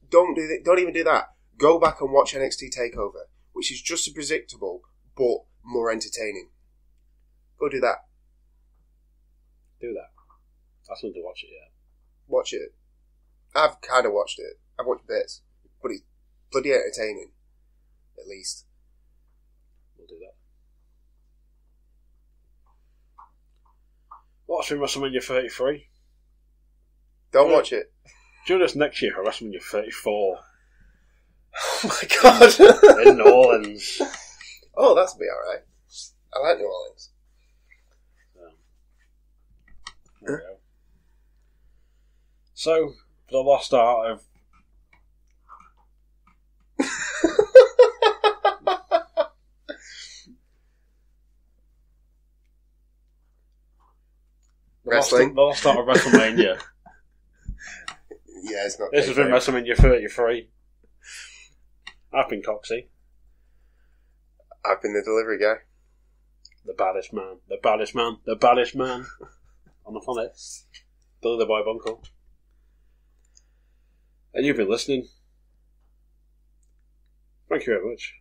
don't even do that. Go back and watch NXT TakeOver, which is just as predictable but more entertaining. Go do that. Do that. I still to watch it yet. Watch it. I've kind of watched it. I've watched bits, but it's bloody entertaining. At least. We'll do that. What's in WrestleMania 33? Don't watch it. Join us next year for WrestleMania 34 Oh my god. in New Orleans. Oh, that'll be alright. I like New Orleans. There we go. So, the lost art of Wrestling. The lost art of WrestleMania. Yeah, it's not. This has been WrestleMania 33. I've been Coxy. I've been the delivery guy. The baddest man. The baddest man. The baddest man on the planet. Billy the Boy Bunkell. And you've been listening. Thank you very much.